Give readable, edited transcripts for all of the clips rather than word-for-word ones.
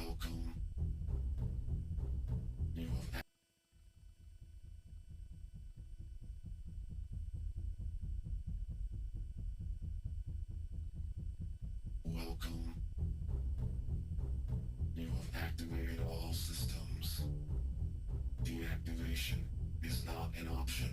Welcome. You have Welcome. You have activated all systems. Deactivation is not an option.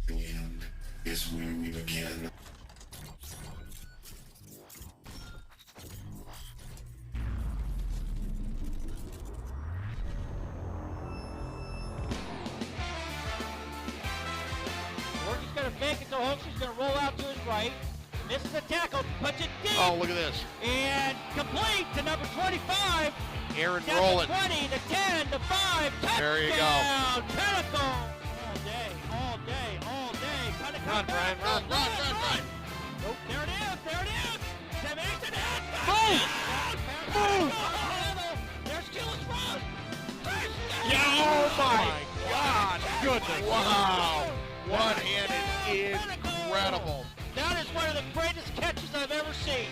The end is where we begin. Morgan's going to fake it to Hoekstra. He's going to roll out to his right. Misses the tackle, puts it deep. Oh, look at this. And complete to number 25. Aaron Down rolling. to 20, to 10, to 5. Touchdown. There you go. Pinnacle. All day, all day, all day. Kind of Run, Brian, run. Nope, there it is, there it is. They makes it in. Move. There's Gillis Ross. Yeah, oh my God. Goodness. Wow. One-handed, incredible. That is one of the greatest catches I've ever seen.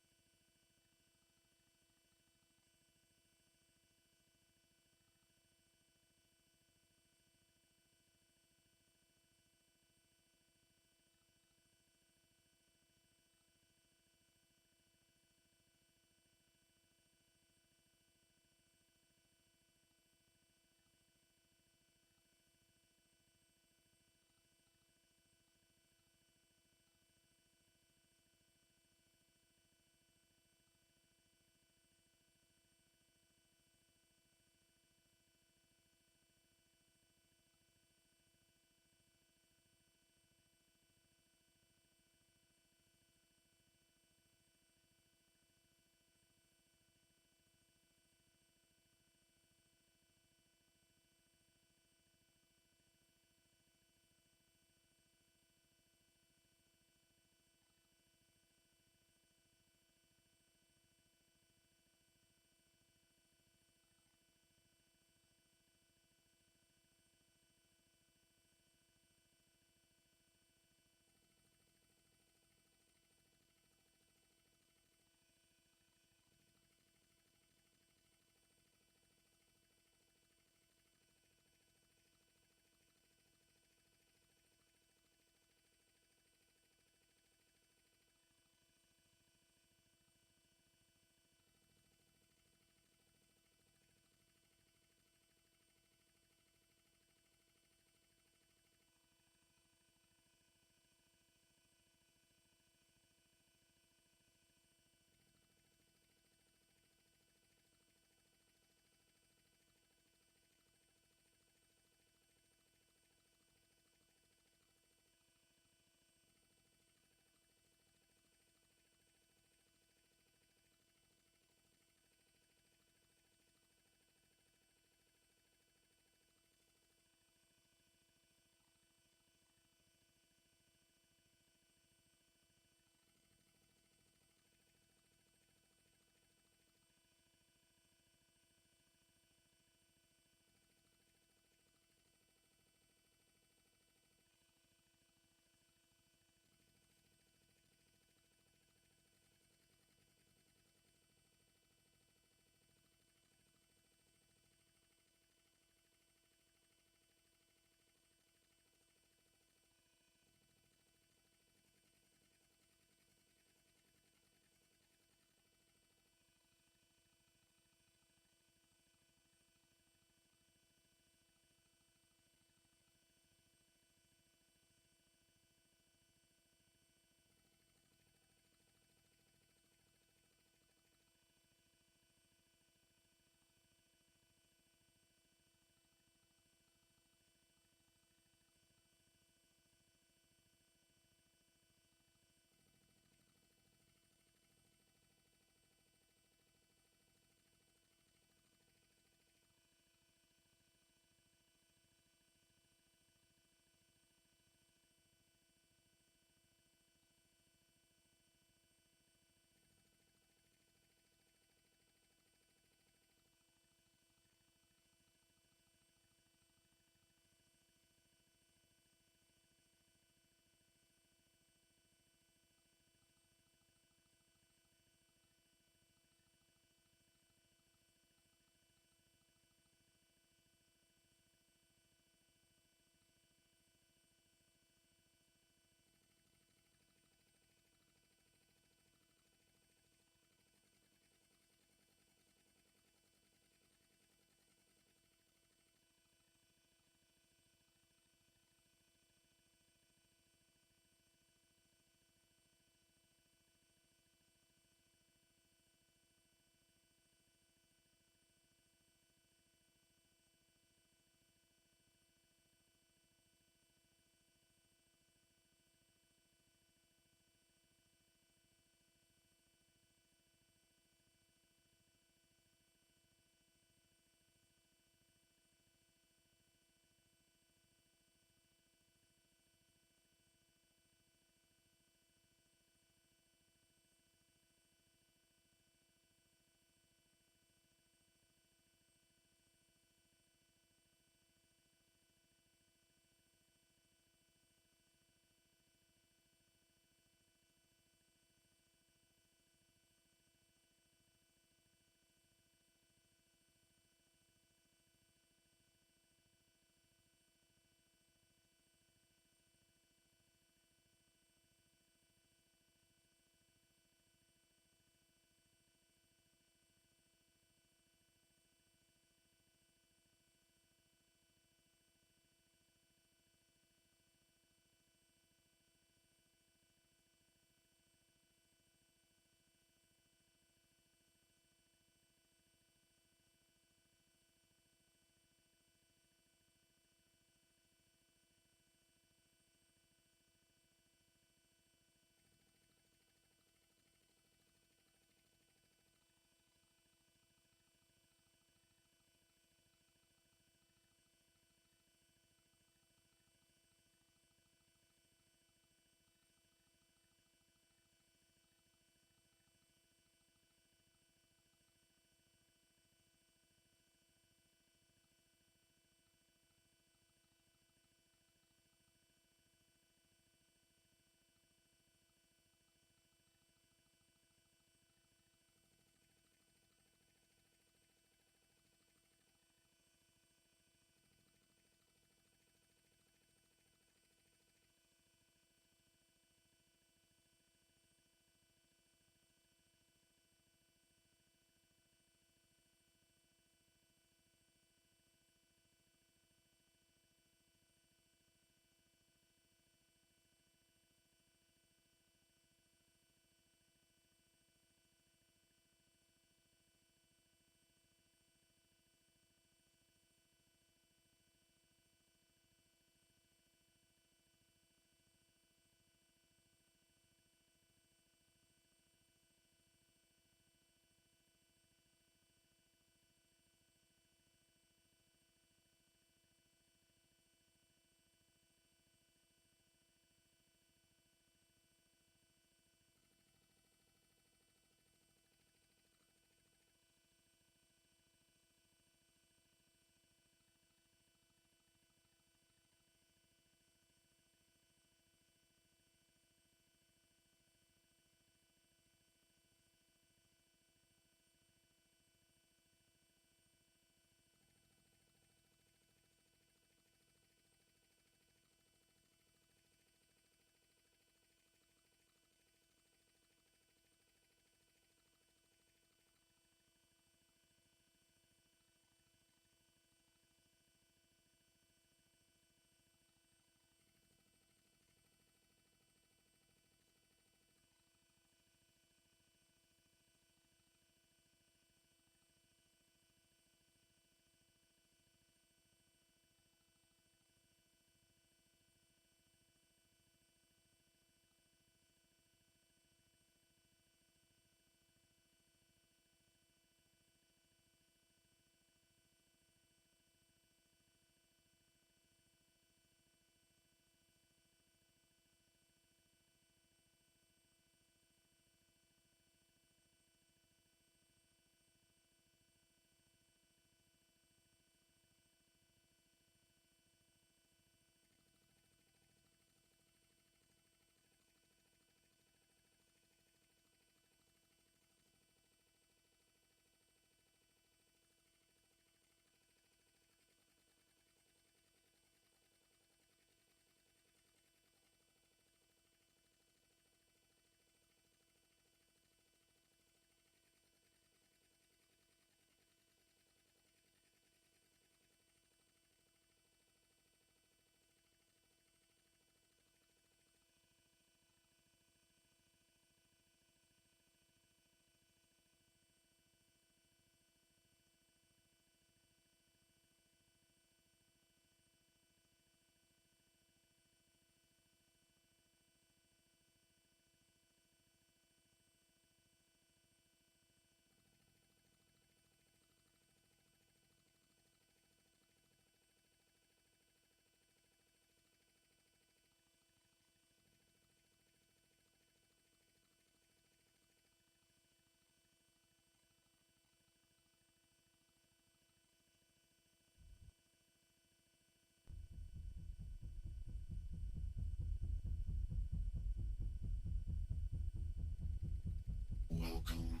Welcome.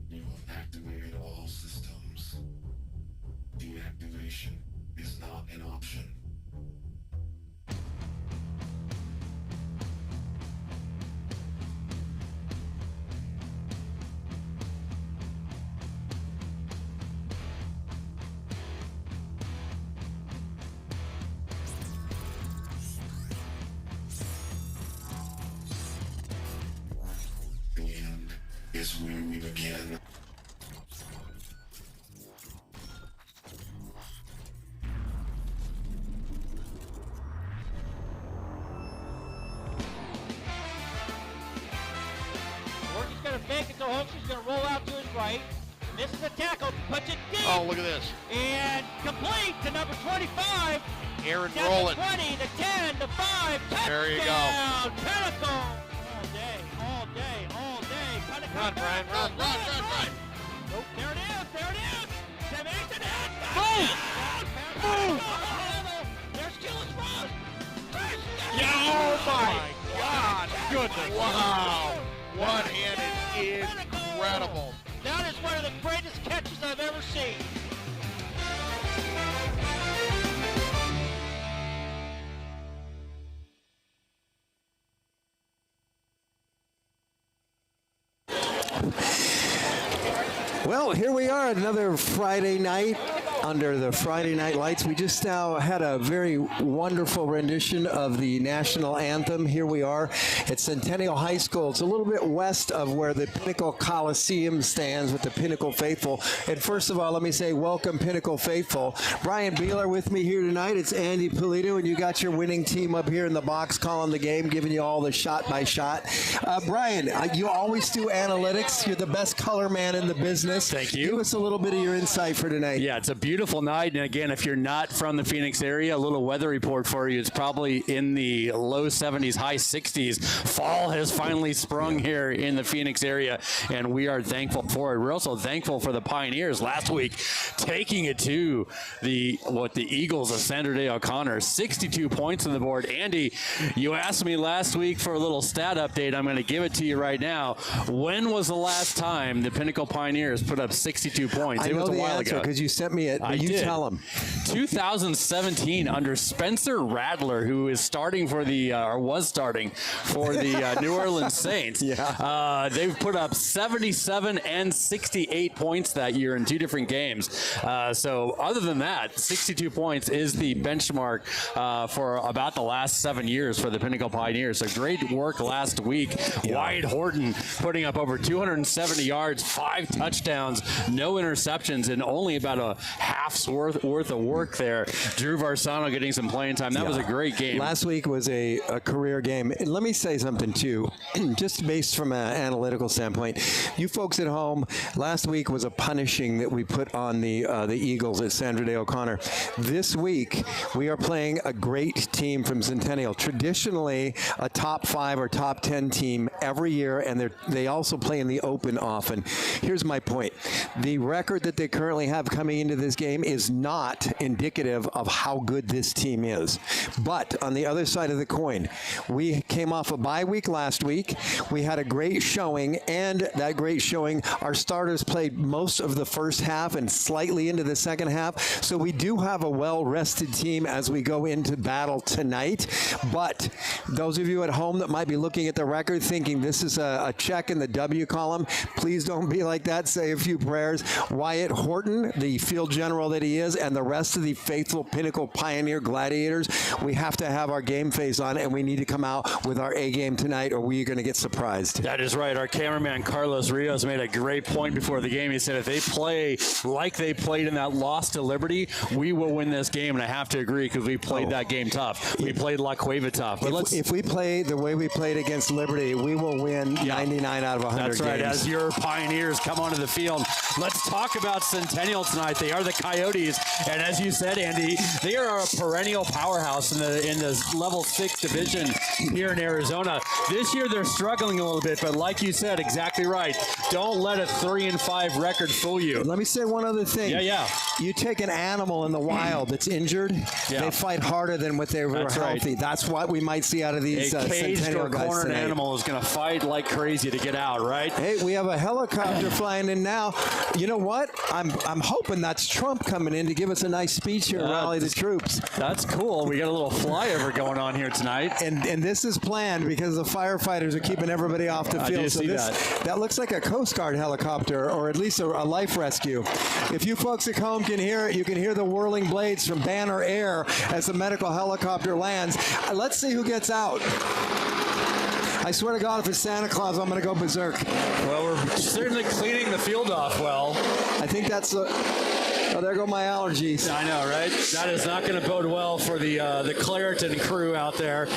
You have activated all systems. Deactivation is not an option. The end is where we begin. Morgan's going to fake it to Holmes. He's going to roll out to his right. Misses the tackle, puts it deep. Oh, look at this. And complete to number 25. Aaron Down rolling. the 20, the 10, the 5. Touchdown. There you go. Pinnacle. All day, all day, all day. Pinnacle. Run, Brian, run. Nope, there it is, there it is. Sam Aitken has Boom. There's Gillis Ross. Oh, my God. Goodness. Wow. One-handed, incredible. That is one of the greatest catches I've ever seen. Well, here we are, another Friday night under the Friday Night Lights. We just now had a very wonderful rendition of the national anthem. Here we are at Centennial High School. It's a little bit west of where the Pinnacle Coliseum stands with the Pinnacle Faithful. And first of all, let me say welcome, Pinnacle Faithful. Brian Beeler with me here tonight. It's Andy Polito, and you got your winning team up here in the box calling the game, giving you all the shot by shot. Brian, you always do analytics. You're the best color man in the business. Thank you. Give us a little bit of your insight for tonight. Yeah, it's a beautiful night. And again, if you're not from the Phoenix area, a little weather report for you. It's probably in the low 70s, high 60s. Fall has finally sprung here in the Phoenix area, and we are thankful for it. We're also thankful for the Pioneers last week taking it to the Eagles of Sandra Day O'Connor. 62 points on the board. Andy, you asked me last week for a little stat update. I'm going to give it to you right now. When was the last time the Pinnacle Pioneers put up 62 points? It was a while ago because you sent me it. You did. tell them. 2017 under Spencer Rattler, who is starting for was starting for the New Orleans Saints. Yeah. They've put up 77 and 68 points that year in two different games. So other than that, 62 points is the benchmark for about the last 7 years for the Pinnacle Pioneers. So great work last week. Yeah. Wyatt Horton putting up over 270 yards, 5 touchdowns, no interceptions, and only about a half's worth of work there. Drew Varsano getting some playing time. That was a great game. Last week was a career game. And let me say something, too, just based from an analytical standpoint. You folks at home, last week was a punishing that we put on the Eagles at Sandra Day O'Connor. This week, we are playing a great team from Centennial. Traditionally, a top 5 or top 10 team every year, and they also play in the open often. Here's my point. The record that they currently have coming into this game is not indicative of how good this team is. But on the other side of the coin, we came off a bye week last week. We had a great showing, and that great showing, our starters played most of the first half and slightly into the second half. So we do have a well-rested team as we go into battle tonight. But those of you at home that might be looking at the record thinking this is a check in the W column, please don't be like that. Say a few prayers. Wyatt Horton, the field general that he is, and the rest of the faithful Pinnacle Pioneer Gladiators, we have to have our game face on, and we need to come out with our A game tonight, or we're going to get surprised. That is right. Our cameraman Carlos Rios made a great point before the game. He said if they play like they played in that loss to Liberty, we will win this game, and I have to agree because we played that game tough. We played La Cueva tough. But if we play the way we played against Liberty, we will win 99 out of 100 That's right. games. As your Pioneers come onto the field, let's talk about Centennial tonight. They are the Coyotes, and as you said, Andy, they are a perennial powerhouse in the level 6 division here in Arizona. This year they're struggling a little bit, but like you said, exactly right. Don't let a 3-5 record fool you. Let me say one other thing. Yeah. You take an animal in the wild that's injured, they fight harder than what they were That's right. healthy. That's what we might see out of these A caged Centennial or guys cornered tonight. animal is going to fight like crazy to get out, right? Hey, we have a helicopter flying in now. You know what? I'm hoping that's Trump coming in to give us a nice speech here and rally the troops. That's cool. We got a little flyover going on here tonight. And this is planned because the firefighters are keeping everybody off the field. I do so see that looks like a Coast Guard helicopter, or at least a life rescue. If you folks at home can hear it, you can hear the whirling blades from Banner Air as the medical helicopter lands. Let's see who gets out. I swear to God, if it's Santa Claus, I'm going to go berserk. Well, we're certainly cleaning the field off well. I think that's oh, there go my allergies. I know, right? That is not going to bode well for the Clareton crew out there.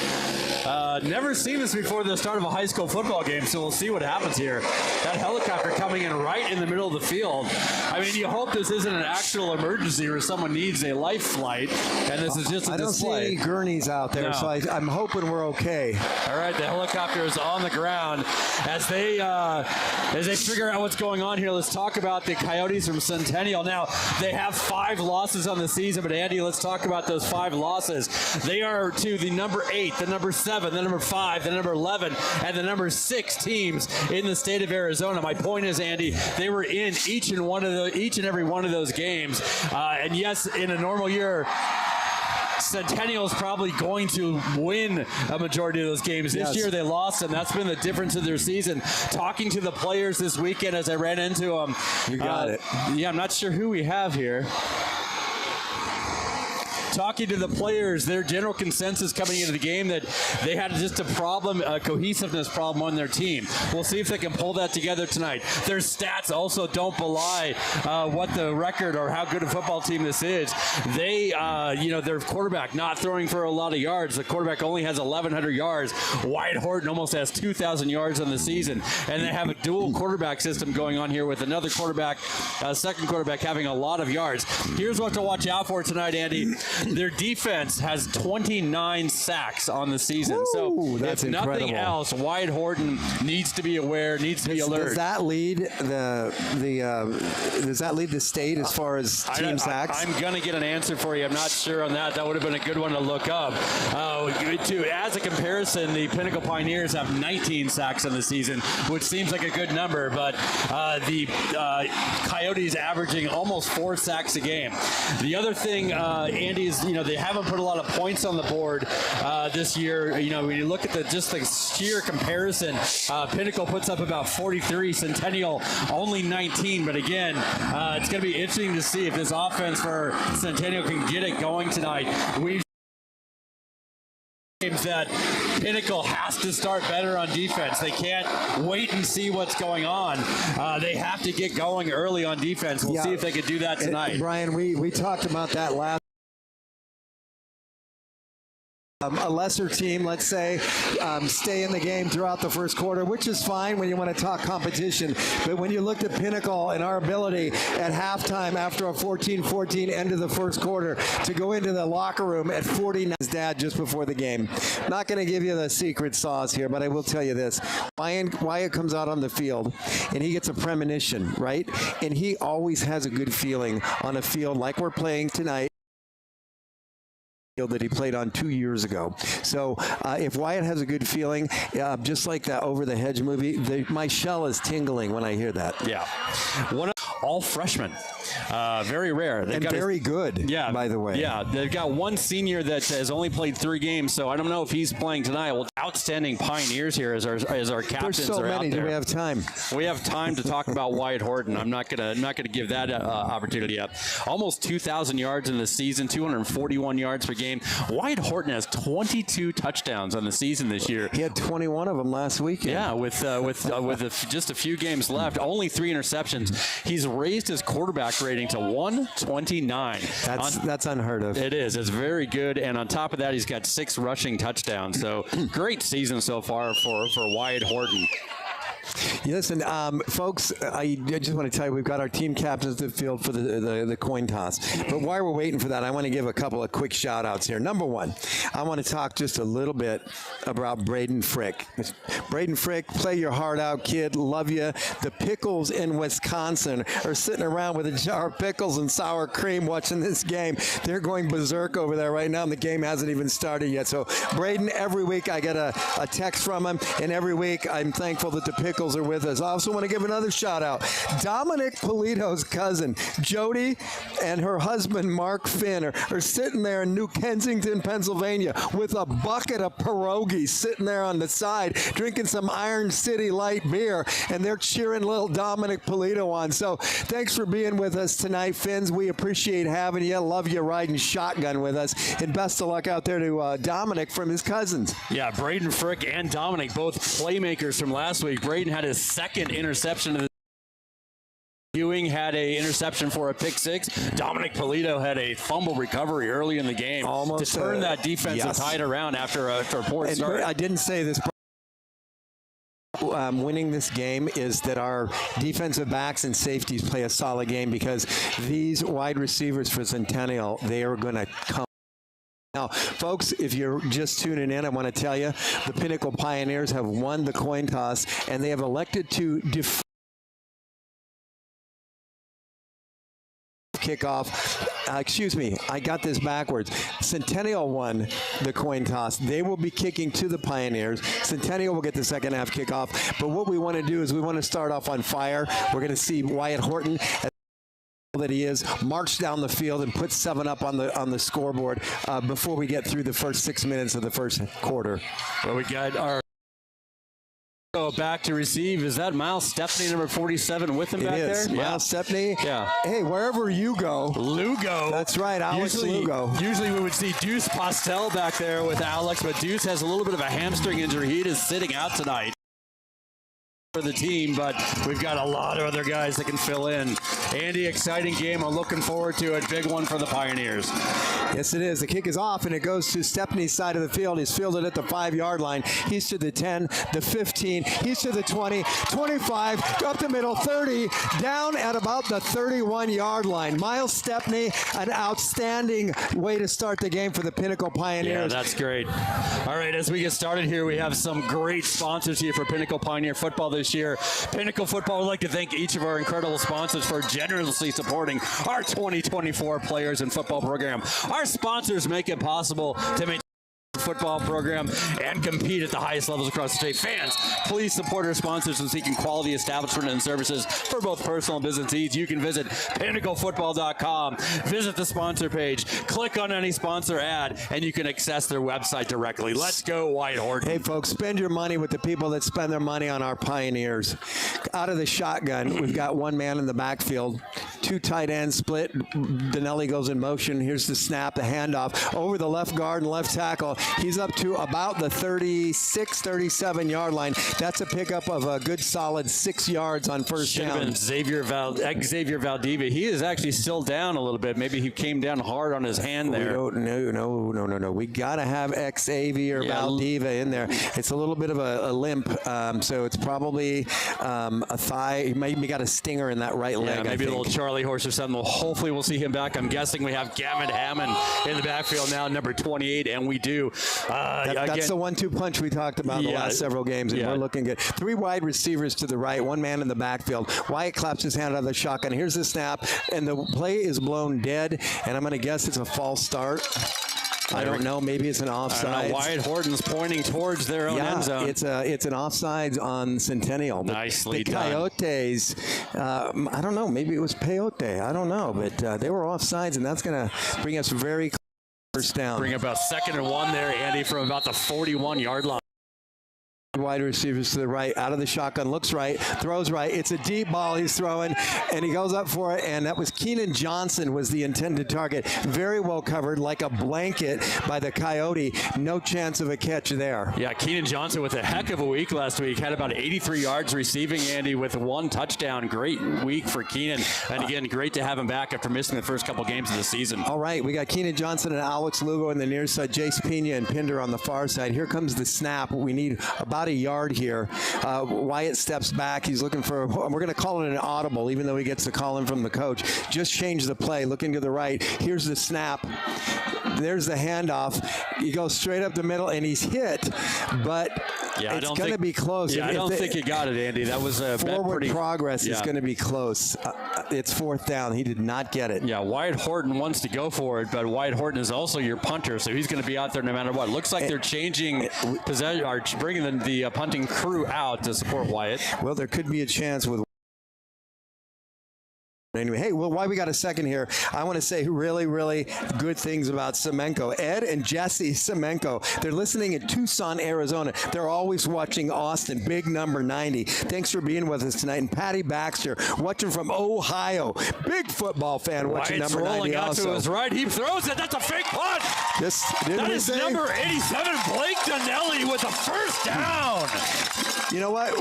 Never seen this before the start of a high school football game, so we'll see what happens here. That helicopter coming in right in the middle of the field. I mean, you hope this isn't an actual emergency where someone needs a life flight, and this is just a I don't display. see any gurneys out there, so I'm hoping we're okay. All right, the helicopter is on the ground as they figure out what's going on here. Let's talk about the Coyotes from Centennial. Now, they have 5 losses on the season, but Andy, let's talk about those 5 losses. They are to the number 8, the number 7, the number 5, the number 11, and the number 6 teams in the state of Arizona. My point is, Andy, they were in each and every one of those games. And yes, in a normal year, Centennial is probably going to win a majority of those games. This year they lost, and that's been the difference of their season. Talking to the players this weekend as I ran into them. You got it. Yeah, I'm not sure who we have here. Talking to the players, their general consensus coming into the game that they had just a problem, a cohesiveness problem on their team. We'll see if they can pull that together tonight. Their stats also don't belie what the record or how good a football team this is. They, their quarterback not throwing for a lot of yards. The quarterback only has 1,100 yards. Wyatt Horton almost has 2,000 yards on the season. And they have a dual quarterback system going on here with another quarterback, second quarterback having a lot of yards. Here's what to watch out for tonight, Andy. Their defense has 29 sacks on the season. Ooh, that's if nothing incredible. else, Wyatt Horton needs to be aware, needs to be alert. Does that lead the state as far as team sacks? I'm going to get an answer for you. I'm not sure on that. That would have been a good one to look up. As a comparison, the Pinnacle Pioneers have 19 sacks on the season, which seems like a good number, but the Coyotes averaging almost 4 sacks a game. The other thing, Andy, is they haven't put a lot of points on the board this year. When you look at the sheer comparison, Pinnacle puts up about 43, Centennial only 19. But again, it's going to be interesting to see if this offense for Centennial can get it going tonight. We've games that Pinnacle has to start better on defense. They can't wait and see what's going on. They have to get going early on defense. We'll see if they can do that tonight. Brian, we talked about that last. A lesser team, let's say, stay in the game throughout the first quarter, which is fine when you want to talk competition. But when you looked at Pinnacle and our ability at halftime after a 14-14 end of the first quarter to go into the locker room at 49, his dad just before the game. Not going to give you the secret sauce here, but I will tell you this. Wyatt comes out on the field and he gets a premonition, right? And he always has a good feeling on a field like we're playing tonight that he played on 2 years ago. So if Wyatt has a good feeling, just like that Over the Hedge movie, my shell is tingling when I hear that. Yeah. All freshmen. Very rare. And very good, by the way. Yeah, they've got one senior that has only played 3 games, so I don't know if he's playing tonight. Well, outstanding Pioneers here as our captains There's so are many. out there. Do we have time? We have time to talk about Wyatt Horton. I'm not gonna give that opportunity up. Almost 2,000 yards in the season, 241 yards per game. Wyatt Horton has 22 touchdowns on the season this year. He had 21 of them last weekend. Yeah, with just a few games left, only 3 interceptions. He's raised his quarterback rating to 129. That's unheard of. It is. It's very good, and on top of that, he's got 6 rushing touchdowns. So great season so far for Wyatt Horton. Listen, folks, I just want to tell you we've got our team captains to the field for the coin toss. But while we're waiting for that, I want to give a couple of quick shout-outs here. Number one, I want to talk just a little bit about Braden Frick. Braden Frick, play your heart out, kid. Love you. The Pickles in Wisconsin are sitting around with a jar of pickles and sour cream watching this game. They're going berserk over there right now, and the game hasn't even started yet. So, Braden, every week I get a text from him, and every week I'm thankful that the Pickles are with us. I also want to give another shout out. Dominic Polito's cousin, Jody, and her husband, Mark Finn, are sitting there in New Kensington, Pennsylvania, with a bucket of pierogies sitting there on the side, drinking some Iron City light beer, and they're cheering little Dominic Polito on. So thanks for being with us tonight, Finns. We appreciate having you. Love you riding shotgun with us. And best of luck out there to Dominic from his cousins. Yeah, Braden Frick and Dominic, both playmakers from last week. Braden had his second interception of the Ewing had an interception for a pick six. Dominic Polito had a fumble recovery early in the game almost to turn that defensive tide around after a poor start. I didn't say this. Winning this game is that our defensive backs and safeties play a solid game, because these wide receivers for Centennial, they are going to come. Now, folks, if you're just tuning in, I want to tell you the Pinnacle Pioneers have won the coin toss, and they have elected to defer kickoff. Excuse me, I got this backwards. Centennial won the coin toss. They will be kicking to the Pioneers. Centennial will get the second half kickoff. But what we want to do is we want to start off on fire. We're going to see Wyatt Horton, that he is, march down the field and put 7 up on the scoreboard before we get through the first 6 minutes of the first quarter. Well, we got our back to receive. Is that Miles Stepney, number 47, with him back there? Miles Stepney. Yeah. Hey, wherever you go. Lugo. That's right, Alex Lugo. Usually we would see Deuce Postel back there with Alex, but Deuce has a little bit of a hamstring injury. He is sitting out tonight for the team, but we've got a lot of other guys that can fill in. Andy, exciting game. I'm looking forward to it. Big one for the Pioneers. Yes, it is. The kick is off, and it goes to Stepney's side of the field. He's fielded at the 5-yard line. He's to the 10, the 15. He's to the 20, 25, up the middle, 30, down at about the 31-yard line. Miles Stepney, an outstanding way to start the game for the Pinnacle Pioneers. Yeah, that's great. All right, as we get started here, we have some great sponsors here for Pinnacle Pioneer football this year. Pinnacle Football would like to thank each of our incredible sponsors for generously supporting our 2024 players and football program. Our sponsors make it possible to make football program and compete at the highest levels across the state. Fans, please support our sponsors in seeking quality establishment and services for both personal and business needs. You can visit pinnaclefootball.com, visit the sponsor page, click on any sponsor ad, and you can access their website directly. Let's go, Wyatt Horton. Hey, folks, spend your money with the people that spend their money on our Pioneers. Out of the shotgun, we've got one man in the backfield, 2 tight ends split. Danelli goes in motion. Here's the snap, the handoff over the left guard and left tackle. He's up to about the 36, 37-yard line. That's a pickup of a good solid 6 yards on first Should have down. been Xavier Valdivia. He is actually still down a little bit. Maybe he came down hard on his hand there. No. We got to have Xavier Valdivia in there. It's a little bit of a limp, so it's probably a thigh. He maybe got a stinger in that right leg. Maybe a little Charlie horse or something. Well, hopefully we'll see him back. I'm guessing we have Gavin Hammond in the backfield now, number 28, and we do. That's the 1-2 punch we talked about the last several games, and we're looking good. 3 wide receivers to the right, 1 man in the backfield. Wyatt claps his hand out of the shotgun. Here's the snap, and the play is blown dead, and I'm going to guess it's a false start. I don't know. Maybe it's an offside. Wyatt Horton's pointing towards their own end zone. It's an offside on Centennial. Nicely the done. Coyotes, I don't know. Maybe it was Peyote. I don't know. But they were offsides, and that's going to bring us very close to first down. Bring about 2nd and 1 there, Andy, from about the 41-yard line. Wide receivers to the right, out of the shotgun, looks right, throws right. It's a deep ball he's throwing, and he goes up for it, and that was Keenan Johnson was the intended target. Very well covered, like a blanket by the Coyote. No chance of a catch there. Yeah, Keenan Johnson with a heck of a week last week. Had about 83 yards receiving, Andy, with 1 touchdown. Great week for Keenan. And again, great to have him back after missing the first couple games of the season. All right, we got Keenan Johnson and Alex Lugo on the near side, Jace Pena and Pinder on the far side. Here comes the snap. We need about about a yard here. Wyatt steps back. He's looking for, we're going to call it an audible, even though he gets the call in from the coach. Just change the play. Looking to the right. Here's the snap. There's the handoff. He goes straight up the middle, and he's hit, but it's going to be close. Yeah, I don't think he got it, Andy. That was a forward progress is going to be close. It's fourth down. He did not get it. Yeah, Wyatt Horton wants to go for it, but Wyatt Horton is also your punter, so he's going to be out there no matter what. Looks like they're changing possession, or bringing the punting crew out to support Wyatt. Well, there could be a chance with. Anyway, hey, well, while we got a second here, I want to say really, really good things about Semenko. Ed and Jesse Semenko, they're listening in Tucson, Arizona. They're always watching Austin, big number 90. Thanks for being with us tonight. And Patty Baxter, watching from Ohio. Big football fan watching Wyatt's number 90 rolling out also. to his right. He throws it. That's a fake punt. That is number 87, Blake Donnelly, with a first down. You know what?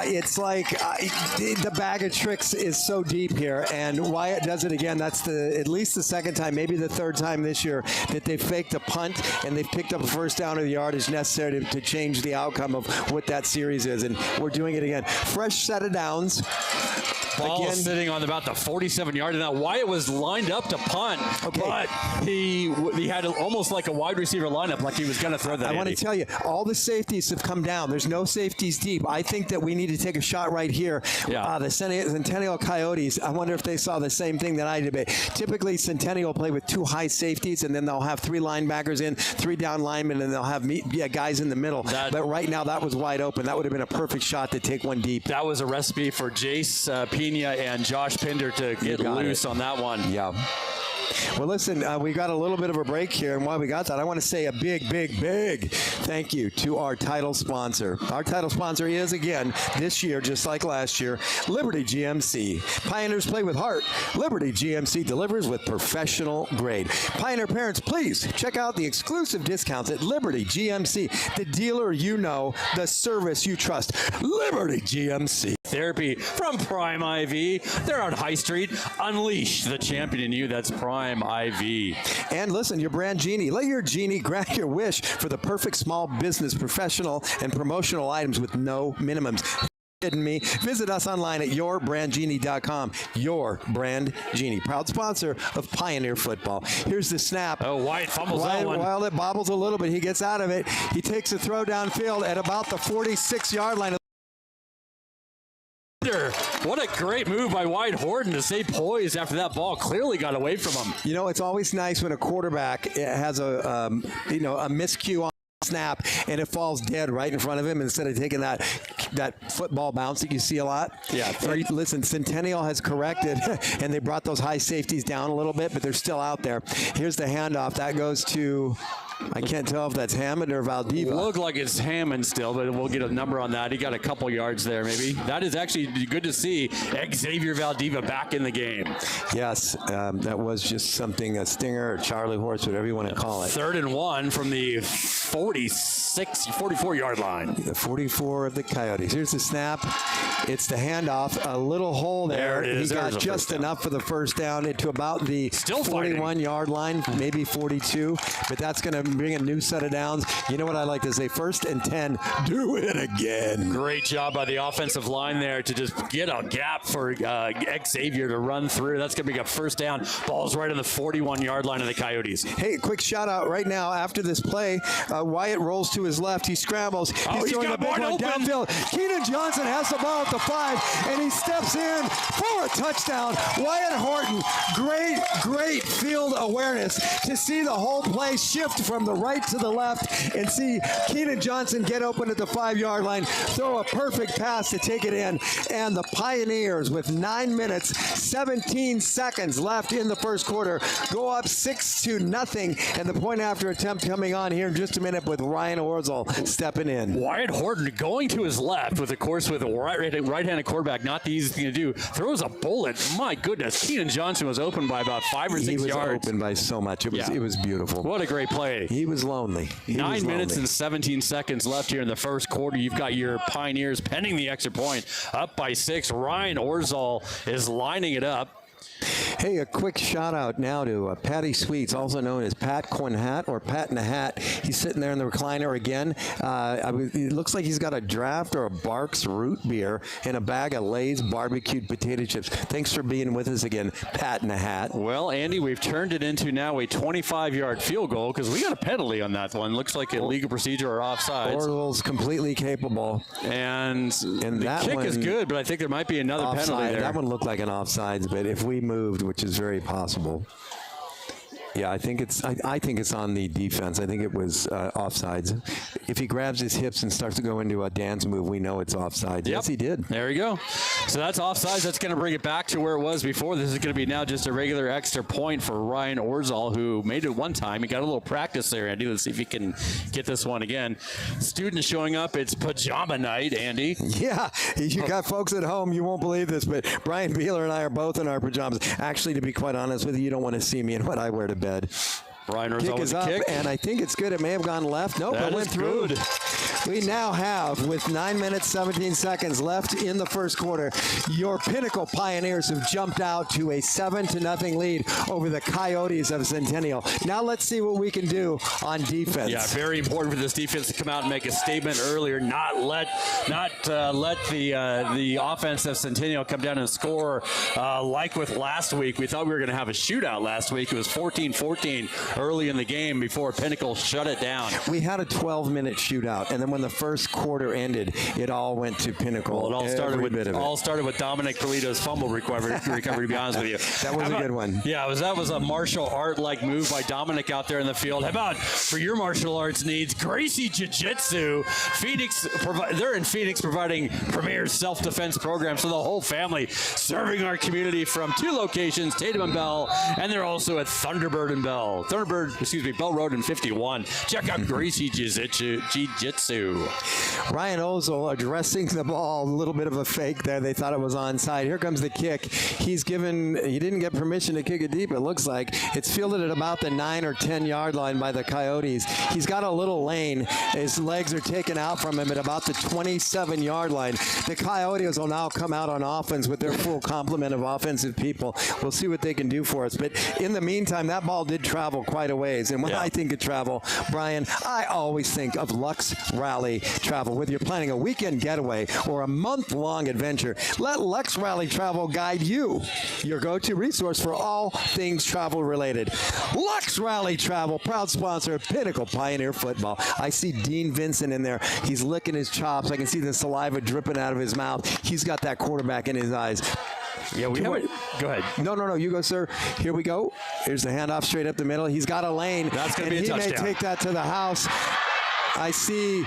It's like the bag of tricks is so deep here, and Wyatt does it again. That's at least the second time, maybe the third time this year that they faked a punt and they've picked up a first down of the yardage necessary to change the outcome of what that series is, and we're doing it again. Fresh set of downs. Ball Again, sitting on about the 47-yard. Now, Wyatt was lined up to punt, but he had almost like a wide receiver lineup, like he was going to throw that. I want to tell you, all the safeties have come down. There's no safeties deep. I think that we need to take a shot right here. Yeah. The Centennial Coyotes, I wonder if they saw the same thing that I did. Typically, Centennial will play with two high safeties, and then they'll have three linebackers in, three down linemen, and they'll have guys in the middle. But right now, that was wide open. That would have been a perfect shot to take one deep. That was a recipe for Jace Pena and Josh Pinder to get loose on that one. Yeah. Well, listen, we got a little bit of a break here, and while we got that, I want to say a big, big, big thank you to our title sponsor. Our title sponsor is, again, this year, just like last year, Liberty GMC. Pioneers play with heart. Liberty GMC delivers with professional grade. Pioneer parents, please check out the exclusive discounts at Liberty GMC, the dealer you know, the service you trust. Liberty GMC. Therapy from Prime IV. They're on High Street. Unleash the champion in you. That's Prime IV. And listen, your brand Genie. Let your Genie grant your wish for the perfect small business, professional, and promotional items with no minimums. Kidding me? Visit us online at yourbrandgenie.com. Your Brand Genie, proud sponsor of Pioneer Football. Here's the snap. Oh, Wyatt fumbles that one. While it bobbles a little bit, he gets out of it. He takes a throw downfield at about the 46-yard line. What a great move by Wyatt Horton to stay poised after that ball clearly got away from him. You know, it's always nice when a quarterback has a miscue on snap and it falls dead right in front of him instead of taking that football bounce that you see a lot. Yeah. Listen, Centennial has corrected and they brought those high safeties down a little bit, but they're still out there. Here's the handoff. That goes to, I can't tell if that's Hammond or Valdivia. Look like it's Hammond still, but we'll get a number on that. He got a couple yards there, maybe. That is actually good to see Xavier Valdivia back in the game. Yes, that was just something, a stinger or Charlie horse, whatever you want to call it. 3rd and 1 from the 44-yard line. The 44 of the Coyotes. Here's the snap. It's the handoff. A little hole there. There it is. He got just enough for the first down to about the 41-yard line, maybe 42. But that's going to bring a new set of downs. You know what I like to say? 1st and 10. Do it again. Great job by the offensive line there to just get a gap for Xavier to run through. That's going to be a first down. Ball's right on the 41-yard line of the Coyotes. Hey, quick shout out right now after this play. Wyatt rolls to his left. He scrambles. He's throwing a big one downfield. Keenan Johnson has the ball at the 5, and he steps in for a touchdown. Wyatt Horton, great field awareness to see the whole play shift from the right to the left and see Keenan Johnson get open at the 5-yard line, throw a perfect pass to take it in. And the Pioneers, with 9 minutes, 17 seconds left in the first quarter, go up 6-0. And the point after attempt coming on here in just a minute with Ryan Orzel stepping in. Wyatt Horton going to his left with, of course, with a right-handed quarterback, not the easiest thing to do. Throws a bullet. My goodness, Keenan Johnson was open by about 5 or 6 yards. He was open by so much. It was beautiful. What a great play. He was lonely. 9 minutes and 17 seconds left here in the first quarter. You've got your Pioneers pending the extra point, up by 6. Ryan Orzel is lining it up. Hey, a quick shout out now to Patty Sweets, also known as Pat Cornhat or Pat in a Hat. He's sitting there in the recliner again. It looks like he's got a draft or a Barks root beer and a bag of Lay's barbecued potato chips. Thanks for being with us again, Pat in a Hat. Well, Andy, we've turned it into now a 25-yard field goal because we got a penalty on that one. Looks like a legal procedure or offsides. Orville's completely capable. And the that kick one, is good, but I think there might be another offside, penalty there. That one looked like an offsides, but if we moved, which is very possible. Yeah, I think it's on the defense. I think it was offsides. If he grabs his hips and starts to go into a dance move, we know it's offsides. Yep. Yes, he did. There you go. So that's offsides. That's going to bring it back to where it was before. This is going to be now just a regular extra point for Ryan Orzal, who made it one time. He got a little practice there, Andy. Let's see if he can get this one again. Students showing up. It's pajama night, Andy. Yeah, you got folks at home. You won't believe this, but Brian Beeler and I are both in our pajamas. Actually, to be quite honest with you, you don't want to see me in what I wear to bed. Brian Orzal Kick with is the up, kick. and I think it's good. It may have gone left. Nope, That it went is through. good. We now have, with 9 minutes, 17 seconds left in the first quarter, your Pinnacle Pioneers have jumped out to a 7-0 lead over the Coyotes of Centennial. Now let's see what we can do on defense. Yeah, very important for this defense to come out and make a statement earlier, not let the offense of Centennial come down and score like with last week. We thought we were going to have a shootout last week. It was 14-14 early in the game before Pinnacle shut it down. We had a 12-minute shootout, and then when the first quarter ended, it all went to Pinnacle. Well, it all started with Dominic Polito's fumble recovery, to be honest with you. That was a good one. Yeah, that was a martial art-like move by Dominic out there in the field. How about for your martial arts needs, Gracie Jiu-Jitsu. They're in Phoenix providing premier self-defense programs for the whole family, serving our community from 2 locations, Tatum and Bell, and they're also at Thunderbird and Bell. Bell Road and 51. Check out Gracie Jiu-Jitsu. Ryan Ozel addressing the ball, a little bit of a fake there. They thought it was onside. Here comes the kick. He didn't get permission to kick it deep, it looks like. It's fielded at about the 9 or 10 yard line by the Coyotes. He's got a little lane. His legs are taken out from him at about the 27 yard line. The Coyotes will now come out on offense with their full complement of offensive people. We'll see what they can do for us. But in the meantime, that ball did travel quite a ways. And when I think of travel, Brian, I always think of Lux Rally Travel. Whether you're planning a weekend getaway or a month-long adventure, let Lux Rally Travel guide you, your go-to resource for all things travel-related. Lux Rally Travel, proud sponsor of Pinnacle Pioneer Football. I see Dean Vincent in there. He's licking his chops. I can see the saliva dripping out of his mouth. He's got that quarterback in his eyes. Yeah, go ahead. No, you go, sir. Here we go. Here's the handoff straight up the middle. He's got a lane. That's going to be a touchdown. He may take that to the house. I see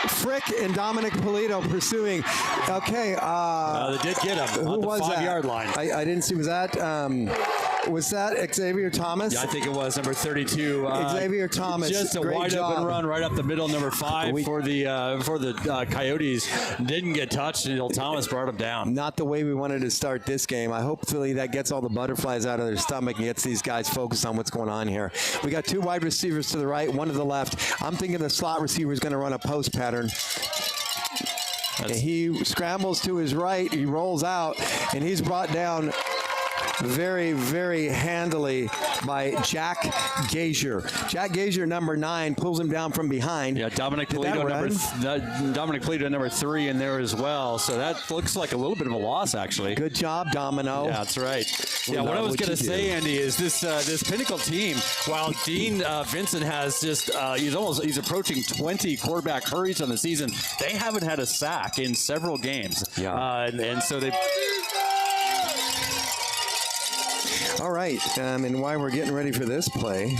Frick and Dominic Polito pursuing. Okay. They did get him on the 5-yard line. I didn't see. Was that Xavier Thomas? Yeah, I think it was number 32. Xavier Thomas. Just a Great wide job. open run right up the middle, number 5 for the Coyotes. Didn't get touched until Thomas brought him down. Not the way we wanted to start this game. Hopefully that gets all the butterflies out of their stomach and gets these guys focused on what's going on here. We got 2 wide receivers to the right, 1 to the left. I'm thinking the slot receiver is going to run a post pattern. He scrambles to his right, he rolls out, and he's brought down very, very handily by Jack Gazier. Jack Gazier, number 9, pulls him down from behind. Yeah, Dominic Polito, number 3 in there as well. So that looks like a little bit of a loss, actually. Good job, Domino. Yeah, that's right. Yeah, what I was going to say, Andy, is this Pinnacle team, while Dean Vincent has just, he's approaching 20 quarterback hurries on the season, they haven't had a sack in several games. Yeah. And so they... All right, and while we're getting ready for this play,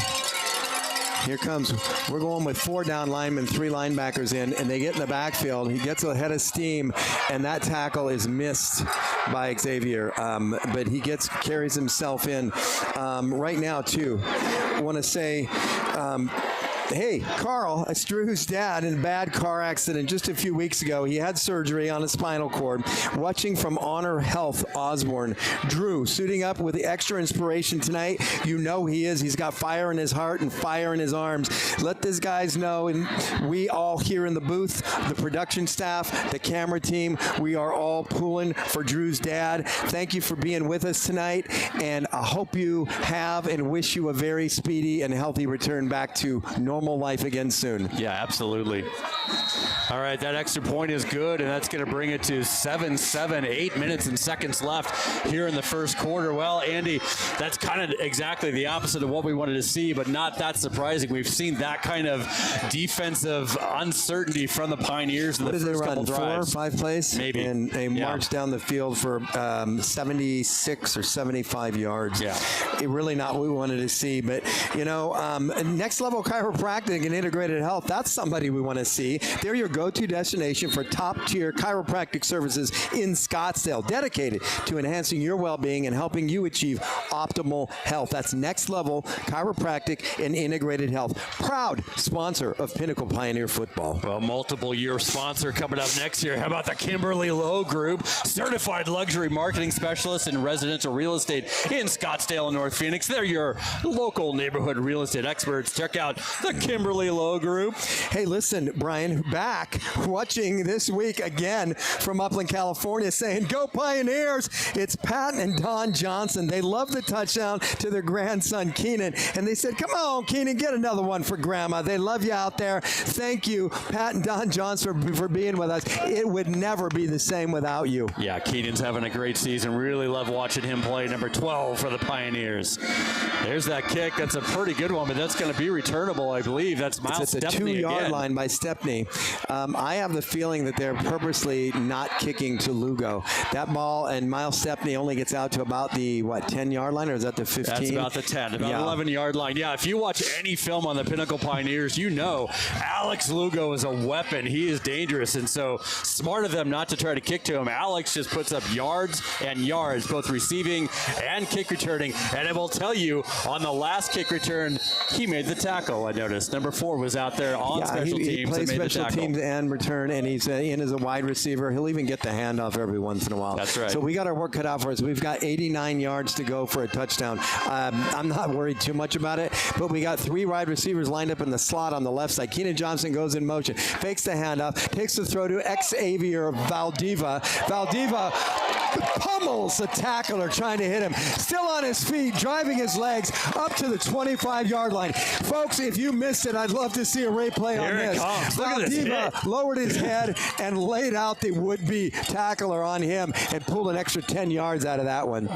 here comes, we're going with 4 down linemen, 3 linebackers in, and they get in the backfield. He gets ahead of steam, and that tackle is missed by Xavier, but he carries himself in. Right now, too, I want to say Hey, Carl, it's Drew's dad in a bad car accident just a few weeks ago. He had surgery on his spinal cord. Watching from Honor Health Osborne. Drew, suiting up with the extra inspiration tonight. You know he is. He's got fire in his heart and fire in his arms. Let these guys know, and we all here in the booth, the production staff, the camera team, we are all pulling for Drew's dad. Thank you for being with us tonight, and I hope you have and wish you a very speedy and healthy return back to normal life again soon. Yeah, absolutely. All right, that extra point is good, and that's going to bring it to 7-7, 8 minutes and seconds left here in the first quarter. Well, Andy, that's kind of exactly the opposite of what we wanted to see, but not that surprising. We've seen that kind of defensive uncertainty from the Pioneers in the first couple drives. 4 or 5 plays? Maybe. And they marched down the field for 76 or 75 yards. Yeah. It really not what we wanted to see, but, you know, next level chiropractic and integrated health, that's somebody we want to see. They're your go-to destination for top-tier chiropractic services in Scottsdale, dedicated to enhancing your well-being and helping you achieve optimal health. That's Next Level Chiropractic and Integrated Health. Proud sponsor of Pinnacle Pioneer Football. Well, multiple-year sponsor coming up next year. How about the Kimberly Lowe Group, certified luxury marketing specialist in residential real estate in Scottsdale and North Phoenix. They're your local neighborhood real estate experts. Check out the Kimberly Lowe Group. Hey, listen, Brian, back watching this week again from Upland, California, saying, "Go Pioneers!" It's Pat and Don Johnson. They love the touchdown to their grandson, Keenan. And they said, "Come on, Keenan, get another one for Grandma." They love you out there. Thank you, Pat and Don Johnson, for being with us. It would never be the same without you. Yeah, Keenan's having a great season. Really love watching him play, number 12 for the Pioneers. There's that kick. That's a pretty good one, but that's going to be returnable, I believe. That's Miles It's a Stepney 2-yard again. line by Stepney. I have the feeling that they're purposely not kicking to Lugo. That ball, and Miles Stepney only gets out to about the, 10-yard line, or is that the 15? That's about the 10, about 11-yard line. Yeah, if you watch any film on the Pinnacle Pioneers, you know Alex Lugo is a weapon. He is dangerous, and so smart of them not to try to kick to him. Alex just puts up yards and yards, both receiving and kick returning. And I will tell you, on the last kick return, he made the tackle, I noticed. Number 4 was out there on special teams he plays and made special the tackle. teams and return, and he's in as a wide receiver. He'll even get the handoff every once in a while. That's right. So we got our work cut out for us. We've got 89 yards to go for a touchdown. I'm not worried too much about it, but we got 3 wide receivers lined up in the slot on the left side. Keenan Johnson goes in motion, fakes the handoff, takes the throw to Xavier Valdeva. Valdeva pummels the tackler trying to hit him. Still on his feet, driving his legs up to the 25-yard line. Folks, if you missed it, I'd love to see a replay on Here it this. comes. Look at this Valdeva hit. lowered his head and laid out the would-be tackler on him and pulled an extra 10 yards out of that one.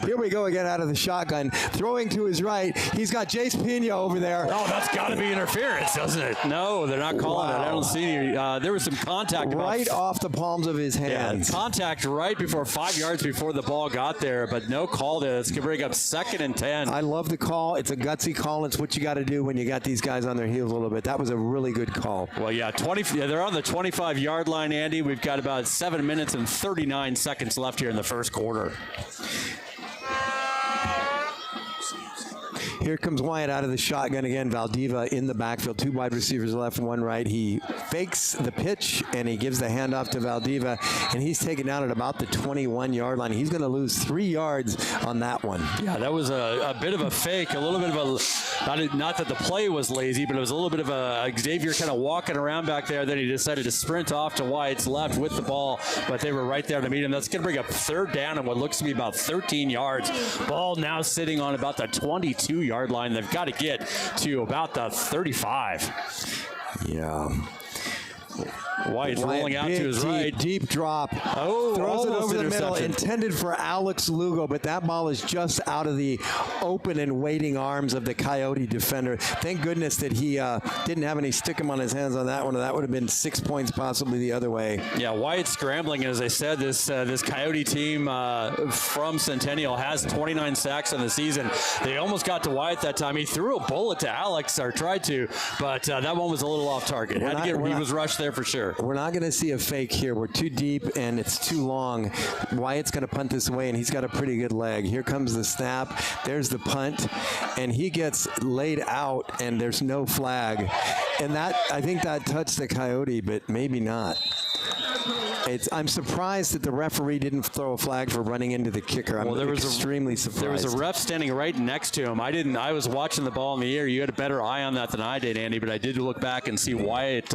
Here we go again out of the shotgun. Throwing to his right. He's got Jace Pena over there. Oh, that's got to be interference, doesn't it? No, they're not calling it. I don't see any. There was some contact. Right off the palms of his hands. Yeah, contact right before 5 yards before the ball got there, but no call there. It's going to bring up 2nd and 10. I love the call. It's a gutsy call. It's what you got to do when you got these guys on their heels a little bit. That was a really good call. Well, yeah, they're on the 25-yard line, Andy. We've got about 7 minutes and 39 seconds left here in the first quarter. Here comes Wyatt out of the shotgun again. Valdeva in the backfield. 2 wide receivers left, 1 right. He fakes the pitch, and he gives the handoff to Valdeva, and he's taken down at about the 21-yard line. He's going to lose 3 yards on that one. Yeah, that was a bit of a fake, a little bit of a, not that the play was lazy, but it was a little bit of a Xavier kind of walking around back there. Then he decided to sprint off to Wyatt's left with the ball, but they were right there to meet him. That's going to bring up 3rd down and what looks to be about 13 yards. Ball now sitting on about the 22-yard line. They've got to get to about the 35. Yeah. Wyatt's rolling out to his right. Deep drop. Oh, throws it over the middle. interception. Intended for Alex Lugo, but that ball is just out of the open and waiting arms of the Coyote defender. Thank goodness that he didn't have any stick 'em on his hands on that one, or that would have been 6 points possibly the other way. Yeah, Wyatt scrambling. As I said, this Coyote team from Centennial has 29 sacks on the season. They almost got to Wyatt that time. He threw a bullet to Alex, or tried to, but that one was a little off target. He was rushed there for sure. We're not going to see a fake here. We're too deep and it's too long. Wyatt's going to punt this away, and he's got a pretty good leg. Here comes the snap. There's the punt, and he gets laid out, and there's no flag. And that, I think that touched the Coyote, but maybe not. I'm surprised that the referee didn't throw a flag for running into the kicker. I'm extremely surprised. There was a ref standing right next to him. I was watching the ball in the air. You had a better eye on that than I did, Andy, but I did look back and see Wyatt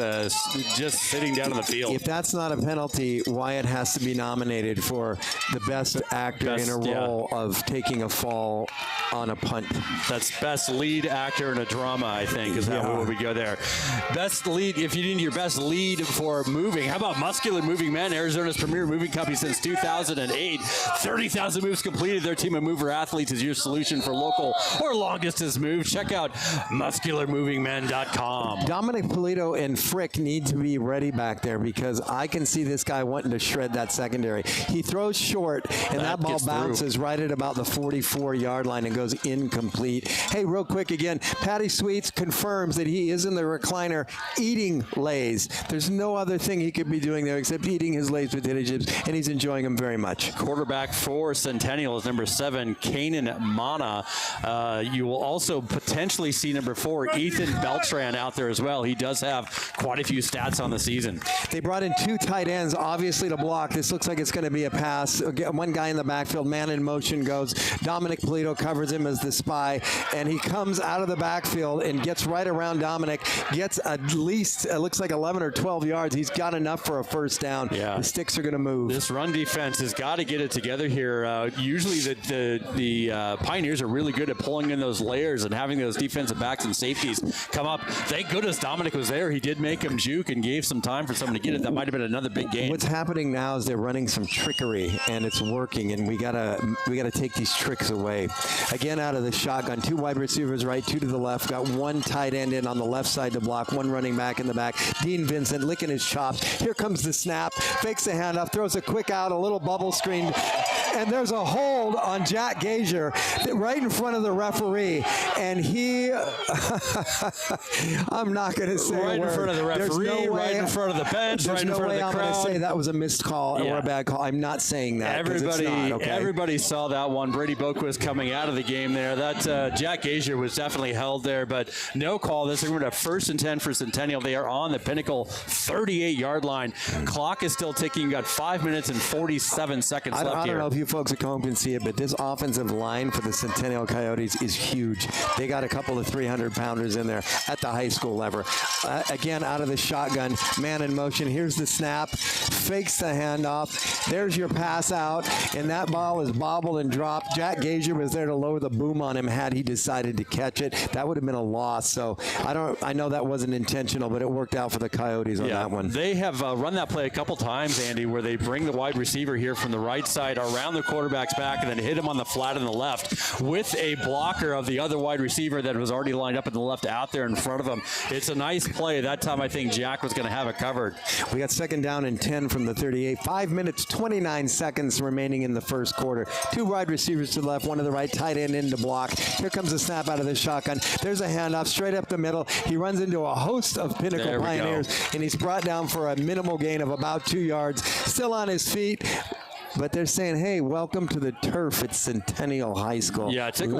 just sitting down in the field. If that's not a penalty, Wyatt has to be nominated for the best actor in a role of taking a fall on a punt. That's best lead actor in a drama, I think, is how we go there. Best lead, if you didn't your best lead for moving, how about Muscular Moving Men, Arizona's premier moving company since 2008. 30,000 moves completed. Their team of mover athletes is your solution for local or long distance moves. Check out muscularmovingmen.com. Dominic Polito and Frick need to be ready back there because I can see this guy wanting to shred that secondary. He throws short, and that ball bounces right at about the 44-yard line and goes incomplete. Hey, real quick again, Patty Sweets confirms that he is in the recliner eating Lays. There's no other thing he could be doing there except eating his Lays potato chips, and he's enjoying them very much. Quarterback for Centennial is number 7, Kanan Mana. You will also potentially see number 4, Ethan Beltran, out there as well. He does have quite a few stats on the season. They brought in 2 tight ends, obviously, to block. This looks like it's going to be a pass. One guy in the backfield, man in motion goes. Dominic Polito covers him as the spy, and he comes out of the backfield and gets right around Dominic, gets at least, it looks like 11 or 12 yards. He's got enough for a first down. Yeah. The sticks are going to move. This run defense has got to get it together here. Usually the Pioneers are really good at pulling in those layers and having those defensive backs and safeties come up. Thank goodness Dominic was there. He did make him juke and gave some time for someone to get it. That might have been another big game. What's happening now is they're running some trickery, and it's working, and we gotta take these tricks away. Again, out of the shotgun, 2 wide receivers right, 2 to the left. Got 1 tight end in on the left side to block, 1 running back in the back. Dean Vincent licking his chops. Here comes the snap, fakes the handoff, throws a quick out, a little bubble screen, and there's a hold on Jack Gazier right in front of the referee, and he I'm not going to say right a word. In front of the referee, right in front of the bench, right in front of the crowd. I'm going to say that was a missed call or a bad call. I'm not saying that. Everybody saw that one. Brady Boquist coming out of the game there. That Jack Gazier was definitely held there, but no call. This is going to have 1st and 10 for Centennial. They are on the Pinnacle 38-yard line. Clock is still ticking. You got 5 minutes and 47 seconds left here. I don't know if you folks at home can see it, but this offensive line for the Centennial Coyotes is huge. They got a couple of 300-pounders in there at the high school level. Again, out of the shotgun, man in motion. Here's the snap, fakes the handoff. There's your pass out, and that ball is bobbled and dropped. Jack Gazier was there to lower the boom on him had he decided to catch it. That would have been a loss. So I know that wasn't intentional, but it worked out for the Coyotes on that one. They have run that play a couple times, Andy, where they bring the wide receiver here from the right side around the quarterback's back and then hit him on the flat on the left with a blocker of the other wide receiver that was already lined up in the left out there in front of him. It's a nice play. That time I think Jack was going to have it covered. We got 2nd down and 10 from the 38. 5 minutes, 29 seconds remaining in the first quarter. 2 wide receivers to the left, 1 to the right, tight end in to block. Here comes a snap out of the shotgun. There's a handoff straight up the middle. He runs into a host of Pinnacle Pioneers, and he's brought down for a minimal gain of about 2 yards. Still on his feet. But they're saying, hey, welcome to the turf at Centennial High School. Yeah, it took a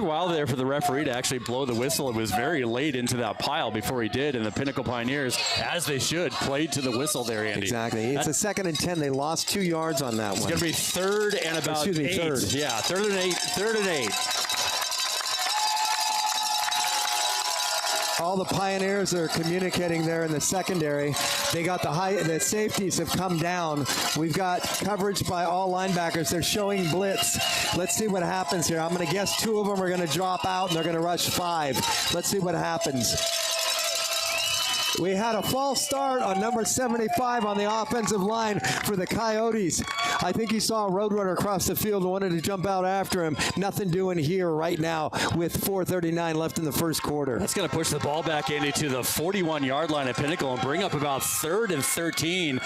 while there for the referee to actually blow the whistle. It was very late into that pile before he did, and the Pinnacle Pioneers, as they should, played to the whistle there, Andy. Exactly. It's a 2nd and 10. They lost 2 yards on that one. It's going to be 3rd and about 8. Third. Yeah, 3rd and 8. 3rd and 8. All the Pioneers are communicating there in the secondary. They got the safeties have come down. We've got coverage by all linebackers. They're showing blitz. Let's see what happens here. I'm going to guess 2 of them are going to drop out, and they're going to rush 5. Let's see what happens. We had a false start on number 75 on the offensive line for the Coyotes. I think he saw a roadrunner across the field and wanted to jump out after him. Nothing doing here right now with 4:39 left in the first quarter. That's going to push the ball back, Andy, to the 41-yard line at Pinnacle and bring up about 3rd and 13.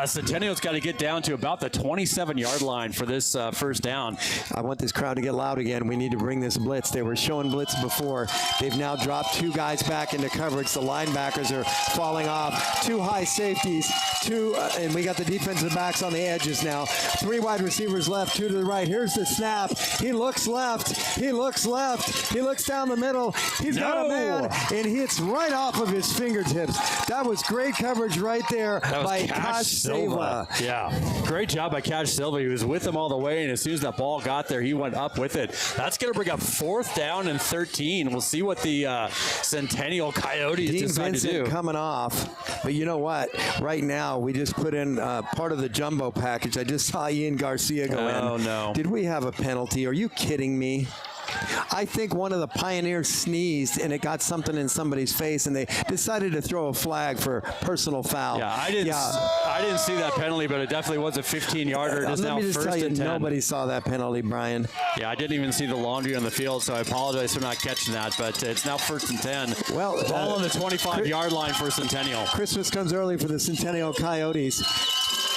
Centennial's got to get down to about the 27-yard line for this first down. I want this crowd to get loud again. We need to bring this blitz. They were showing blitz before. They've now dropped 2 guys back into coverage. The linebackers are falling off. 2 high safeties, 2, and we got the defensive backs on the edges now. 3 wide receivers left, 2 to the right. Here's the snap. He looks left. He looks left. He looks down the middle. He's got a man, and hits right off of his fingertips. That was great coverage right there by Cash Silva. Yeah, great job by Cash Silva. He was with him all the way, and as soon as that ball got there, he went up with it. That's going to bring up 4th down and 13. We'll see what the Centennial Coyotes decide to do. Coming off, but you know what? Right now, we just put in part of the jumbo package. I just saw Ian Garcia go in. Oh, no. Did we have a penalty? Are you kidding me? I think one of the Pioneers sneezed and it got something in somebody's face, and they decided to throw a flag for personal foul. Yeah, I didn't see that penalty, but it definitely was a 15-yarder. Let me just tell you, 10. nobody saw that penalty, Brian. Yeah, I didn't even see the laundry on the field, so I apologize for not catching that. But it's now 1st and 10. Well, ball on the 25-yard line for Centennial. Christmas comes early for the Centennial Coyotes.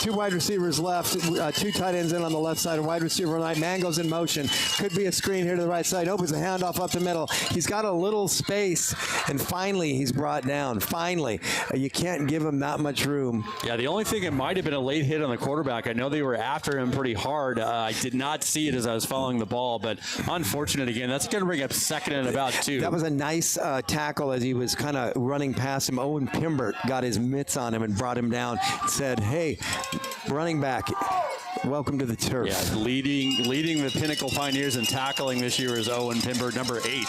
2 wide receivers left, 2 tight ends in on the left side, a wide receiver right. Mango's in motion. Could be a screen here to the right side. Opens a handoff up the middle. He's got a little space, and finally he's brought down. Finally. You can't give him that much room. Yeah, the only thing, it might have been a late hit on the quarterback. I know they were after him pretty hard. I did not see it as I was following the ball, but unfortunate again. That's going to bring up 2nd and about 2. That was a nice tackle as he was kind of running past him. Owen Pimbert got his mitts on him and brought him down and said, hey, running back, welcome to the turf. Yeah, leading the Pinnacle Pioneers in tackling this year is Owen Pimbert, number 8.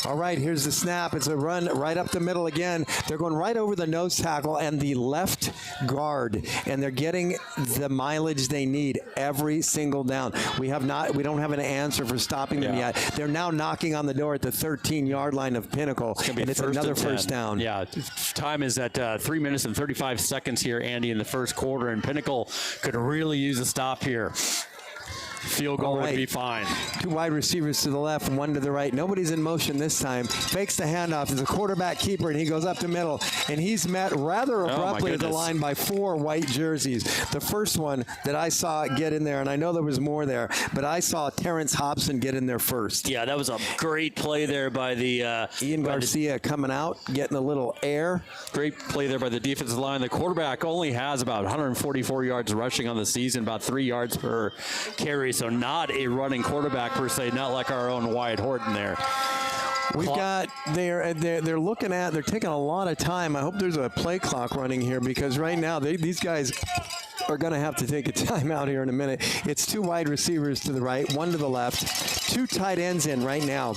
All right, here's the snap. It's a run right up the middle again. They're going right over the nose tackle and the left guard, and they're getting the mileage they need every single down. We don't have an answer for stopping them yet. They're now knocking on the door at the 13-yard line of Pinnacle, and it's another first down. Yeah, time is at 3 minutes and 35 seconds here, Andy, in the first quarter, and Pinnacle could really use a stop here. Field goal would be fine. 2 wide receivers to the left, 1 to the right. Nobody's in motion this time. Fakes the handoff. There's a quarterback keeper, and he goes up the middle. And he's met rather abruptly at the line by 4 white jerseys. The first one that I saw get in there, and I know there was more there, but I saw Terrence Hobson get in there first. Yeah, that was a great play there by the Ian Garcia coming out, getting a little air. Great play there by the defensive line. The quarterback only has about 144 yards rushing on the season, about 3 yards per carry. So not a running quarterback per se, not like our own Wyatt Horton there. We've got, they're looking at, they're taking a lot of time. I hope there's a play clock running here, because right now these guys are going to have to take a timeout here in a minute. It's 2 wide receivers to the right, 1 to the left, 2 tight ends in right now.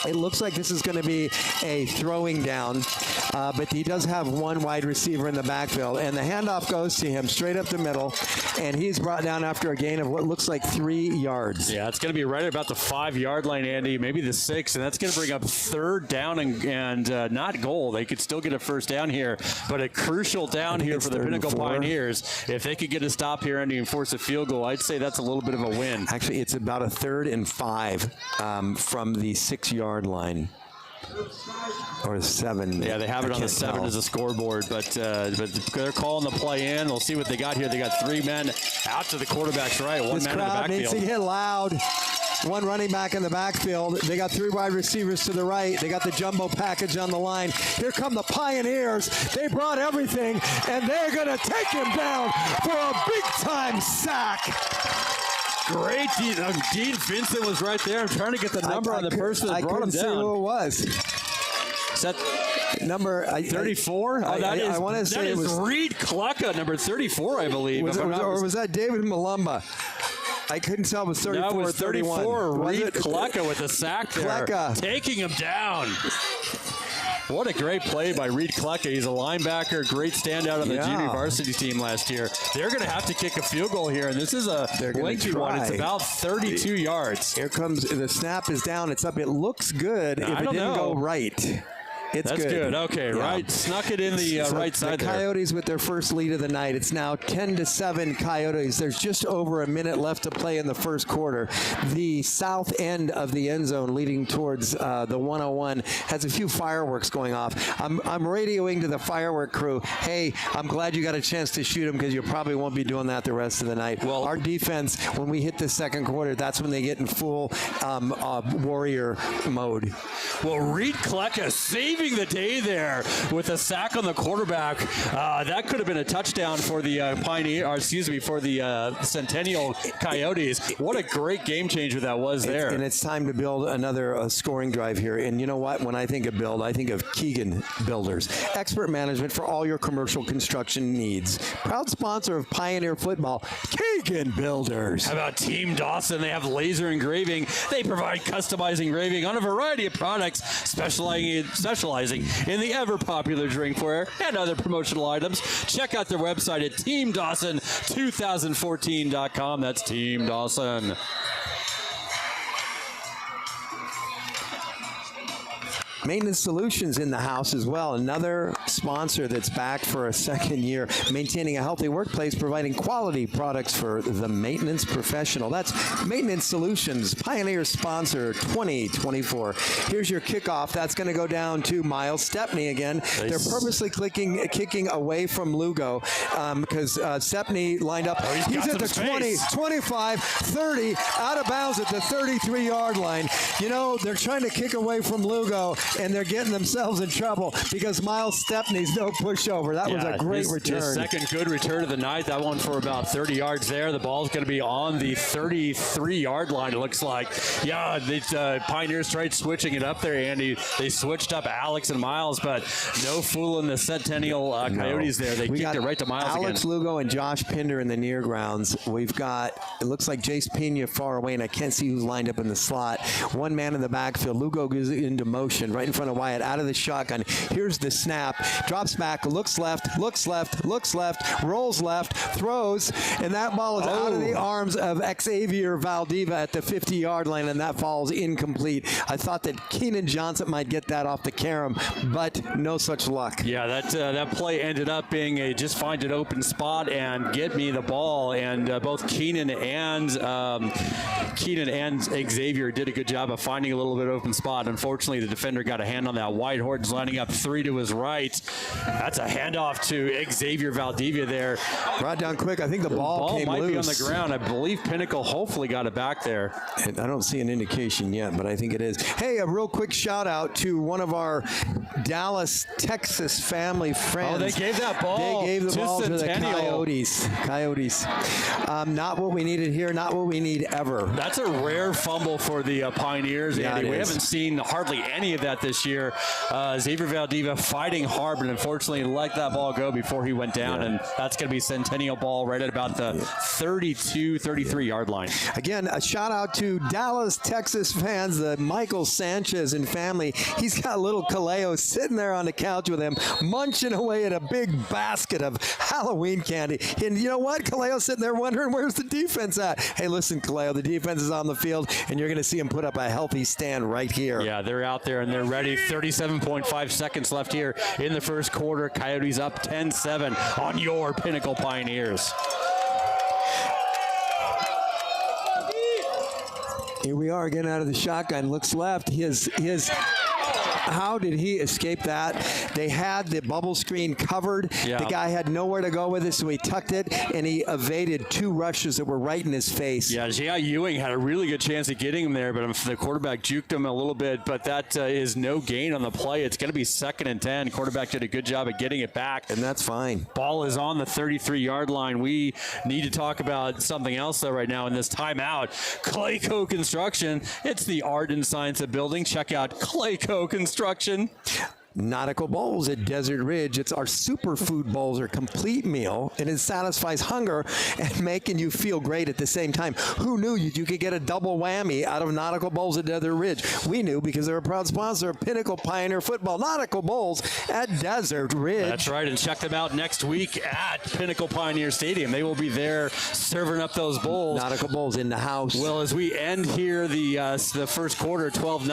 It looks like this is going to be a throwing down, but he does have 1 wide receiver in the backfield, and the handoff goes to him straight up the middle, and he's brought down after a gain of what looks like 3 yards. Yeah, it's going to be right about the 5-yard line, Andy, maybe the 6, and that's going to bring up 3rd down and not goal. They could still get a first down here, but a crucial down here for the Pinnacle Pioneers. If they could get a stop here, Andy, and force a field goal, I'd say that's a little bit of a win. Actually, it's about a 3rd and 5 from the 6-yard line. Or 7. Yeah, they have it on the 7 as a scoreboard, but they're calling the play in. We'll see what they got here. They got 3 men out to the quarterback's right, 1 man in the backfield. This crowd needs to get loud. 1 running back in the backfield. They got 3 wide receivers to the right. They got the jumbo package on the line. Here come the Pioneers. They brought everything, and they're going to take him down for a big-time sack. Great. Dean Vincent was right there. I'm trying to get the number on the person that brought him down. I couldn't see who it was. Is that number 34? I want to say it was Reed Clucka, number 34, I believe. Or was that David Malumba? I couldn't tell. It was 34 or 31. 34. Reed Clucka with a sack there. Clucka. Taking him down. What a great play by Reed Clucka. He's a linebacker, great standout on the junior varsity team last year. They're going to have to kick a field goal here, and this is a lengthy one. It's about 32 yards. Here comes the snap is down. It's up. It looks good if it didn't go right. It's That's good. Okay, Yeah. right. Snuck it in the So right side the there. Coyotes with their first lead of the night. It's now 10-7 Coyotes. There's just over a minute left to play in the first quarter. The south end of the end zone leading towards the 101 has a few fireworks going off. I'm radioing to the firework crew, hey, I'm glad you got a chance to shoot them because you probably won't be doing that the rest of the night. Well, our defense, when we hit the second quarter, that's when they get in full warrior mode. Well, Reed Kleka saving the day there with a sack on the quarterback. That could have been a touchdown for the for the Centennial Coyotes. What a great game changer that was there. And it's time to build another scoring drive here. And you know what? When I think of build, I think of Keegan Builders. Expert management for all your commercial construction needs. Proud sponsor of Pioneer Football, Keegan Builders. How about Team Dawson? They have laser engraving. They provide customized engraving on a variety of products, specializing in the ever-popular drinkware and other promotional items. Check out their website at teamdawson2014.com. That's Team Dawson. Maintenance Solutions in the house as well. Another sponsor that's back for a second year, maintaining a healthy workplace, providing quality products for the maintenance professional. That's Maintenance Solutions, Pioneer sponsor 2024. Here's your kickoff. That's going to go down to Miles Stepney again. They're purposely kicking away from Lugo because Stepney lined up. He's at the 20, 25, 30, out of bounds at the 33-yard line. You know, they're trying to kick away from Lugo, and they're getting themselves in trouble because Miles Stepney's no pushover. That was a great return. His second good return of the night. That one for about 30 yards there. The ball's going to be on the 33-yard line, it looks like. Yeah, the Pioneers tried switching it up there, Andy. They switched up Alex and Miles, but no fooling the Centennial Coyotes there. They kicked it right to Miles Alex again. Lugo and Josh Pinder in the near grounds. We've got, it looks like Jace Pena far away, and I can't see who's lined up in the slot. One man in the backfield. Lugo goes into motion right in front of Wyatt, out of the shotgun. Here's the snap. Drops back, looks left, rolls left, throws, and that ball is out of the arms of Xavier Valdiva at the 50-yard line, and that falls incomplete. I thought that Keenan Johnson might get that off the carom, but no such luck. Yeah, that play ended up being a just find an open spot and get me the ball, and both Keenan and Xavier did a good job of finding a little bit of open spot. Unfortunately, the defender got a hand on that. White Horton's lining up three to his right. That's a handoff to Xavier Valdivia there. Brought down quick. I think the ball came might loose. be on the ground. I believe Pinnacle hopefully got it back there. I don't see an indication yet, but I think it is. Hey, a real quick shout out to one of our Dallas, Texas family friends. Oh, they gave that ball. They gave the ball to the Centennial. Coyotes. Not what we needed here. Not what we need ever. That's a rare fumble for the Pioneers, Yeah, Andy. We is. haven't seen hardly any of that this year. Xavier Valdiva fighting hard, but unfortunately let that ball go before he went down, and that's going to be Centennial ball right at about the 32, 33-yard line. Again, a shout out to Dallas, Texas fans, the Michael Sanchez and family. He's got little Kaleo sitting there on the couch with him, munching away at a big basket of Halloween candy. And you know what? Kaleo's sitting there wondering, where's the defense at? Hey, listen, Kaleo, the defense is on the field, and you're going to see him put up a healthy stand right here. Yeah, they're out there, and they're ready. 37.5 seconds left here in the first quarter. Coyotes up 10-7 on your Pinnacle Pioneers. Here we are again out of the shotgun. Looks left. How did he escape that? They had the bubble screen covered. Yeah. The guy had nowhere to go with it, so he tucked it, and he evaded two rushes that were right in his face. Yeah, J.I. Ewing had a really good chance of getting him there, but the quarterback juked him a little bit, but that is no gain on the play. It's going to be 2nd and 10. Quarterback did a good job at getting it back. And that's fine. Ball is on the 33-yard line. We need to talk about something else, though, right now in this timeout. Clayco Construction. It's the art and science of building. Check out Clayco Construction. Nautical Bowls at Desert Ridge. It's our superfood bowls, are complete meal, and it satisfies hunger and making you feel great at the same time. Who knew you could get a double whammy out of Nautical Bowls at Desert Ridge? We knew because they're a proud sponsor of Pinnacle Pioneer Football. Nautical Bowls at Desert Ridge. That's right, and check them out next week at Pinnacle Pioneer Stadium. They will be there serving up those bowls. Nautical Bowls in the house. Well, as we end here the first quarter, 12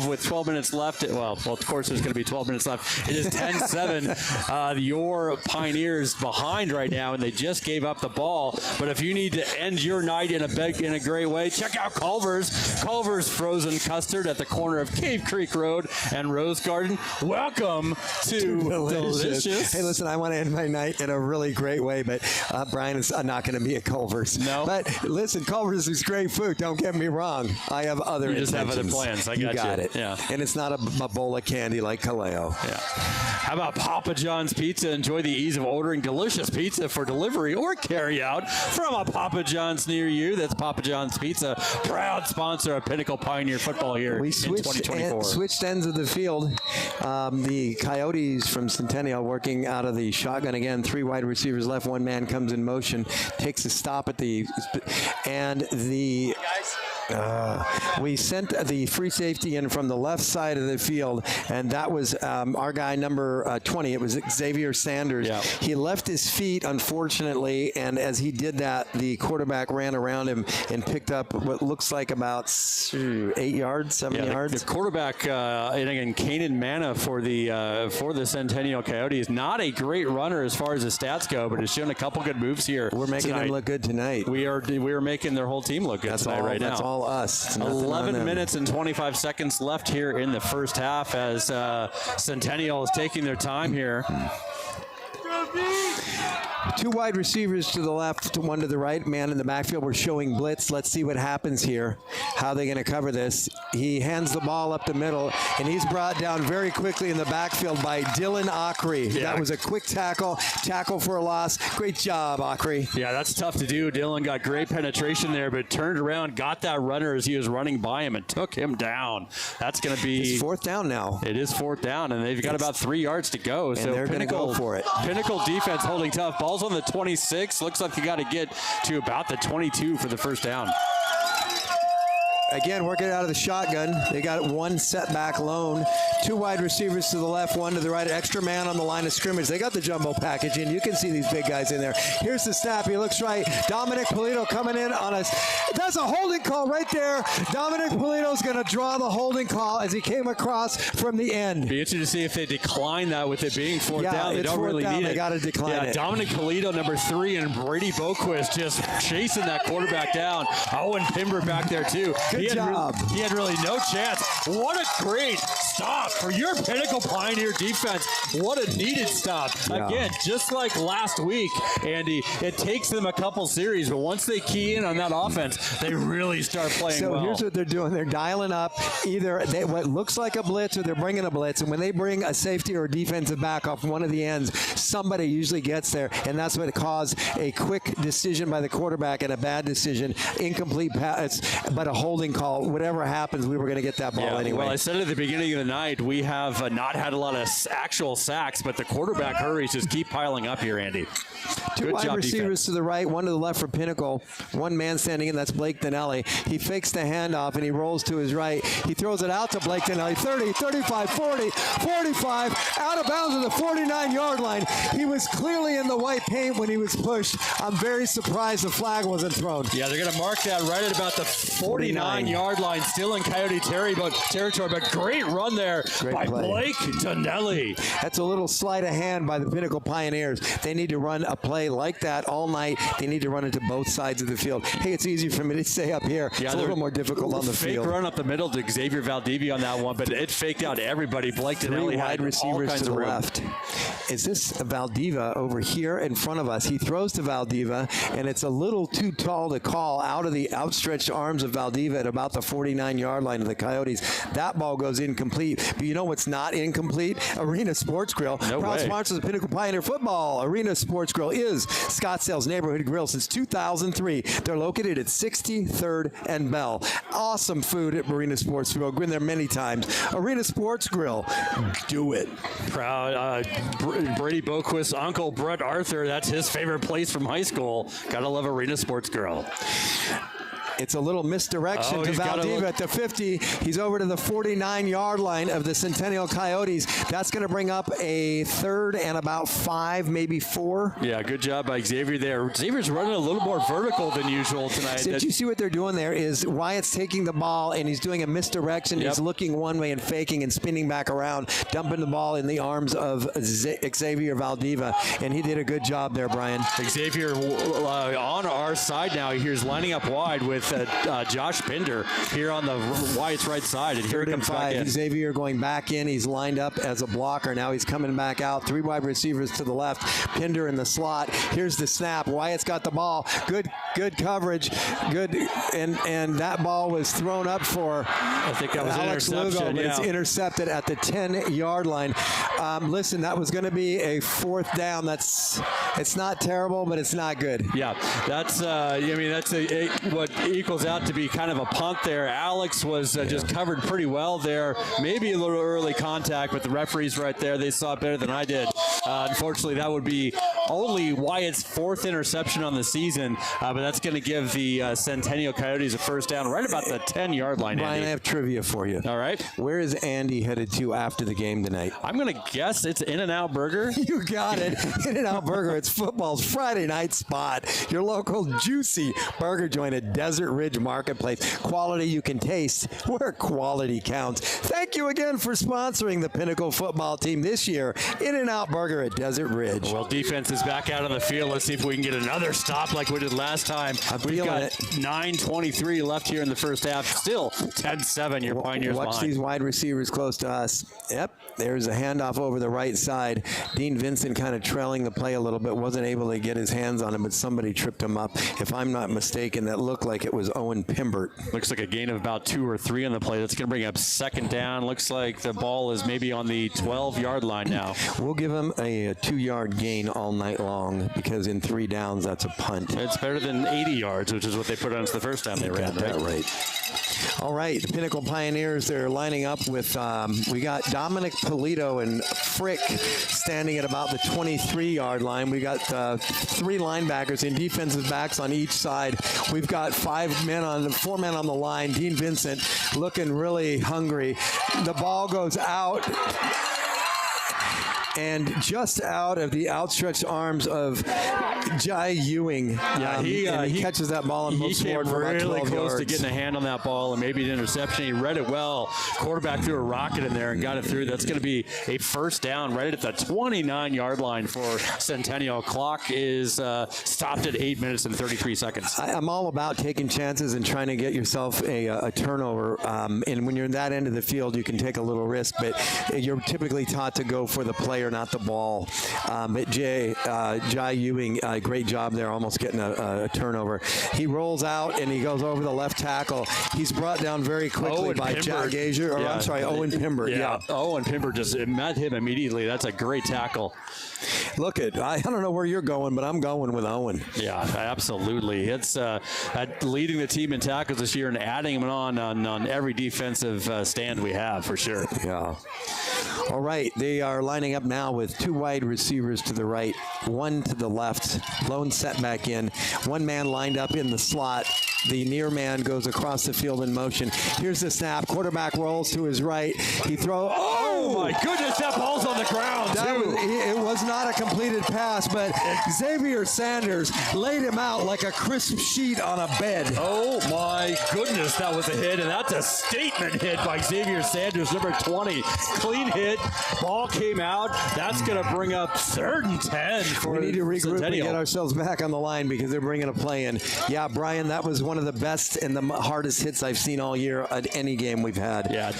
with 12 minutes left. Well, of course, there's going to be 12 minutes left. It is 10-7. Your Pioneers behind right now, and they just gave up the ball. But if you need to end your night in a great way, check out Culver's Frozen Custard at the corner of Cave Creek Road and Rose Garden. Welcome to Delicious. Hey, listen, I want to end my night in a really great way, but Brian is not going to be at Culver's. No. But listen, Culver's is great food. Don't get me wrong. I have other You just have intentions. other plans. I you got you. it. Yeah. And it's not a bowl of candy like Kaleo. Yeah. How about Papa John's Pizza? Enjoy the ease of ordering delicious pizza for delivery or carry out from a Papa John's near you. That's Papa John's Pizza, proud sponsor of Pinnacle Pioneer football here We in 2024. switched ends of the field. The Coyotes from Centennial working out of the shotgun again. 3 wide receivers left. 1 man comes in motion, takes a stop at the, and the. We sent the free safety in from the left side of the field, and that was our guy number 20. It was Xavier Sanders. Yeah. He left his feet, unfortunately, and as he did that, the quarterback ran around him and picked up what looks like about 8 yards, 7 yards. The quarterback, and again, Kanan Manna for the Centennial Coyotes, not a great runner as far as the stats go, but has shown a couple good moves here. We're making tonight. him look good tonight. We are making their whole team look good tonight right now. That's all us. It's nothing on 11 them. minutes and 25 seconds left here in the first half as Centennial is taking their time here. 2 wide receivers to the left, 1 to the right. Man in the backfield. We're showing blitz. Let's see what happens here. How are they going to cover this? He hands the ball up the middle, and he's brought down very quickly in the backfield by Dylan Ockery. Yeah. That was a quick tackle for a loss. Great job, Ockery. Yeah, that's tough to do. Dylan got great penetration there, but turned around, got that runner as he was running by him, and took him down. That's going to be... It's 4th down now. It is 4th down, and they've got about 3 yards to go. And So they're going to go for it. Pinnacle defense holding tough. Ball's on the 26. Looks like you got to get to about the 22 for the first down. Again, working out of the shotgun. They got 1 setback lone. 2 wide receivers to the left, 1 to the right. Extra man on the line of scrimmage. They got the jumbo package in. You can see these big guys in there. Here's the snap. He looks right. Dominic Polito coming in on us. That's a holding call right there. Dominic Polito's going to draw the holding call as he came across from the end. Be interesting to see if they decline that with it being 4th down. They it's don't 4th really down. need it. They got to decline it. Dominic Polito, number 3, and Brady Boquist just chasing that quarterback down. Owen Pimber back there, too. Good job. He had really no chance. What a great stop for your Pinnacle Pioneer defense. What a needed stop. Yeah. Again, just like last week, Andy, it takes them a couple series, but once they key in on that offense, they really start playing well. So here's what they're doing. They're dialing up either what looks like a blitz or they're bringing a blitz. And when they bring a safety or a defensive back off one of the ends, somebody usually gets there. And that's what caused a quick decision by the quarterback and a bad decision. Incomplete pass, but a holding call. Whatever happens, we were going to get that ball anyway. Well, I said at the beginning of the night, we have not had a lot of actual sacks, but the quarterback hurries just keep piling up here, Andy. 2 Good wide job, receivers defense. to the right, 1 to the left for Pinnacle. 1 man standing in, that's Blake Donnelly. He fakes the handoff and he rolls to his right. He throws it out to Blake Donnelly. 30, 35, 40, 45, out of bounds at the 49-yard line. He was clearly in the white paint when he was pushed. I'm very surprised the flag wasn't thrown. Yeah, they're going to mark that right at about the 49-yard line, still in Coyote territory, but great run there by Blake Donnelly. That's a little sleight of hand by the Pinnacle Pioneers. They need to run a play like that all night. They need to run it to both sides of the field. Hey, it's easy for me to say up here. Yeah, it's a little more difficult on the field. Fake run up the middle to Xavier Valdivia on that one, but it faked out everybody. Blake 3 Donnelly wide had all receivers kinds to the of room. left. Is this Valdiva over here in front of us? He throws to Valdiva, and it's a little too tall to call out of the outstretched arms of Valdiva at about the 49-yard line of the Coyotes. That ball goes incomplete. But you know what's not incomplete? Arena Sports Grill. No Proud way. sponsors of Pinnacle Pioneer Football. Arena Sports Grill is Scottsdale's neighborhood grill since 2003. They're located at 63rd and Bell. Awesome food at Arena Sports Grill. Been there many times. Arena Sports Grill. Do it. Proud Brady Boquist's uncle, Brett Arthur, that's his favorite place from high school. Gotta love Arena Sports Grill. It's a little misdirection to he's gotta Valdivia look- at the 50. He's over to the 49-yard line of the Centennial Coyotes. That's going to bring up a third and about 5, maybe 4. Yeah, good job by Xavier there. Xavier's running a little more vertical than usual tonight. Did you see what they're doing there? Is Wyatt's taking the ball and he's doing a misdirection. Yep. He's looking one way and faking and spinning back around, dumping the ball in the arms of Xavier Valdivia, and he did a good job there, Brian. Xavier on our side now. Here's lining up wide with Josh Pinder here on the Wyatt's right side. And here he Third and comes back 5. in. Xavier going back in. He's lined up as a blocker. Now he's coming back out. 3 wide receivers to the left. Pinder in the slot. Here's the snap. Wyatt's got the ball. Good coverage. Good. And that ball was thrown up for I think that was an Alex interception. Lugo, but yeah. it's intercepted at the 10-yard line. Listen, that was going to be a 4th down. It's not terrible, but it's not good. Yeah, that's what equals out to be kind of a punt there. Alex was just covered pretty well there. Maybe a little early contact, but the referees right there, they saw it better than I did. Unfortunately, that would be only Wyatt's 4th interception on the season, but that's going to give the Centennial Coyotes a first down right about the 10-yard line. Brian, Andy. I have trivia for you. All right. Where is Andy headed to after the game tonight? I'm going to guess it's In-N-Out Burger. You got it. In-N-Out Burger. It's football's Friday night spot. Your local juicy burger joint at Desert Ridge Marketplace. Quality you can taste where quality counts. Thank you again for sponsoring the Pinnacle football team this year. In-N-Out Burger at Desert Ridge. Well, defense is back out on the field. Let's see if we can get another stop like we did last time. We've got 9:23 left here in the first half. Still 10-7. Your Pioneers Watch behind. these wide receivers close to us. Yep, there's a handoff over the right side. Dean Vincent kind of trailing the play a little bit. Wasn't able to get his hands on him, but somebody tripped him up. If I'm not mistaken, that looked like it was Owen Pimbert. Looks like a gain of about 2 or 3 on the play. That's going to bring up second down. Looks like the ball is maybe on the 12-yard line now. We'll give him a 2-yard gain all night long because in 3 downs, that's a punt. It's better than 80 yards, which is what they put on us the first time they ran. Got that right. All right, the Pinnacle Pioneers, they're lining up with, we got Dominic Polito and Frick standing at about the 23-yard line. We got 3 linebackers and defensive backs on each side. We've got 4 men on the line. Dean Vincent looking really hungry. The ball goes out. And just out of the outstretched arms of Jai Ewing. Yeah, he catches that ball and he moves came forward for about really 12 close yards. to getting a hand on that ball and maybe an interception. He read it well. Quarterback threw a rocket in there and got it through. That's going to be a first down right at the 29-yard line for Centennial. Clock is stopped at 8 minutes and 33 seconds. I'm all about taking chances and trying to get yourself a turnover. And when you're in that end of the field, you can take a little risk, but you're typically taught to go for the player, not the ball. But Jai Ewing, great job there, almost getting a turnover. He rolls out and he goes over the left tackle. He's brought down very quickly by Jack Gazier, or I'm sorry, Owen Pimbert. Yeah. Owen Pimbert just met him immediately. That's a great tackle. Look I don't know where you're going, but I'm going with Owen. Yeah, absolutely. It's leading the team in tackles this year and adding him on every defensive stand we have for sure. Yeah. All right, they are lining up now with 2 wide receivers to the right, 1 to the left. Lone set back in. 1 man lined up in the slot. The near man goes across the field in motion. Here's the snap. Quarterback rolls to his right. He throws. Oh my goodness, that ball's on the ground too. It was not a completed pass, but Xavier Sanders laid him out like a crisp sheet on a bed. Oh my goodness, that was a hit, and that's a statement hit by Xavier Sanders, number 20. Clean hit, ball came out. That's going to bring up 3rd and 10 for We need to regroup Centennial. and get ourselves back on the line because they're bringing a play in. Yeah, Brian, that was one of the best and the hardest hits I've seen all year at any game we've had. Yeah.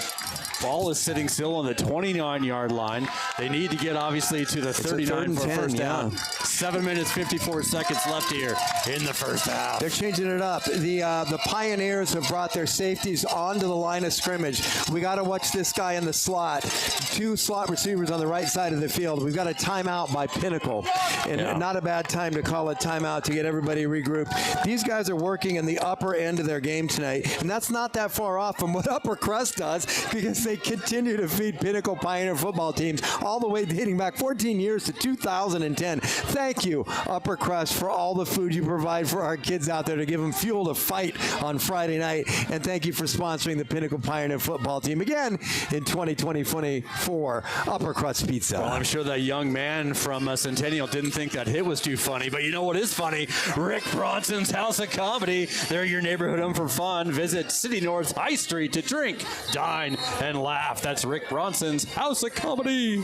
Ball is sitting still on the 29-yard line. They need to get, obviously, to the 39 for a first down. 7 minutes, 54 seconds left here in the first half. They're changing it up. The Pioneers have brought their safeties onto the line of scrimmage. We got to watch this guy in the slot. 2 slot receivers on the right side of the field. We've got a timeout by Pinnacle. And not a bad time to call a timeout to get everybody regrouped. These guys are working in the upper end of their game tonight. And that's not that far off from what Upper Crust does because they continue to feed Pinnacle Pioneer football teams all the way dating back 14 years to 2010. Thank you, Upper Crust, for all the food you provide for our kids out there to give them fuel to fight on Friday night. And thank you for sponsoring the Pinnacle Pioneer football team again in 2024. Upper Crust Pizza. Well, I'm sure that young man from Centennial didn't think that hit was too funny, but you know what is funny? Rick Bronson's House of Comedy. They're your neighborhood home for fun. Visit City North High Street to drink, dine, and laugh. That's Rick Bronson's House of Comedy.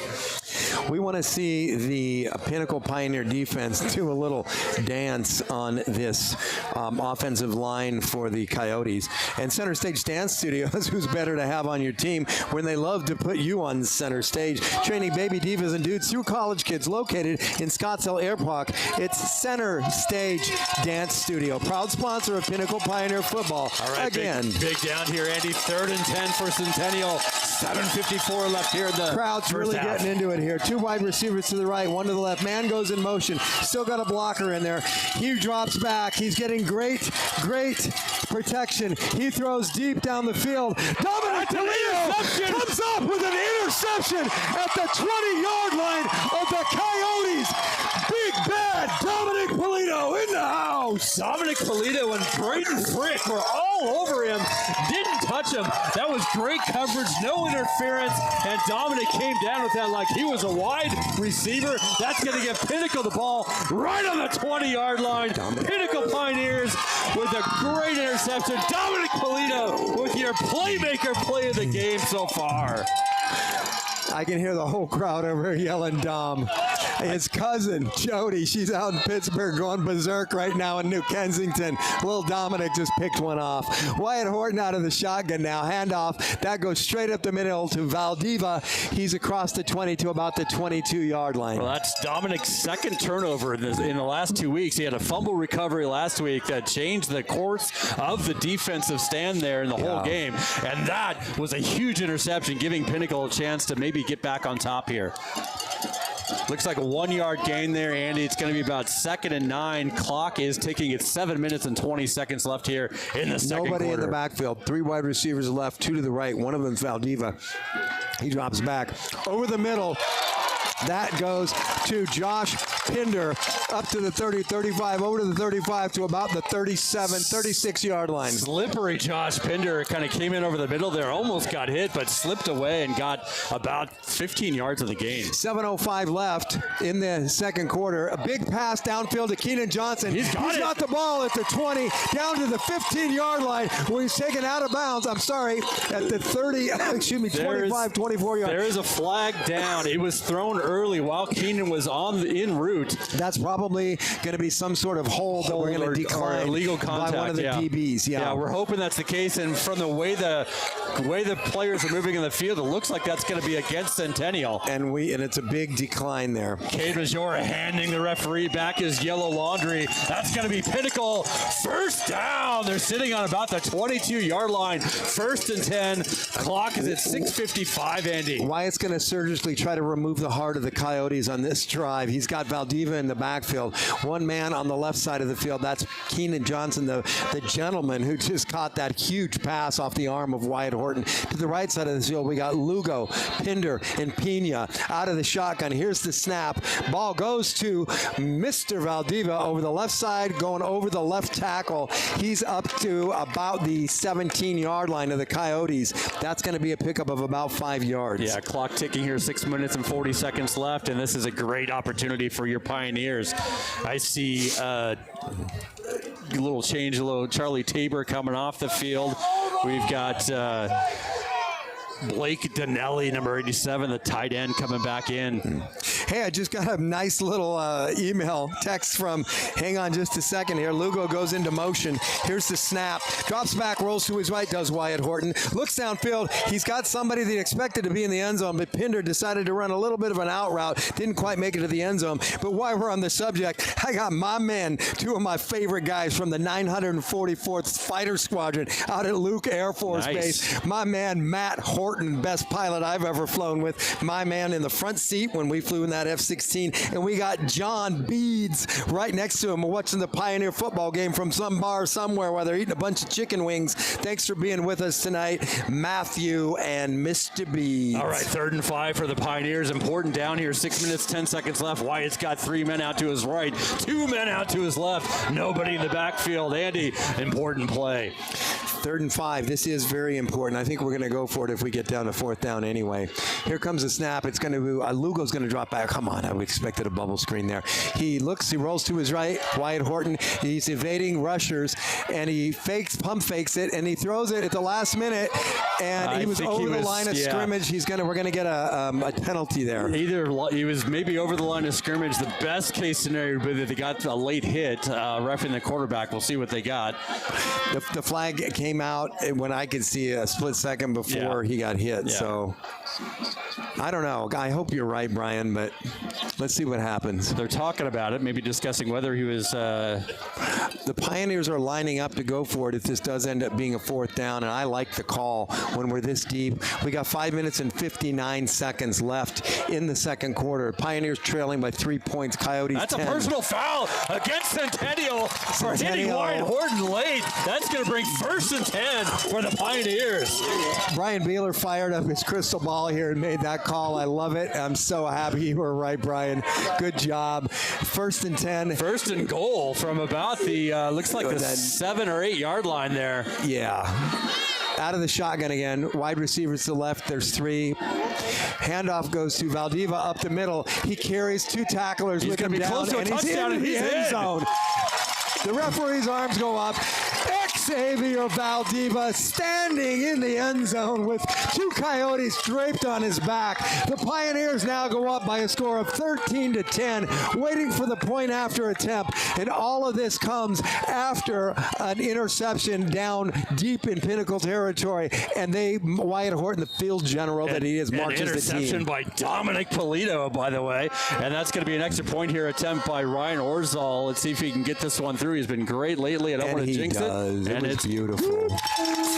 We want to see the Pinnacle Pioneer defense do a little dance on this offensive line for the Coyotes. And Center Stage Dance Studios, who's better to have on your team when they love to put you on center stage, training baby divas and dudes through college kids, located in Scottsdale Air Park. It's Center Stage Dance Studio, proud sponsor of Pinnacle Pioneer football. All right, again, big down here, Andy. 3rd and 10 for Centennial. 7:54 left here in the crowd's really half. getting into it here. 2 wide receivers to the right, 1 to the left. Man goes in motion. Still got a blocker in there. He drops back. He's getting great protection. He throws deep down the field. Dominic Toledo comes up with an interception at the 20-yard line of the Coyotes. Big bad Dominic Polito in the house. Dominic Polito and Braden Frick were all over him. Didn't touch him. That was great coverage, no interference, and Dominic came down with that like he was a wide receiver. That's going to give Pinnacle the ball right on the 20-yard line. Pinnacle Pioneers with a great interception. Dominic Polito with your playmaker play of the game so far. I can hear the whole crowd over here yelling Dom. His cousin, Jody, she's out in Pittsburgh going berserk right now in New Kensington. Little Dominic just picked one off. Wyatt Horton out of the shotgun now. Handoff. That goes straight up the middle to Valdiva. He's across the 20 to about the 22-yard line. Well, that's Dominic's second turnover in the last 2 weeks. He had a fumble recovery last week that changed the course of the defensive stand there in the whole game. And that was a huge interception, giving Pinnacle a chance to maybe get back on top here. Looks like a 1-yard gain there, Andy. It's going to be about 2nd and 9. Clock is ticking. It's 7 minutes and 20 seconds left here in the second quarter. Nobody in the backfield. 3 wide receivers left, 2 to the right. One of them's Valdiva. He drops back over the middle. That goes to Josh Pinder up to the 30, 35, over to the 35 to about the 37, 36-yard line. Slippery Josh Pinder kind of came in over the middle there, almost got hit, but slipped away and got about 15 yards of the gain. 7:05 left in the second quarter. A big pass downfield to Keenan Johnson. He's got the ball at the 20, down to the 15-yard line where he's taken out of bounds. I'm sorry, at the 30, 25, 24 yards. There is a flag down. It was thrown early while Keenan was en route. That's probably going to be some sort of hold that we're going to decline or illegal contact by one of the DBs. Yeah, we're hoping that's the case. And from the way the players are moving in the field, it looks like that's going to be against Centennial. And it's a big decline there. Cade Majora handing the referee back his yellow laundry. That's going to be Pinnacle. First down. They're sitting on about the 22-yard line. 1st and 10. Clock is at 6:55, Andy. Wyatt's going to surgically try to remove the heart of the Coyotes on this drive. He's got Valdiva in the backfield. One man on the left side of the field. That's Keenan Johnson, the gentleman who just caught that huge pass off the arm of Wyatt Horton. To the right side of the field, we got Lugo, Pinder, and Pena out of the shotgun. Here's the snap. Ball goes to Mr. Valdiva over the left side, going over the left tackle. He's up to about the 17-yard line of the Coyotes. That's going to be a pickup of about 5 yards. Yeah, clock ticking here, 6 minutes and 40 seconds left, and this is a great opportunity for your Pioneers. I see a little Charlie Tabor coming off the field. We've got Blake Donnelly, number 87, the tight end, coming back in. Hey, I just got a nice little email text from, hang on just a second here. Lugo goes into motion. Here's the snap. Drops back, rolls to his right, does Wyatt Horton. Looks downfield. He's got somebody that expected to be in the end zone, but Pinder decided to run a little bit of an out route. Didn't quite make it to the end zone. But while we're on the subject, I got my men, 2 of my favorite guys from the 944th Fighter Squadron out at Luke Air Force Base. My man, Matt Horton. Horton, best pilot I've ever flown with. My man in the front seat when we flew in that F-16. And we got John Beads right next to him. We're watching the Pioneer football game from some bar somewhere while they're eating a bunch of chicken wings. Thanks for being with us tonight, Matthew and Mr. Beads. All right, 3rd and 5 for the Pioneers. Important down here. 6 minutes, 10 seconds left. Wyatt's got 3 men out to his right, 2 men out to his left. Nobody in the backfield. Andy, important play. 3rd and 5. This is very important. I think we're going to go for it if we get down to 4th down anyway. Here comes a snap. It's going to be Lugo's going to drop back. Come on, I expected a bubble screen there. He looks, he rolls to his right. Wyatt Horton, he's evading rushers, and he pump fakes it, and he throws it at the last minute, and he was over the line of scrimmage. We're going to get a penalty there. Either he was maybe over the line of scrimmage. The best case scenario would be that they got a late hit, roughing the quarterback. We'll see what they got. The flag came out when I could see a split second before he got hit. Yeah. So I don't know. I hope you're right, Brian, but let's see what happens. They're talking about it, maybe discussing whether he was. The Pioneers are lining up to go for it if this does end up being a 4th down, and I like the call when we're this deep. We got 5 minutes and 59 seconds left in the 2nd quarter. Pioneers trailing by 3 points. Coyotes That's 10. A personal foul against Centennial for hitting Wyatt Horton late. That's going to bring 1st and 10 for the Pioneers. Brian Beeler fired up his crystal ball here and made that call. I love it. I'm so happy you were right, Brian. Good job. 1st and 10. 1st and goal from about the, looks like the 7 or 8 yard line there. Yeah. Out of the shotgun again. Wide receivers to the left. There's 3. Handoff goes to Valdivia up the middle. He carries 2 tacklers with him down, and he's in the end zone. The referee's arms go up. Xavier Valdivia standing in the end zone with 2 Coyotes draped on his back. The Pioneers now go up by a score of 13-10, waiting for the point after attempt. And all of this comes after an interception down deep in Pinnacle territory. And Wyatt Horton, the field general that he is, marches the team. Interception by Dominic Polito, by the way. And that's going to be an extra point here attempt by Ryan Orzal. Let's see if he can get this one through. He's been great lately. I don't want to jinx it. And it's beautiful.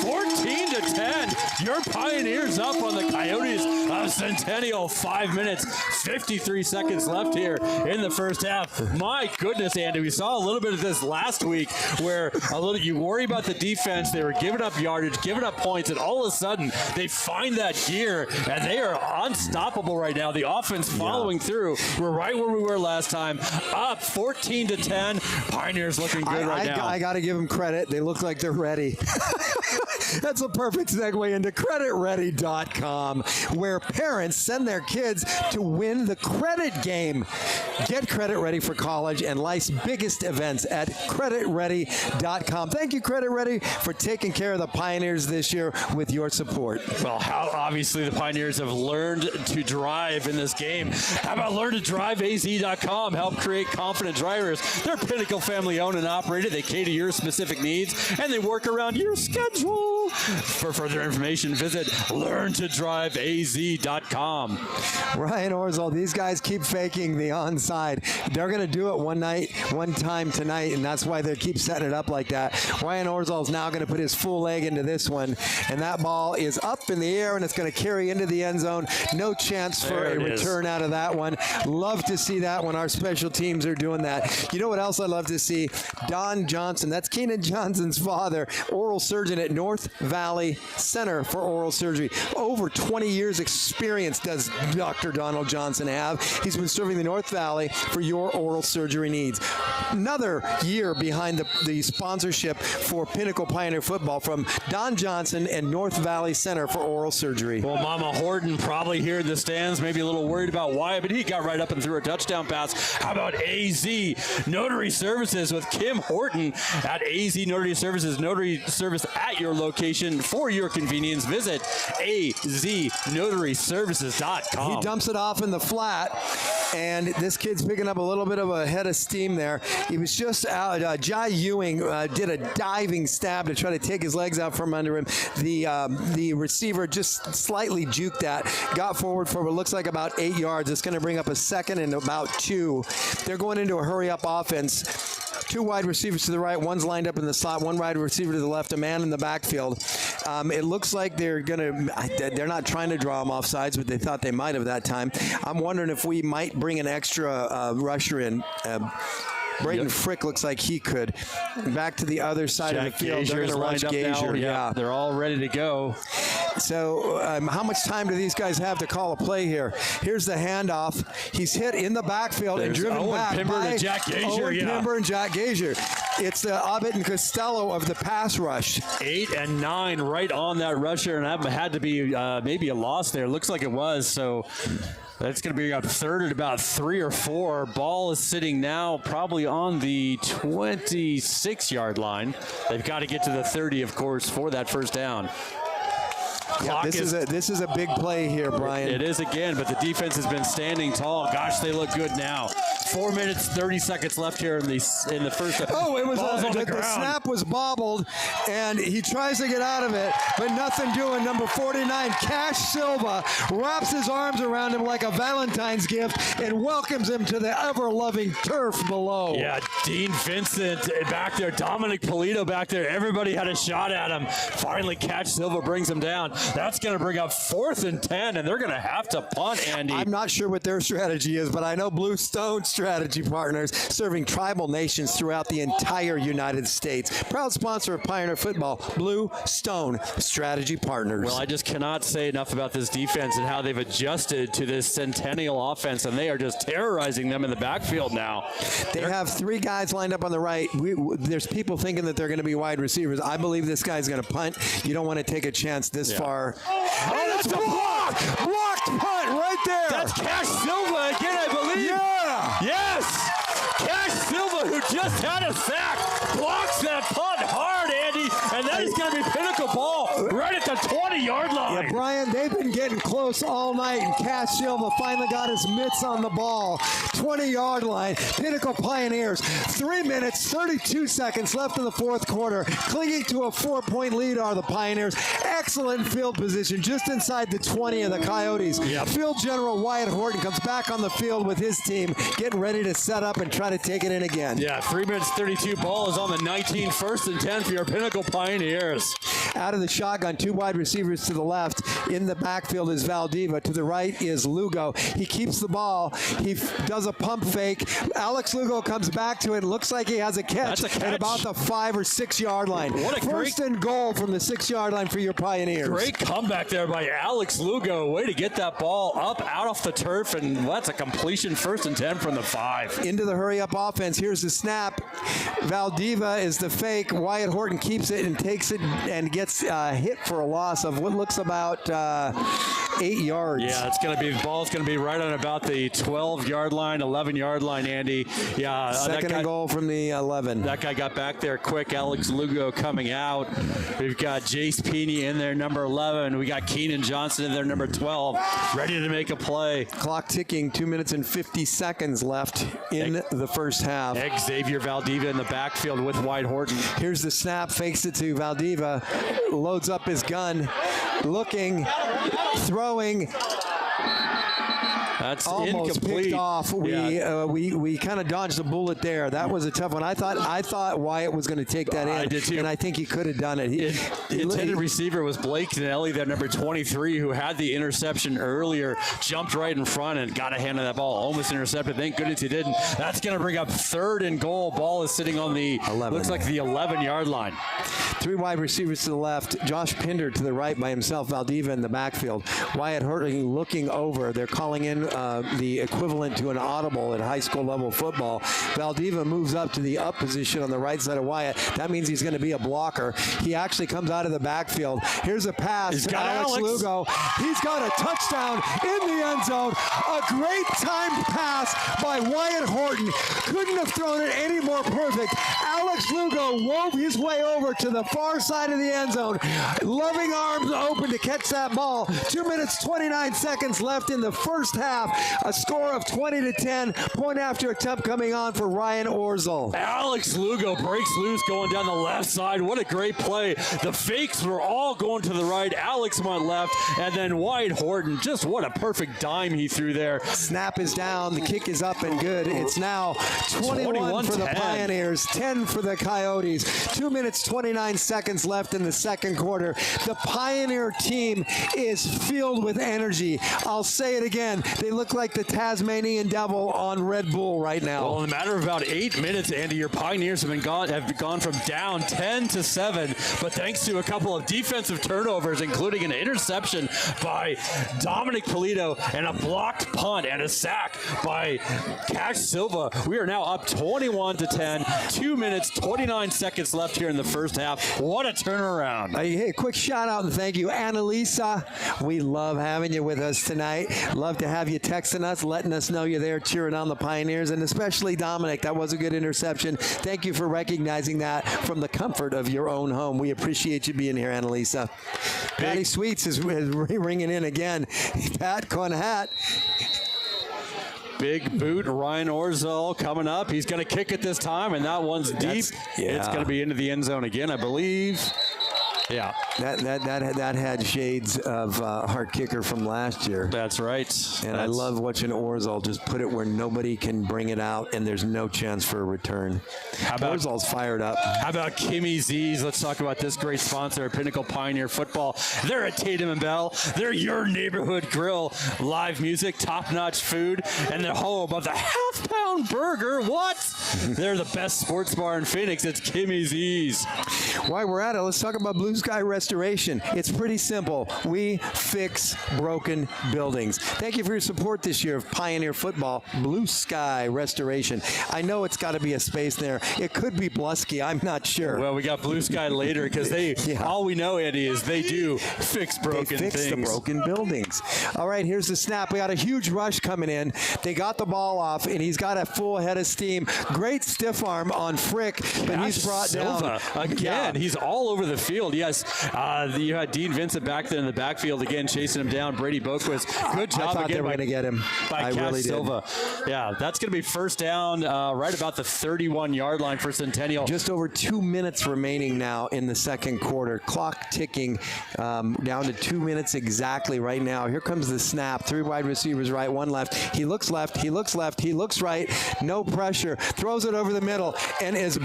14-10. Your Pioneers up on the Coyotes of Centennial. 5 minutes, 53 seconds left here in the first half. My goodness, Andy, we saw a little bit of this last week where you worry about the defense. They were giving up yardage, giving up points, and all of a sudden they find that gear, and they are unstoppable right now. The offense following through. We're right where we were last time. Up 14-10. Pioneers looking good right now. I got to give them credit. They look like they're ready. That's a perfect segue into creditready.com, where parents send their kids to win the credit game. Get credit ready for college and life's biggest events at creditready.com. Thank you, Credit Ready, for taking care of the Pioneers this year with your support. Well, how obviously the Pioneers have learned to drive in this game. How about learntodriveaz.com? Help create confident drivers. They're Pinnacle family owned and operated. They cater to your specific needs, and they work around your schedule. For further information, visit learntodriveaz.com. Ryan Orzal, these guys keep faking the onside. They're going to do it one time tonight, and that's why they keep setting it up like that. Ryan Orzal is now going to put his full leg into this one, and that ball is up in the air, and it's going to carry into the end zone. No chance for a return out of that one. Love to see that when our special teams are doing that. You know what else I love to see? Don Johnson, that's Keenan Johnson's father, oral surgeon at North Valley Center for Oral Surgery. Over 20 years experience does Dr. Donald Johnson have. He's been serving the North Valley for your oral surgery needs. Another year behind the sponsorship for Pinnacle Pioneer Football from Don Johnson and North Valley Center for Oral Surgery. Well, Mama Horton probably here in the stands, maybe a little worried about Wyatt, but he got right up and threw a touchdown pass. How about AZ Notary Services with Kim Horton at AZ Notary Services, notary service at your location for your convenience. Visit aznotaryservices.com. He dumps it off in the flat, and this kid's picking up a little bit of a head of steam there. He was just out. Jai Ewing did a diving stab to try to take his legs out from under him. The receiver just slightly juked that, got forward for what looks like about 8 yards. It's going to bring up a second and about 2. They're going into a hurry-up offense. 2 wide receivers to the right, one's lined up in the slot, 1 wide receiver to the left, a man in the backfield. It looks like they're not trying to draw him offsides, but they thought they might have that time. I'm wondering if we might bring an extra rusher in. Braden Frick looks like he could. Back to the other side of the field. They're going to rush Gazier. Yeah, they're all ready to go. So how much time do these guys have to call a play here? Here's the handoff. He's hit in the backfield and driven Owen back Pimber by to Jack Gazier, Owen Pimber and Jack Gazier. It's Abbott and Costello of the pass rush. 8 and 9 right on that rusher, and that had to be maybe a loss there. Looks like it was, so that's going to be up third at about 3 or 4. Ball is sitting now probably on the 26-yard line. They've got to get to the 30, of course, for that first down. Yeah, this is a big play here, Brian. It is again, but the defense has been standing tall. Gosh, they look good now. 4 minutes, 30 seconds left here in the first. Oh, it was the snap was bobbled, and he tries to get out of it, but nothing doing. Number 49, Cash Silva, wraps his arms around him like a Valentine's gift and welcomes him to the ever-loving turf below. Yeah, Dean Vincent back there, Dominic Polito back there. Everybody had a shot at him. Finally, Cash Silva brings him down. That's going to bring up 4th and 10, and they're going to have to punt, Andy. I'm not sure what their strategy is, but I know Blue Stone Strategy Partners, serving tribal nations throughout the entire United States. Proud sponsor of Pioneer Football, Blue Stone Strategy Partners. Well, I just cannot say enough about this defense and how they've adjusted to this Centennial offense, and they are just terrorizing them in the backfield now. They have 3 guys lined up on the right. There's people thinking that they're going to be wide receivers. I believe this guy's going to punt. You don't want to take a chance this far. Oh, that's a block! Blocked punt right there. That's Cash Silva again, I believe. Yeah. Yes! Cash Silva, who just had a sack, blocks that punt hard, Andy, and then he's going to be Pinnacle ball right at the 20-yard line. Yeah, Brian, they've been getting close all night, and Cash Silva finally got his mitts on the ball. 20-yard line, Pinnacle Pioneers. 3 minutes, 32 seconds left in the fourth quarter. Clinging to a 4-point lead are the Pioneers. Excellent field position just inside the 20 of the Coyotes. Yep. Field General Wyatt Horton comes back on the field with his team, getting ready to set up and try to take it in again. Yeah, 3 minutes, 32. Ball is on the 19, 1st and 10 for your Pinnacle Pioneers. Out of the shotgun, 2 wide receivers to the left. In the backfield is Valdiva. To the right is Lugo. He keeps the ball. He does a pump fake. Alex Lugo comes back to it. Looks like he has a catch, at about the 5 or 6 yard line. What a First and goal from the 6 yard line for your Pioneers. Great comeback there by Alex Lugo. Way to get that ball up out off the turf, and that's a completion. 1st and 10 from the 5. Into the hurry-up offense. Here's the snap. Valdiva is the fake. Wyatt Horton keeps it and takes it and gets hit for a loss of what looks about 8 yards. Yeah, the ball's going to be right on about the 12-yard line, 11-yard line, Andy. Yeah, Second and goal from the 11. That guy got back there quick. Alex Lugo coming out. We've got Jace Peeney in there, number 11. We got Keenan Johnson in there, number 12, ready to make a play. Clock ticking, 2 minutes and 50 seconds left in the first half. Xavier Valdiva in the backfield with Wyatt Horton. Here's the snap, fakes it to Valdiva, loads up his gun, looking, throwing. That's almost incomplete. Picked off. We kind of dodged a bullet there. That was a tough one. I thought Wyatt was going to take that in. I did too. And I think he could have done it. The intended receiver was Blake Nelly, that number 23, who had the interception earlier, jumped right in front and got a hand on that ball. Almost intercepted. Thank goodness he didn't. That's going to bring up 3rd and goal. Ball is sitting on the 11. Looks like the 11-yard line. 3 wide receivers to the left. Josh Pinder to the right by himself. Valdiva in the backfield. Wyatt Horton looking over. They're calling in the equivalent to an audible at high school level football. Valdiva moves up to the up position on the right side of Wyatt. That means he's going to be a blocker. He actually comes out of the backfield. Here's a pass to Alex Lugo. He's got a touchdown in the end zone. A great time pass by Wyatt Horton. Couldn't have thrown it any more perfect. Alex Lugo wove his way over to the far side of the end zone. Loving arms open to catch that ball. 2 minutes, 29 seconds left in the first half. half. A score of 20-10. Point after attempt coming on for Ryan Orzel. Alex Lugo breaks loose going down the left side. What a great play. The fakes were all going to the right. Alex went left, and then Wyatt Horton, just what a perfect dime he threw there. Snap is down. The kick is up and good. It's now 21 for the 21-10. Pioneers, 10 for the Coyotes. 2 minutes, 29 seconds left in the second quarter. The Pioneer team is filled with energy. I'll say it again. They look like the Tasmanian Devil on Red Bull right now. Well, in a matter of about 8 minutes, Andy, your Pioneers have gone from down 10-7, but thanks to a couple of defensive turnovers, including an interception by Dominic Polito and a blocked punt and a sack by Cash Silva, we are now up 21-10. 2 minutes, 29 seconds left here in the first half. What a turnaround. Hey, quick shout out and thank you, Annalisa. We love having you with us tonight. Love to have you texting us, letting us know you're there cheering on the Pioneers, and especially Dominic. That was a good interception. Thank you for recognizing that from the comfort of your own home. We appreciate you being here, Annalisa. Patty Sweets is ringing in again. Pat Conhat. Big boot, Ryan Orzel coming up. He's going to kick it this time, and that one's deep. It's going to be into the end zone again, I believe. Yeah. That had shades of hard kicker from last year. That's right. And I love watching Orzel just put it where nobody can bring it out, and there's no chance for a return. Orzel's fired up. How about Kimmy Z's? Let's talk about this great sponsor, Pinnacle Pioneer Football. They're at Tatum and Bell. They're your neighborhood grill. Live music, top-notch food, and they're home of the half-pound burger. What? They're the best sports bar in Phoenix. It's Kimmy Z's. While we're at it, let's talk about Blue Sky Restoration. It's pretty simple. We fix broken buildings. Thank you for your support this year of Pioneer Football, Blue Sky Restoration. I know it's got to be a space there. It could be Blusky. I'm not sure. Well, we got Blue Sky later because all we know, Eddie, is they do fix broken things. They fix the broken buildings. All right, here's the snap. We got a huge rush coming in. They got the ball off, and he's got a full head of steam. Great stiff arm on Frick, but he's brought Silva down. Again, he's all over the field. Yes, you had Dean Vincent back there in the backfield again, chasing him down. Brady Boquist, good job I thought again they were going to get him. by Cash Silva. Yeah, that's going to be first down right about the 31-yard line for Centennial. Just over 2 minutes remaining now in the second quarter. Clock ticking down to 2 minutes exactly right now. Here comes the snap. 3 wide receivers right, 1 left. He looks left, he looks left, he looks right. No pressure. Throws it over the middle and is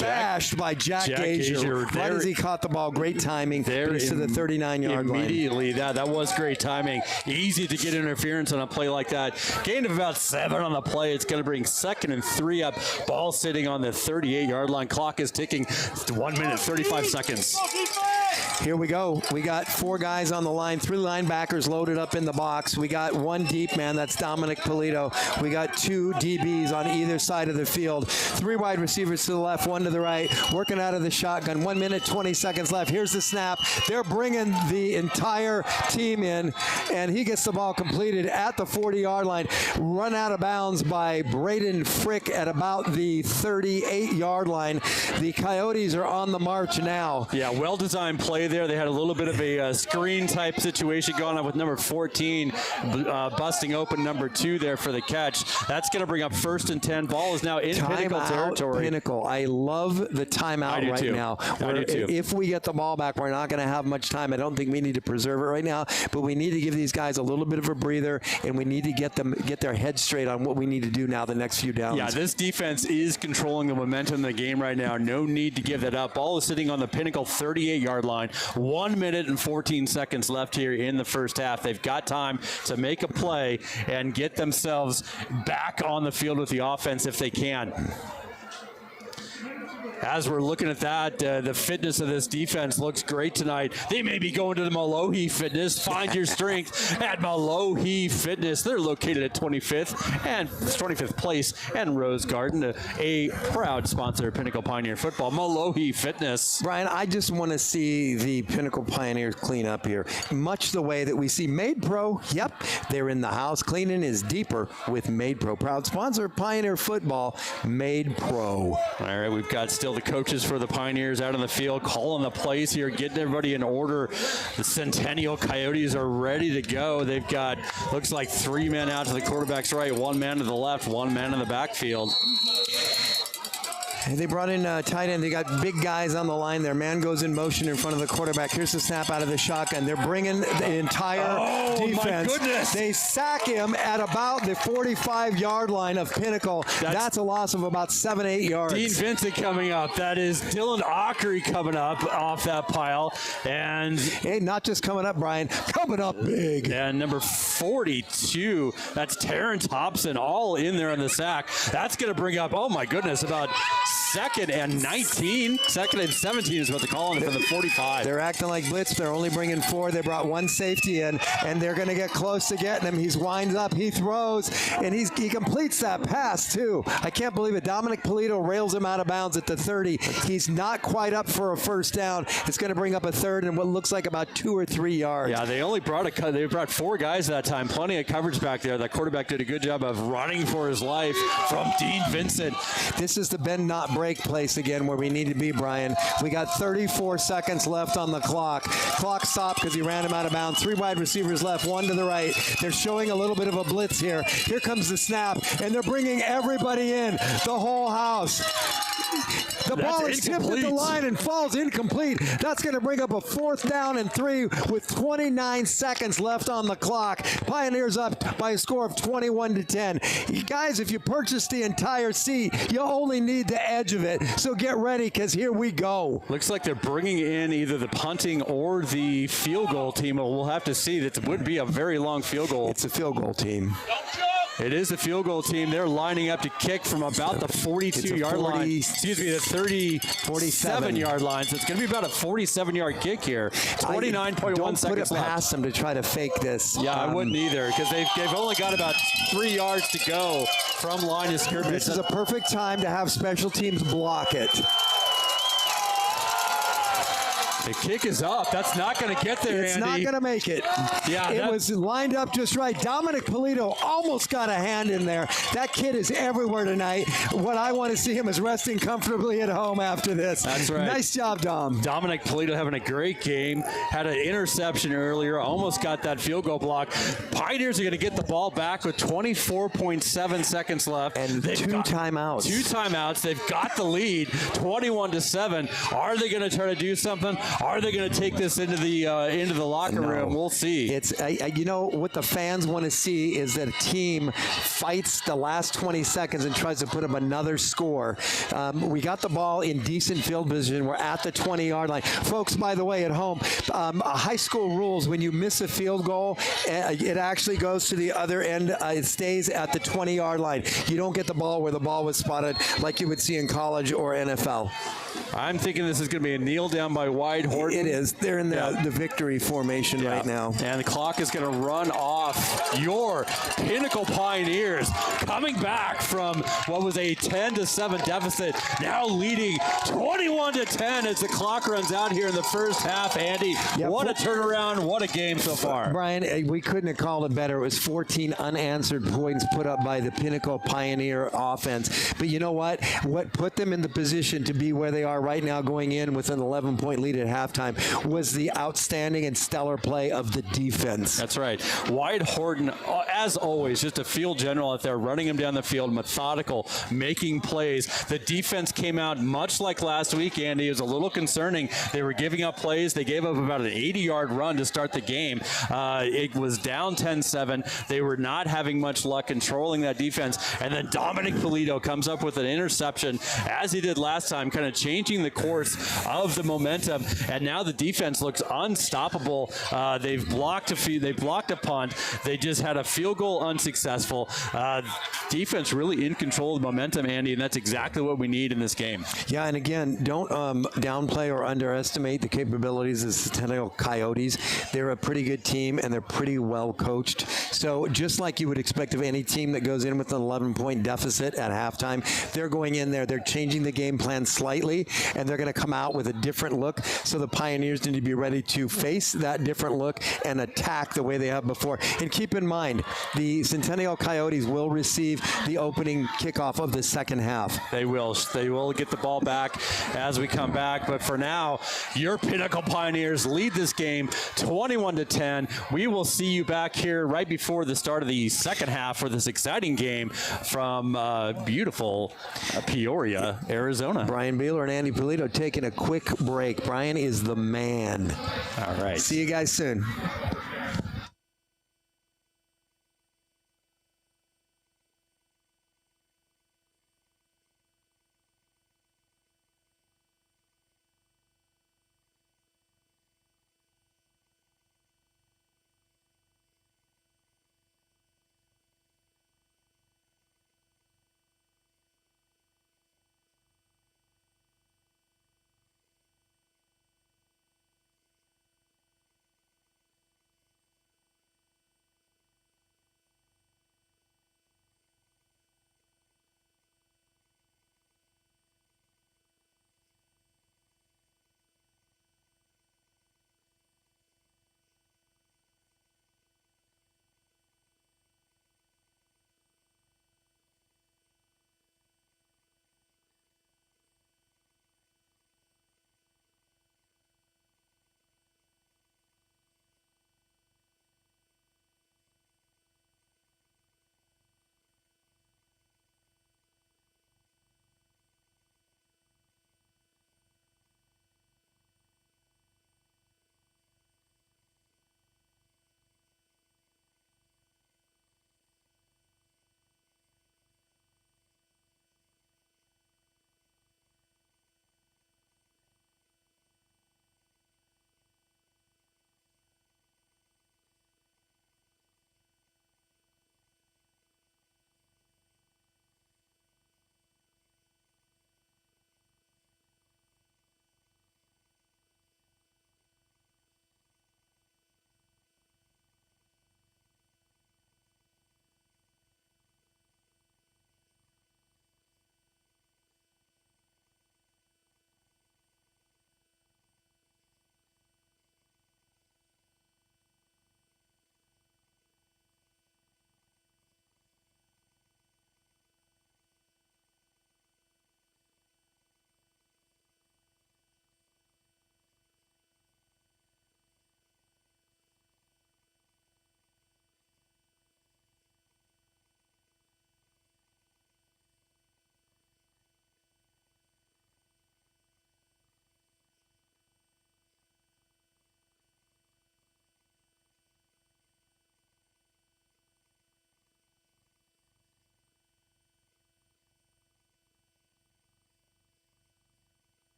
bashed by Jack Gager. Right as he caught the ball. Great timing. There to the 39-yard line. Immediately, that was great timing. Easy to get interference on a play like that. Gain of about 7 on the play. It's going to bring 2nd and 3 up. Ball sitting on the 38-yard line. Clock is ticking. 1 minute, 35 seconds. Here we go. We got 4 guys on the line, 3 linebackers loaded up in the box. We got 1 deep man, that's Dominic Polito. We got 2 DBs on either side of the field. 3 wide receivers to the left, 1 to the right, working out of the shotgun. 1 minute, 20 seconds left. Here's the snap. They're bringing the entire team in, and he gets the ball completed at the 40-yard line. Run out of bounds by Braden Frick at about the 38-yard line. The Coyotes are on the march now. Yeah, well-designed play there. They had a little bit of a screen-type situation going on with number 14 busting open number 2 there for the catch. That's going to bring up 1st and 10. Ball is now in Pinnacle territory. Pinnacle. I love the timeout right now. I do too. If we get the ball back, we're not going to have much time. I don't think we need to preserve it right now, but we need to give these guys a little bit of a breather, and we need to get their heads straight on what we need to do now the next few downs. Yeah, this defense is controlling the momentum in the game right now. No need to give that up. Ball is sitting on the Pinnacle 38-yard line. 1 minute and 14 seconds left here in the first half. They've got time to make a play and get themselves back on the field with the offense if they can. As we're looking at that, the fitness of this defense looks great tonight. They may be going to the Malohi Fitness. Find your strength at Malohi Fitness. They're located at 25th Place and Rose Garden, a proud sponsor of Pinnacle Pioneer Football. Malohi Fitness. Brian, I just want to see the Pinnacle Pioneers clean up here, much the way that we see Made Pro. Yep, they're in the house. Cleaning is deeper with Made Pro. Proud sponsor of Pioneer Football, Made Pro. All right, we've got still field. The coaches for the Pioneers out on the field, calling the plays here, getting everybody in order. The Centennial Coyotes are ready to go. They've got, looks like 3 men out to the quarterback's right, 1 man to the left, 1 man in the backfield. And they brought in tight end. They got big guys on the line. Their man goes in motion in front of the quarterback. Here's the snap out of the shotgun. They're bringing the entire defense. My goodness. They sack him at about the 45-yard line of Pinnacle. That's a loss of about 7-8 yards. Dean Vincent coming up. That is Dylan Ockery coming up off that pile. And hey, not just coming up, Brian. Coming up big. And number 42, that's Terrence Hobson, all in there on the sack. That's going to bring up, oh my goodness, about 2nd and 19. 2nd and 17 is what they're calling it for the 45. They're acting like blitz. They're only bringing 4. They brought 1 safety in, and they're going to get close to getting him. He's winds up. He throws, and he completes that pass, too. I can't believe it. Dominic Polito rails him out of bounds at the 30. He's not quite up for a first down. It's going to bring up a 3rd and what looks like about 2 or 3 yards. Yeah, they only brought they brought 4 guys that time. Plenty of coverage back there. That quarterback did a good job of running for his life from Dean Vincent. This is the bend not break place again where we need to be, Brian. We got 34 seconds left on the clock. Clock stopped because he ran him out of bounds. 3 wide receivers left, 1 to the right. They're showing a little bit of a blitz here. Here comes the snap, and they're bringing everybody in, the whole house. The ball is tipped at the line and falls incomplete. That's going to bring up a 4th down and 3 with 29 seconds left on the clock. Pioneers up by a score of 21-10. You guys, if you purchase the entire seat, you only need the edge of it. So get ready, because here we go. Looks like they're bringing in either the punting or the field goal team. We'll have to see. That would be a very long field goal. It's a field goal team. It is a field goal team. They're lining up to kick from about the 42-yard line. Excuse me, the 47-yard line. So it's going to be about a 47-yard kick here. 29.1 seconds left. Don't put it past them to try to fake this. Yeah, I wouldn't either, because they've only got about 3 yards to go from line of scrimmage. This is a perfect time to have special teams block it. The kick is up. That's not going to get there, It's Andy. not going to make it. Yeah, it was lined up just right. Dominic Polito almost got a hand in there. That kid is everywhere tonight. What I want to see him is resting comfortably at home after this. That's right. Nice job, Dom. Dominic Polito having a great game. Had an interception earlier. Almost got that field goal block. Pioneers are going to get the ball back with 24.7 seconds left. And 2 timeouts. 2 timeouts. They've got the lead, 21-7. Are they going to try to do something? Are they going to take this into the locker room? We'll see. It's you know what the fans want to see is that a team fights the last 20 seconds and tries to put up another score. We got the ball in decent field position. We're at the 20-yard line, folks. By the way, at home, high school rules: when you miss a field goal, it actually goes to the other end. It stays at the 20-yard line. You don't get the ball where the ball was spotted, like you would see in college or NFL. I'm thinking this is going to be a kneel down by Wide Horton. It is. They're in the victory formation right now. And the clock is going to run off. Your Pinnacle Pioneers coming back from what was a 10-7 deficit, now leading 21-10 as the clock runs out here in the first half. Andy, what a turnaround. What a game so far. Brian, we couldn't have called it better. It was 14 unanswered points put up by the Pinnacle Pioneer offense. But you know what? What put them in the position to be where they are right now, going in with an 11-point lead at halftime, was the outstanding and stellar play of the defense. That's right. Wide Horton, as always, just a field general out there, running him down the field, methodical, making plays. The defense came out much like last week, Andy. It was a little concerning. They were giving up plays. They gave up about an 80-yard run to start the game. It was down 10-7. They were not having much luck controlling that defense. And then Dominic Polito comes up with an interception, as he did last time, kind of changing the course of the momentum, and now the defense looks unstoppable. They've blocked a punt. They just had a field goal unsuccessful. Defense really in control of the momentum, Andy, and that's exactly what we need in this game. Yeah, and again, don't downplay or underestimate the capabilities of the Centennial Coyotes. They're a pretty good team, and they're pretty well coached. So just like you would expect of any team that goes in with an 11-point deficit at halftime, they're going in there. They're changing the game plan slightly. and they're going to come out with a different look. So the Pioneers need to be ready to face that different look and attack the way they have before. And keep in mind, the Centennial Coyotes will receive the opening kickoff of the second half. They will. They will get the ball back as we come back. But for now, your Pinnacle Pioneers lead this game 21-10. We will see you back here right before the start of the second half for this exciting game from beautiful Peoria, Arizona. Brian Beeler and Andy Polito taking a quick break. Brian is the man. All right. See you guys soon.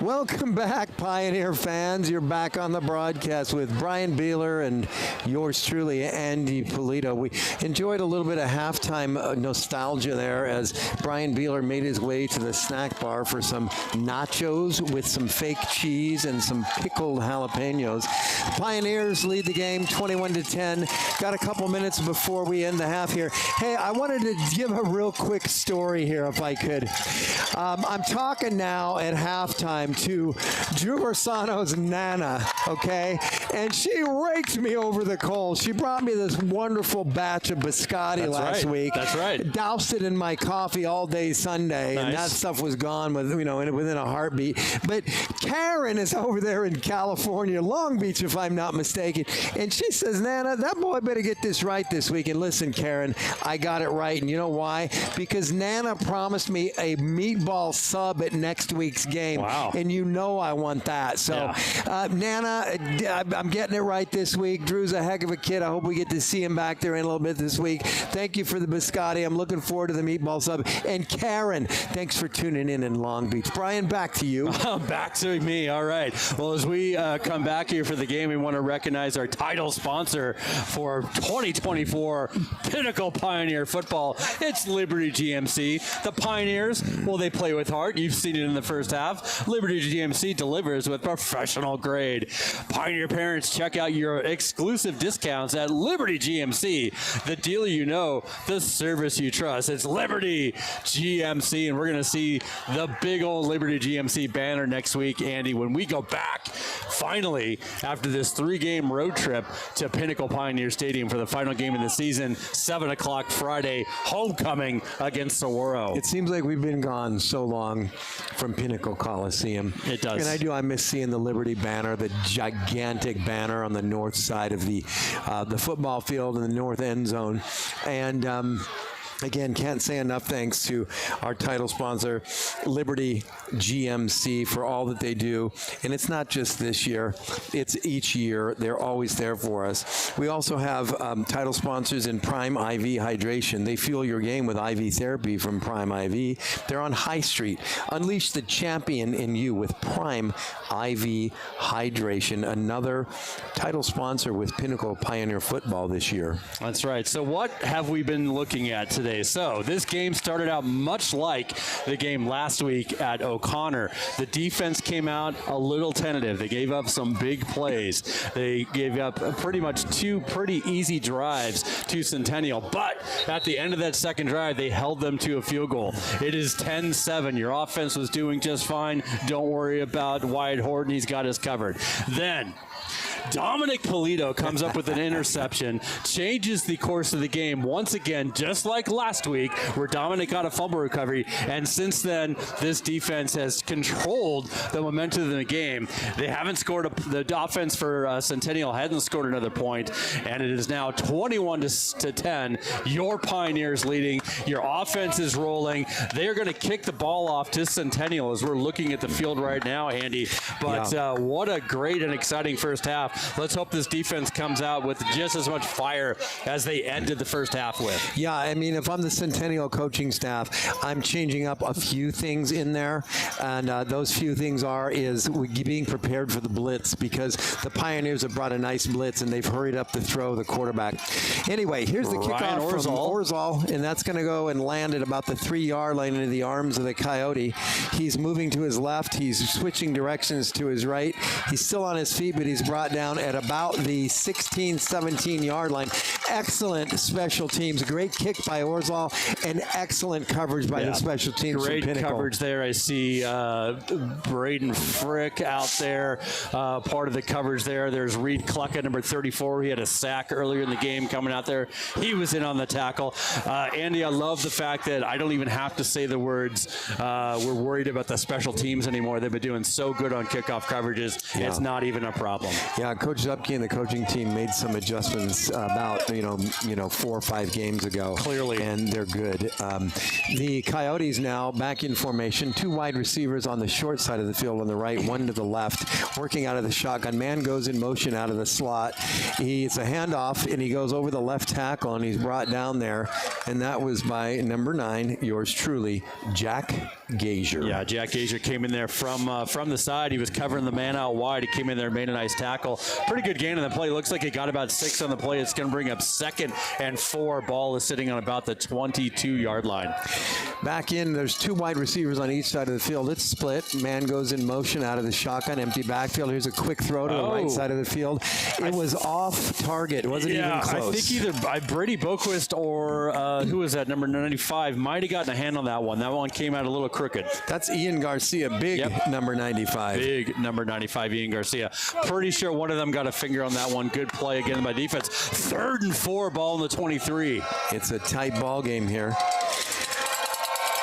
Welcome back, Pioneer fans. You're back on the broadcast with Brian Beeler and yours truly, Andy Polito. We enjoyed a little bit of halftime nostalgia there as Brian Beeler made his way to the snack bar for some nachos with some fake cheese and some pickled jalapenos. Pioneers lead the game 21-10. Got a couple minutes before we end the half here. Hey, I wanted to give a real quick story here if I could. I'm talking now at halftime to Drew Bersano's Nana, okay? And she raked me over the coals. She brought me this wonderful batch of biscotti last week. That's right. Doused it in my coffee all day Sunday, and that stuff was gone within a heartbeat. But Karen is over there in California, Long Beach, if I'm not mistaken, and she says, Nana, that boy better get this right this week. And listen, Karen, I got it right, and you know why? Because Nana promised me a meatball sub at next week's game. Wow. And you know I want that. So, Nana, I'm getting it right this week. Drew's a heck of a kid. I hope we get to see him back there in a little bit this week. Thank you for the biscotti. I'm looking forward to the meatball sub. And Karen, thanks for tuning in Long Beach. Brian, back to you. Back to me. All right. Well, as we come back here for the game, we want to recognize our title sponsor for 2024 Pinnacle Pioneer Football. It's Liberty GMC. The Pioneers, well, they play with heart. You've seen it in the first half. Liberty GMC delivers with professional grade. Pioneer parents, check out your exclusive discounts at Liberty GMC. The dealer you know, the service you trust. It's Liberty GMC, and we're going to see the big old Liberty GMC banner next week, Andy, when we go back, finally, after this 3-game road trip to Pinnacle Pioneer Stadium for the final game of the season, 7 o'clock Friday, homecoming against Saguaro. It seems like we've been gone so long from Pinnacle Coliseum. It does. And I miss seeing the Liberty banner, the gigantic banner on the north side of the football field in the north end zone. And again, can't say enough thanks to our title sponsor, Liberty GMC, for all that they do. And it's not just this year, it's each year. They're always there for us. We also have title sponsors in Prime IV Hydration. They fuel your game with IV therapy from Prime IV. They're on High Street. Unleash the champion in you with Prime IV Hydration, another title sponsor with Pinnacle Pioneer Football this year. That's right. So what have we been looking at today? So this game started out much like the game last week at O'Connor. The defense came out a little tentative. They gave up some big plays. They gave up pretty much 2 pretty easy drives to Centennial. But at the end of that second drive, they held them to a field goal. It is 10-7. Your offense was doing just fine. Don't worry about Wyatt Horton. He's got us covered. Then Dominic Polito comes up with an interception, changes the course of the game once again, just like last week, where Dominic got a fumble recovery. And since then, this defense has controlled the momentum of the game. They haven't scored, the offense for Centennial hadn't scored another point, and it is now 21-10. Your Pioneers leading. Your offense is rolling. They're going to kick the ball off to Centennial as we're looking at the field right now, Andy. But what a great and exciting first half. Let's hope this defense comes out with just as much fire as they ended the first half with. Yeah, I mean, if I'm the Centennial coaching staff, I'm changing up a few things in there, and those few things is being prepared for the blitz, because the Pioneers have brought a nice blitz and they've hurried up to throw the quarterback. Anyway, here's the kickoff from Orzal, and that's going to go and land at about the 3-yard line into the arms of the Coyote. He's moving to his left. He's switching directions to his right. He's still on his feet, but he's brought down at about the 16, 17-yard line. Excellent special teams. Great kick by Orzal and excellent coverage by the special teams. Great from Pinnacle. coverage there. I see Braden Frick out there, part of the coverage there. There's Reed Clucka, number 34. He had a sack earlier in the game coming out there. He was in on the tackle. Andy, I love the fact that I don't even have to say the words, we're worried about the special teams anymore. They've been doing so good on kickoff coverages. It's not even a problem. Yeah, Coach Zupke and the coaching team made some adjustments about 4 or 5 games ago. Clearly. And they're good. The Coyotes now back in formation. 2 wide receivers on the short side of the field on the right, 1 to the left, working out of the shotgun. Man goes in motion out of the slot. It's a handoff, and he goes over the left tackle, and he's brought down there. And that was by number 9, yours truly, Jack Gazier. Yeah, Jack Gazier came in there from the side. He was covering the man out wide. He came in there and made a nice tackle. Pretty good gain on the play. Looks like he got about 6 on the play. It's going to bring up 2nd and 4. Ball is sitting on about the 22-yard line. Back in, there's 2 wide receivers on each side of the field. It's split. Man goes in motion out of the shotgun, empty backfield. Here's a quick throw to the right side of the field. It was off target. It wasn't even close. I think either by Brady Boquist or who was that, number 95, might have gotten a hand on that one. That one came out a little crooked. That's Ian Garcia, big number 95. Big number 95, Ian Garcia. Pretty sure one of them got a finger on that one. Good play again by defense. 3rd and 4, ball in the 23. It's a tight ball game here.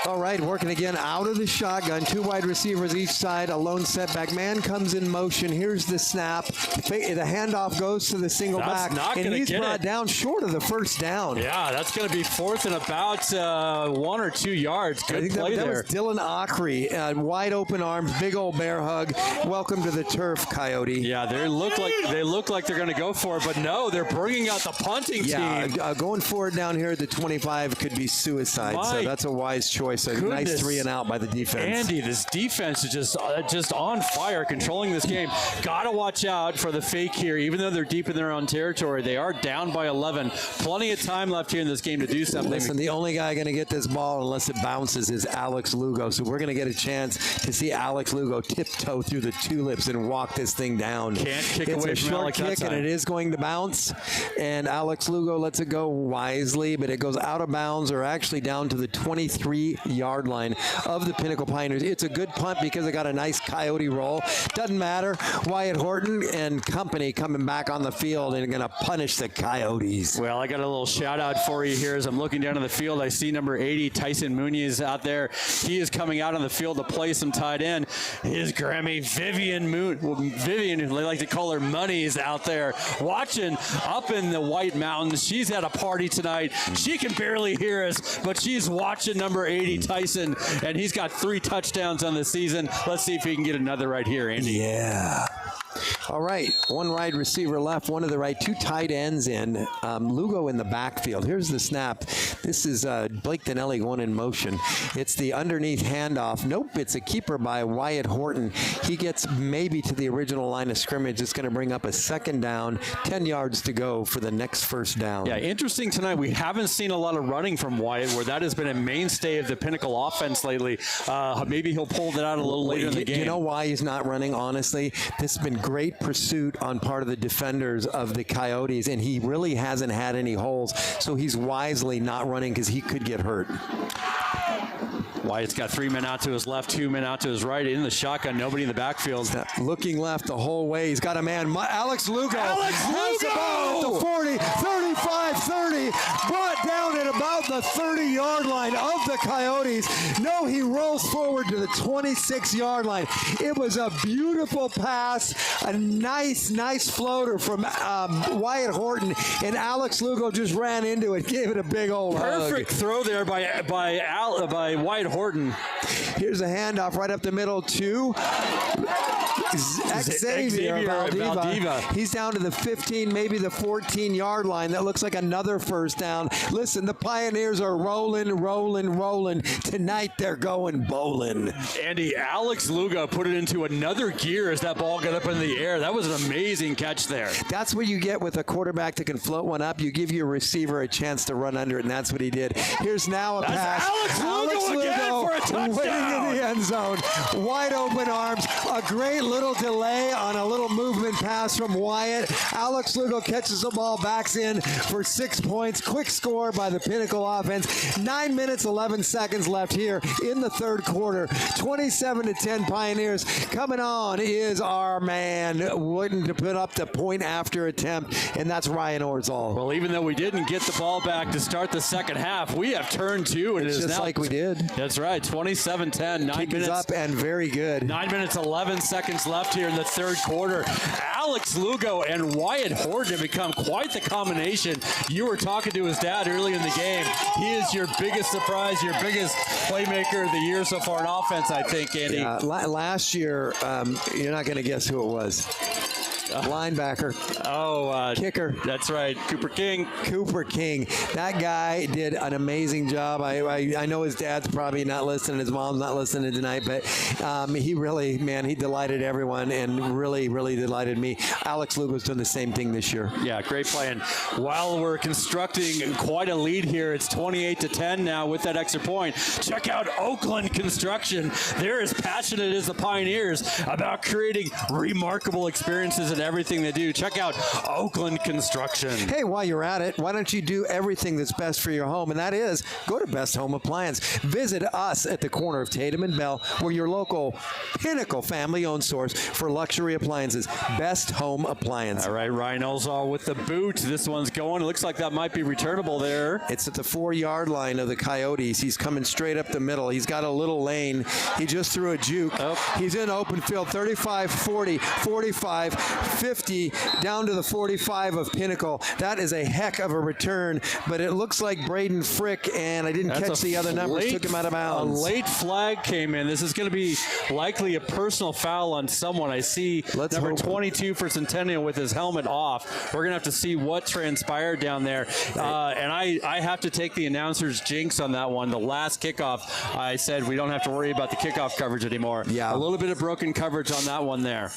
All right, working again out of the shotgun. 2 wide receivers each side. A lone setback. Man comes in motion. Here's the snap. The handoff goes to the single back. And he's brought down short of the first down. Yeah, that's going to be 4th and about 1 or 2 yards. Good play there. That was Dylan Ockery. Wide open arms, big old bear hug. Welcome to the turf, Coyote. Yeah, they look like they're going to go for it, but no, they're bringing out the punting team. Yeah, going forward down here at the 25 could be suicide. So that's a wise choice. A nice 3 and out by the defense. Andy, this defense is just on fire, controlling this game. Got to watch out for the fake here. Even though they're deep in their own territory, they are down by 11. Plenty of time left here in this game to do something. Listen, the only guy going to get this ball unless it bounces is Alex Lugo. So we're going to get a chance to see Alex Lugo tiptoe through the tulips and walk this thing down. Can't kick it's away a from short Alex kick, and it is going to bounce. And Alex Lugo lets it go wisely, but it goes out of bounds or actually down to the 23-yard line of the Pinnacle Pioneers. It's a good punt because it got a nice Coyote roll. Doesn't matter. Wyatt Horton and company coming back on the field and going to punish the Coyotes. Well, I got a little shout out for you here as I'm looking down on the field. I see number 80, Tyson Muniz out there. He is coming out on the field to play some tight end. His Grammy, Vivian, who they like to call her Money, is out there watching up in the White Mountains. She's at a party tonight. She can barely hear us, but she's watching number 80, Tyson, and he's got 3 touchdowns on the season. Let's see if he can get another right here, Andy. Yeah. All right, 1 wide receiver left, 1 to the right, 2 tight ends in. Lugo in the backfield. Here's the snap. This is Blake Donnelly going in motion. It's the underneath handoff. Nope, it's a keeper by Wyatt Horton. He gets maybe to the original line of scrimmage. It's going to bring up a 2nd down, 10 yards to go for the next first down. Yeah, interesting tonight. We haven't seen a lot of running from Wyatt, where that has been a mainstay of the Pinnacle offense lately. Maybe he'll pull that out a little later in the game. You know why he's not running, honestly? This has been great pursuit on part of the defenders of the Coyotes, and he really hasn't had any holes, so he's wisely not running because he could get hurt. Wyatt's got 3 men out to his left, 2 men out to his right. In the shotgun, nobody in the backfield. Looking left the whole way. He's got a man. Alex Lugo has the ball at the 40, 35, 30. Brought down at about the 30-yard line of the Coyotes. No, he rolls forward to the 26-yard line. It was a beautiful pass. A nice floater from Wyatt Horton. And Alex Lugo just ran into it. Gave it a big old Perfect hug. throw there by Wyatt Horton. Here's a handoff right up the middle to Xavier Valdeva. He's down to the 15, maybe the 14-yard line. That looks like another first down. Listen, the Pioneers are rolling. Tonight they're going bowling. Andy, Alex Lugo put it into another gear as that ball got up in the air. That was an amazing catch there. That's what you get with a quarterback that can float one up. You give your receiver a chance to run under it, and that's what he did. Here's now a pass. Alex Lugo again for a touchdown. Winning in the end zone. Wide open arms. A great little delay on a little movement pass from Wyatt. Alex Lugo catches the ball, backs in for 6 points. Quick score by the Pinnacle offense. 9 minutes, 11 seconds left here in the third quarter. 27-10 Pioneers. Coming on is our man waiting to put up the point after attempt, and that's Ryan Orzal. Well, even though we didn't get the ball back to start the second half, we have turned 2, and it's it is just now like we did. That's right, 27-10, 9 Kick is up and very good. 9 minutes, 11 seconds left here in the third quarter. Alex Lugo and Wyatt Horton have become quite the combination. You were talking to his dad early in the game. He is your biggest surprise, your biggest playmaker of the year so far in offense, I think, Andy. Last year, you're not going to guess who it was. Linebacker. Kicker. That's right, Cooper King. Cooper King. That guy did an amazing job. I know his dad's probably not listening, his mom's not listening tonight, but he really, man, he delighted everyone and really, really delighted me. Alex Lugo's done the same thing this year. Yeah, great play. And while we're constructing quite a lead here, it's 28-10 now with that extra point. Check out Oakland Construction. They're as passionate as the Pioneers about creating remarkable experiences in everything they do. Check out Oakland Construction. Hey, while you're at it, why don't you do everything that's best for your home? And that is, go to Best Home Appliance. Visit us at the corner of Tatum and Bell. We're your local Pinnacle family-owned source for luxury appliances. Best Home Appliance. All right, Ryan Olzall with the boot. This one's going. It looks like that might be returnable there. It's at the 4-yard line of the Coyotes. He's coming straight up the middle. He's got a little lane. He just threw a juke. He's in open field. 35, 40, 45, 50, down to the 45 of Pinnacle. That is a heck of a return, but it looks like Braden Frick, and I didn't catch the other numbers, took him out of bounds. A late flag came in. This is going to be likely a personal foul on someone. I see number 22 for Centennial with his helmet off. We're going to have to see what transpired down there. And I have to take the announcer's jinx on that one. The last kickoff, I said we don't have to worry about the kickoff coverage anymore. Yeah. A little bit of broken coverage on that one there.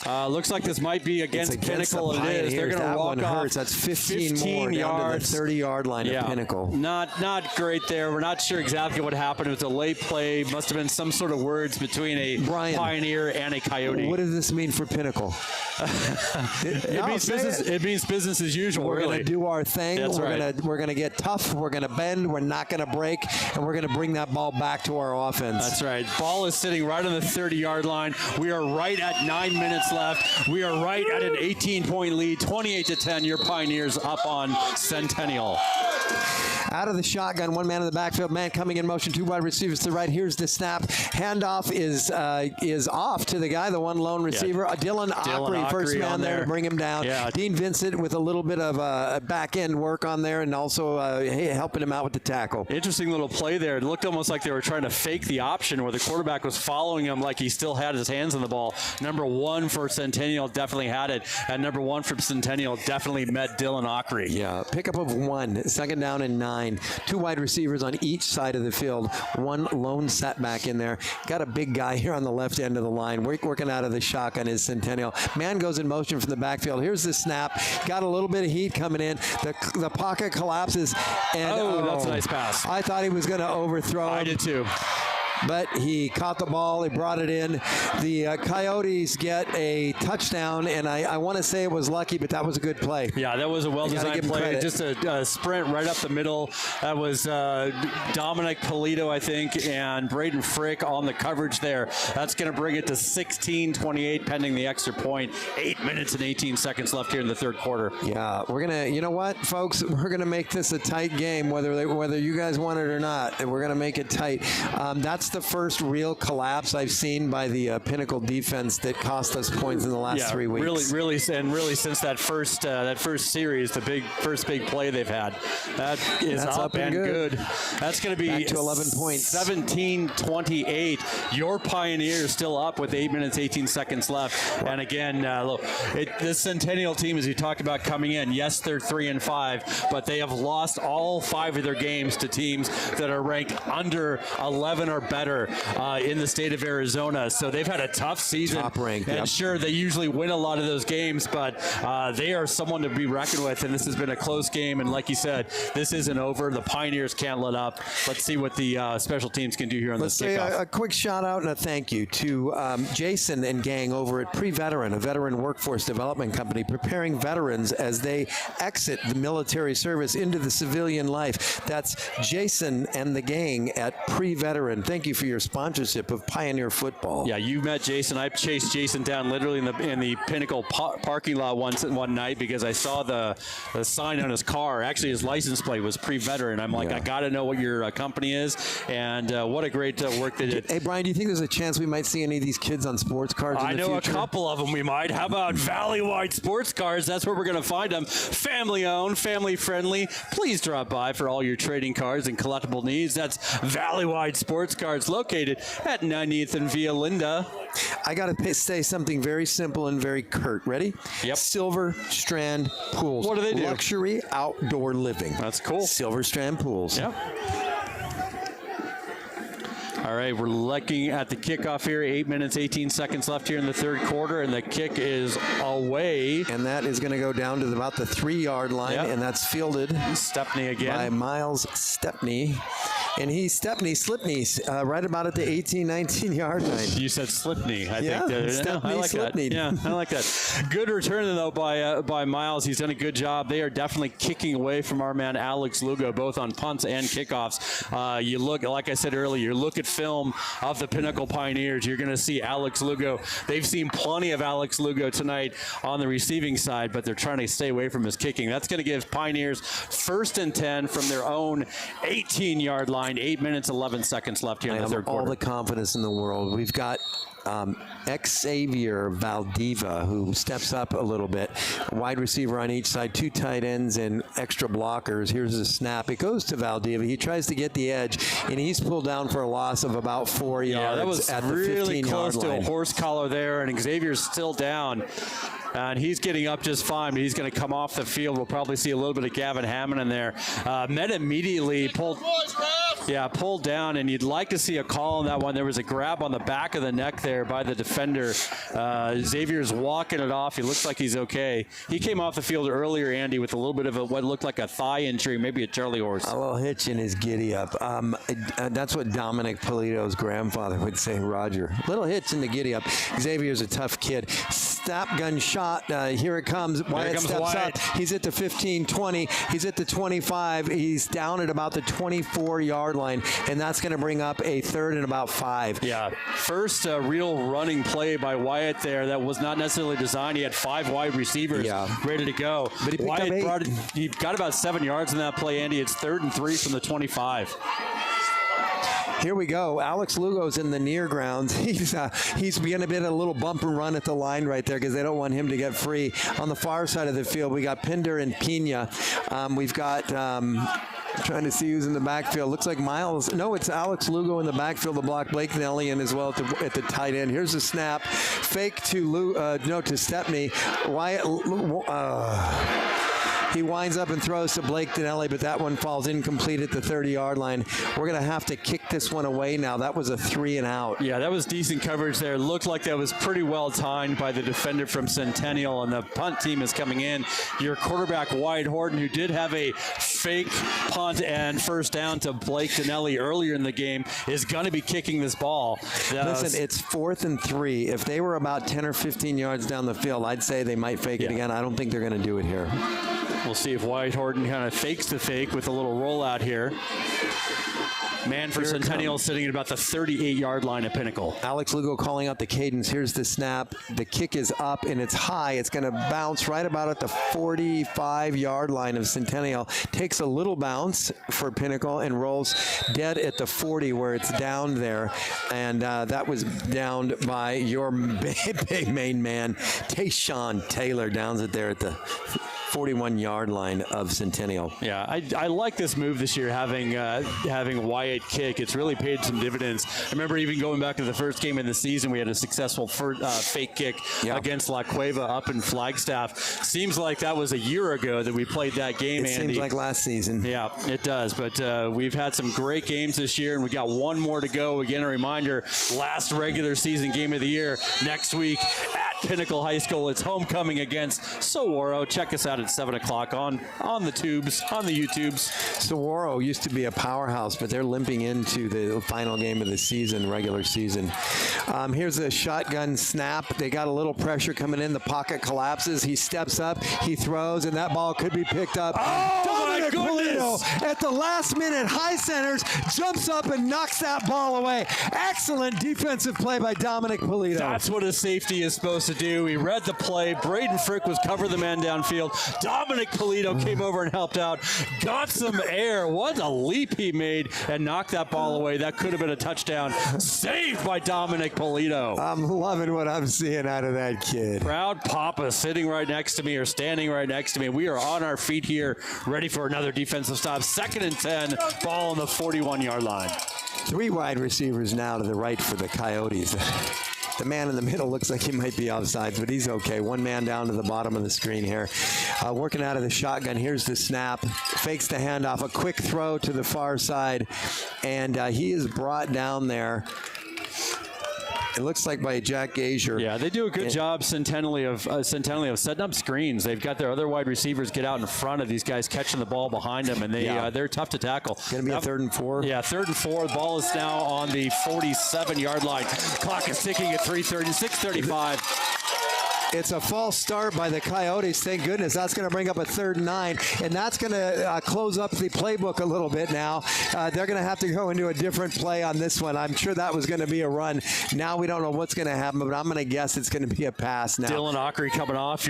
Looks like this might be against Pinnacle. The it is. They're going to walk off. That's 15 more yards. Down to the 30-yard line of Pinnacle. Not great there. We're not sure exactly what happened. It was a late play. Must have been some sort of words between a Pioneer and a Coyote. What does this mean for Pinnacle? It means business as usual. We're going to do our thing. That's right. We're going to get tough. We're going to bend. We're not going to break, and we're going to bring that ball back to our offense. That's right. Ball is sitting right on the 30-yard line. We are right at 9 minutes left. We are right at an 18-point lead, 28-10. Your Pioneers up on Centennial. Out of the shotgun, one man in the backfield, man coming in motion, 2 wide receivers to the right. Here's the snap. Handoff is off to the guy, the one lone receiver, Dylan Ockery, first man there to bring him down. Yeah. Dean Vincent with a little bit of back end work on there, and also helping him out with the tackle. Interesting little play there. It looked almost like they were trying to fake the option where the quarterback was following him like he still had his hands on the ball. Number 1 for Centennial definitely had it, and number 1 for Centennial definitely met Dylan Ockery. Yeah, pickup of 1, second down and 9. 2 wide receivers on each side of the field. 1 lone setback in there. Got a big guy here on the left end of the line. Working out of the shotgun is Centennial. Man goes in motion from the backfield. Here's the snap. Got a little bit of heat coming in. The pocket collapses. And, that's a nice pass. I thought he was going to overthrow him. I did too. But he caught the ball. He brought it in. The Coyotes get a touchdown, and I want to say it was lucky, but that was a good play. Yeah, that was a well-designed play. Credit. Just a sprint right up the middle. That was Dominic Polito, I think, and Braden Frick on the coverage there. That's going to bring it to 16-28 pending the extra point. 8 minutes and 18 seconds left here in the third quarter. Yeah, we're going to, you know what, folks? We're going to make this a tight game, whether you guys want it or not. We're going to make it tight. That's the first real collapse I've seen by the Pinnacle defense that cost us points in the last 3 weeks. Really since that first series, the first big play they've had. That's up and good. That's going to be back to 11 points. 17-28. Your Pioneers still up with 8 minutes 18 seconds left. And again, look, this Centennial team, as you talked about coming in, yes, they're 3-5, but they have lost all 5 of their games to teams that are ranked under 11 or better in the state of Arizona. So they've had a tough season. Top rank, and sure, they usually win a lot of those games, but they are someone to be reckoned with, and this has been a close game. And like you said, this isn't over. The Pioneers can't let up. Let's see what the special teams can do here on this kickoff. Let's say a quick shout out and a thank you to Jason and gang over at Pre-Veteran, a veteran workforce development company preparing veterans as they exit the military service into the civilian life. That's Jason and the gang at Pre-Veteran. Thank thank you for your sponsorship of Pioneer Football. Yeah, you met Jason. I chased Jason down literally in the Pinnacle parking lot one night because I saw the sign on his car. Actually, his license plate was pre-veteran. I'm like, I got to know what your company is, and what a great work they did. Hey, Brian, do you think there's a chance we might see any of these kids on sports cards in the future? I know a couple of them we might. How about Valley-wide Sports Cards? That's where we're going to find them. Family-owned, family-friendly. Please drop by for all your trading cards and collectible needs. That's Valley-wide Sports Cards located at 90th and Via Linda. I got to say something very simple and very curt. Ready? Yep. Silver Strand Pools. What do they do? Luxury outdoor living. That's cool. Silver Strand Pools. Yep. All right, we're looking at the kickoff here. 8 minutes, 18 seconds left here in the third quarter, and the kick is away. And that is going to go down to about the 3-yard line, and that's fielded Stepney again. By Miles Stepney. And he's Slipney, right about at the 18, 19-yard line. You said Slipney, I think. Stepney, I like Slipney. that. Yeah, I like that. Good return, though, by Miles. He's done a good job. They are definitely kicking away from our man Alex Lugo, both on punts and kickoffs. You look, like I said earlier, you look at film of the Pinnacle Pioneers, you're going to see Alex Lugo. They've seen plenty of Alex Lugo tonight on the receiving side, but they're trying to stay away from his kicking. That's going to give Pioneers 1st and 10 from their own 18-yard line. 8 minutes, 11 seconds left here in the third quarter. All the confidence in the world. We've got Xavier Valdiva, who steps up a little bit. Wide receiver on each side, 2 tight ends and extra blockers. Here's the snap. It goes to Valdiva. He tries to get the edge, and he's pulled down for a loss of about 4 yards. Yeah, that was at the really 15-yard close to line. a horse collar there, and Xavier's still down. And he's getting up just fine, but he's going to come off the field. We'll probably see a little bit of Gavin Hammond in there. Met immediately, pulled down, and you'd like to see a call on that one. There was a grab on the back of the neck there by the defender. Xavier's walking it off. He looks like he's okay. He came off the field earlier, Andy, with a little bit of what looked like a thigh injury, maybe a Charlie horse. A little hitch in his giddy up. That's what Dominic Polito's grandfather would say, Roger. Little hitch in the giddy up. Xavier's a tough kid. Stop gun shot. Here it comes. Wyatt steps up. He's at the 15, 20. He's at the 25. He's down at about the 24-yard line, and that's going to bring up a 3rd and about 5. Yeah, first real running play by Wyatt there that was not necessarily designed. He had 5 wide receivers ready to go. But he got about 7 yards in that play, Andy. It's 3rd and 3 from the 25. Here we go. Alex Lugo's in the near grounds. He's going to be a little bump and run at the line right there because they don't want him to get free. On the far side of the field, we got Pinder and Pena. We've got trying to see who's in the backfield. Looks like Miles. No, it's Alex Lugo in the backfield to block Blake Nelly and as well at the tight end. Here's the snap. Fake to Stepney. Wyatt. He winds up and throws to Blake Dinelli, but that one falls incomplete at the 30-yard line. We're going to have to kick this one away now. That was a 3 and out. Yeah, that was decent coverage there. Looked like that was pretty well timed by the defender from Centennial, and the punt team is coming in. Your quarterback, Wyatt Horton, who did have a fake punt and first down to Blake Dinelli earlier in the game, is going to be kicking this ball. Listen, it's 4th and 3. If they were about 10 or 15 yards down the field, I'd say they might fake it again. I don't think they're going to do it here. We'll see if Wyatt Horton kind of fakes the fake with a little rollout here. Man for Centennial sitting at about the 38-yard line at Pinnacle. Alex Lugo calling out the cadence. Here's the snap. The kick is up, and it's high. It's going to bounce right about at the 45-yard line of Centennial. Takes a little bounce for Pinnacle and rolls dead at the 40 where it's down there. And that was downed by your big main man, Tayshawn Taylor, downs it there at the 41-yard line of Centennial. Yeah, I like this move this year, having Wyatt kick. It's really paid some dividends. I remember even going back to the first game of the season, we had a successful fake kick against La Cueva up in Flagstaff. Seems like that was a year ago that we played that game, Andy. It seems like last season. Yeah, it does. But we've had some great games this year, and we got one more to go. Again, a reminder, last regular season game of the year next week at Pinnacle High School. It's homecoming against Saguaro. Check us out at 7 o'clock on the tubes, on the YouTubes. Saguaro used to be a powerhouse, but they're limping into the final game of the season, regular season. Here's a shotgun snap. They got a little pressure coming in. The pocket collapses. He steps up. He throws, and that ball could be picked up. Oh, my Polito at the last minute, high centers, jumps up and knocks that ball away. Excellent defensive play by Dominic Polito. That's what a safety is supposed to do. He read the play. Braden Frick was covering the man downfield. Dominic Polito came over and helped out. Got some air. What a leap he made and knocked that ball away. That could have been a touchdown. Saved by Dominic Polito. I'm loving what I'm seeing out of that kid. Proud Papa sitting right next to me or standing right next to me. We are on our feet here, ready for another defensive stop. 2nd and 10, ball on the 41-yard line. 3 wide receivers now to the right for the Coyotes. The man in the middle looks like he might be offsides, but he's okay. 1 man down to the bottom of the screen here. Working out of the shotgun. Here's the snap. Fakes the handoff. A quick throw to the far side. And he is brought down there. It looks like by Jack Gazier. Yeah, they do a good job, Centennial of setting up screens. They've got their other wide receivers get out in front of these guys catching the ball behind them, and they're tough to tackle. Going to be a 3rd and 4. Yeah, 3rd and 4. The ball is now on the 47-yard line. Clock is ticking at 6:35. It's a false start by the Coyotes. Thank goodness. That's going to bring up a 3rd and 9, and that's going to close up the playbook a little bit now. They're going to have to go into a different play on this one. I'm sure that was going to be a run. Now we don't know what's going to happen, but I'm going to guess it's going to be a pass now. Dylan Ockery coming off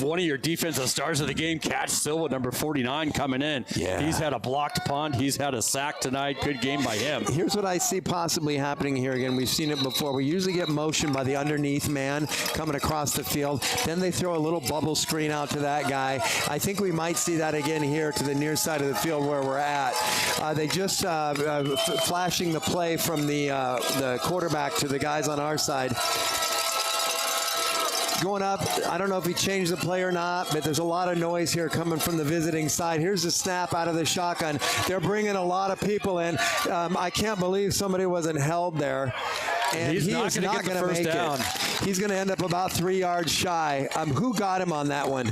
one of your defensive stars of the game. Catch Silva, number 49, coming in. Yeah. He's had a blocked punt. He's had a sack tonight. Good game by him. Here's what I see possibly happening here again. We've seen it before. We usually get motion by the underneath man coming across the field. Then they throw a little bubble screen out to that guy. I think we might see that again here to the near side of the field where we're at. They just flashing the play from the quarterback to the guys on our side. Going up, I don't know if he changed the play or not, but there's a lot of noise here coming from the visiting side. Here's the snap out of the shotgun. They're bringing a lot of people in. I can't believe somebody wasn't held there. And He's he not is gonna not get the going to first make down. it. He's going to end up about 3 yards shy. Who got him on that one?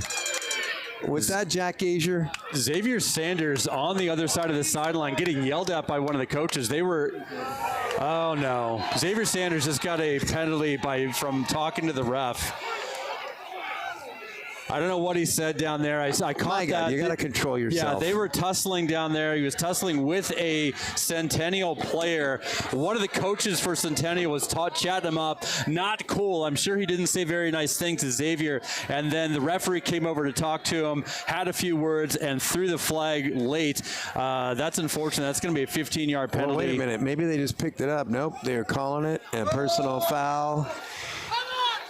Was that Jack Gazier? Xavier Sanders on the other side of the sideline getting yelled at by one of the coaches. Oh no. Xavier Sanders just got a penalty from talking to the ref. I don't know what he said down there. I caught that. You got to control yourself. Yeah, they were tussling down there. He was tussling with a Centennial player. One of the coaches for Centennial was chatting him up. Not cool. I'm sure he didn't say very nice things to Xavier. And then the referee came over to talk to him, had a few words, and threw the flag late. That's unfortunate. That's going to be a 15-yard penalty. Well, wait a minute. Maybe they just picked it up. Nope, they're calling it a personal foul.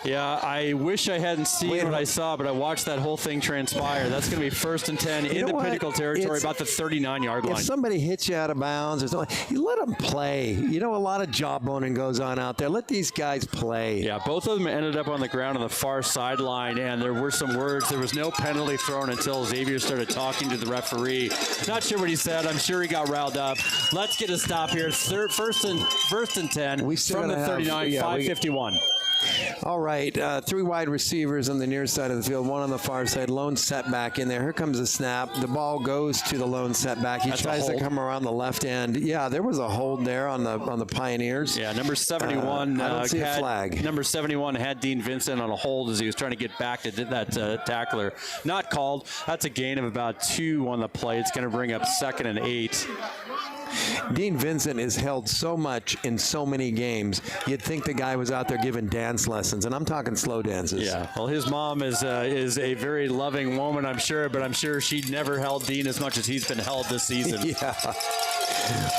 Yeah, I wish I hadn't seen what I saw, but I watched that whole thing transpire. That's going to be 1st and 10 in the Pinnacle territory, about the 39-yard line. If somebody hits you out of bounds or something, you let them play. You know, a lot of jawboning goes on out there. Let these guys play. Yeah, both of them ended up on the ground on the far sideline, and there were some words. There was no penalty thrown until Xavier started talking to the referee. Not sure what he said. I'm sure he got riled up. Let's get a stop here. First and 10 from the 39, 5:51. All right, 3 wide receivers on the near side of the field, 1 on the far side, lone setback in there. Here comes the snap. The ball goes to the lone setback. He tries to come around the left end. Yeah, there was a hold there on the Pioneers. Yeah, number 71 I don't see a flag. Number 71 had Dean Vincent on a hold as he was trying to get back to that tackler. Not called. That's a gain of about 2 on the play. It's going to bring up 2nd and 8. Dean Vincent is held so much in so many games. You'd think the guy was out there giving dance lessons, and I'm talking slow dances. Yeah, well, his mom is a very loving woman, I'm sure, but I'm sure she never held Dean as much as he's been held this season. Yeah.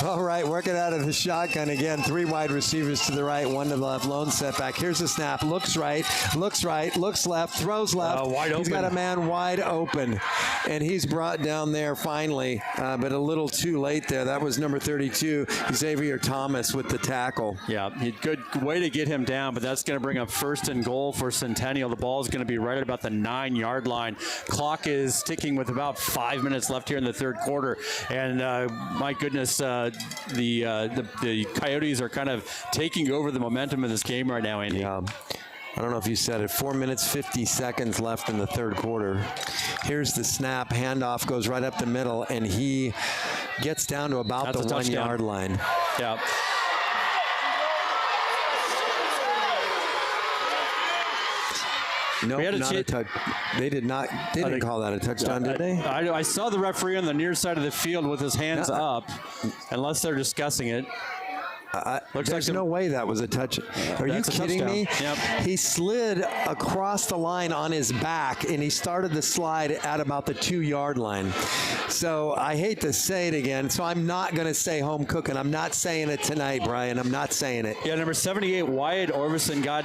All right, working out of the shotgun again. 3 wide receivers to the right, 1 to the left, lone setback. Here's the snap. Looks right, looks left, throws left. Wide open. He's got a man wide open, and he's brought down there finally, but a little too late there. That was number 32, Xavier Thomas with the tackle. Yeah, good way to get him down, but that's going to bring up 1st and goal for Centennial. The ball is going to be right at about the 9-yard line. Clock is ticking with about 5 minutes left here in the 3rd quarter, and my goodness, the Coyotes are kind of taking over the momentum of this game right now, Andy. Yeah. I don't know if you said it. 4 minutes, 50 seconds left in the 3rd quarter. Here's the snap. Handoff goes right up the middle, and he gets down to about the 1-yard line. Yeah. No, We had not a touch. They did not. They didn't call that a touchdown, did they? I saw the referee on the near side of the field with his hands up, unless they're discussing it. There's no way that was a touch. Are you That's a kidding touchdown. me? Yep. He slid across the line on his back, and he started the slide at about the 2-yard line. So I hate to say it again. So I'm not going to say home cooking. I'm not saying it tonight, Brian. I'm not saying it. Yeah, number 78, Wyatt Orvison got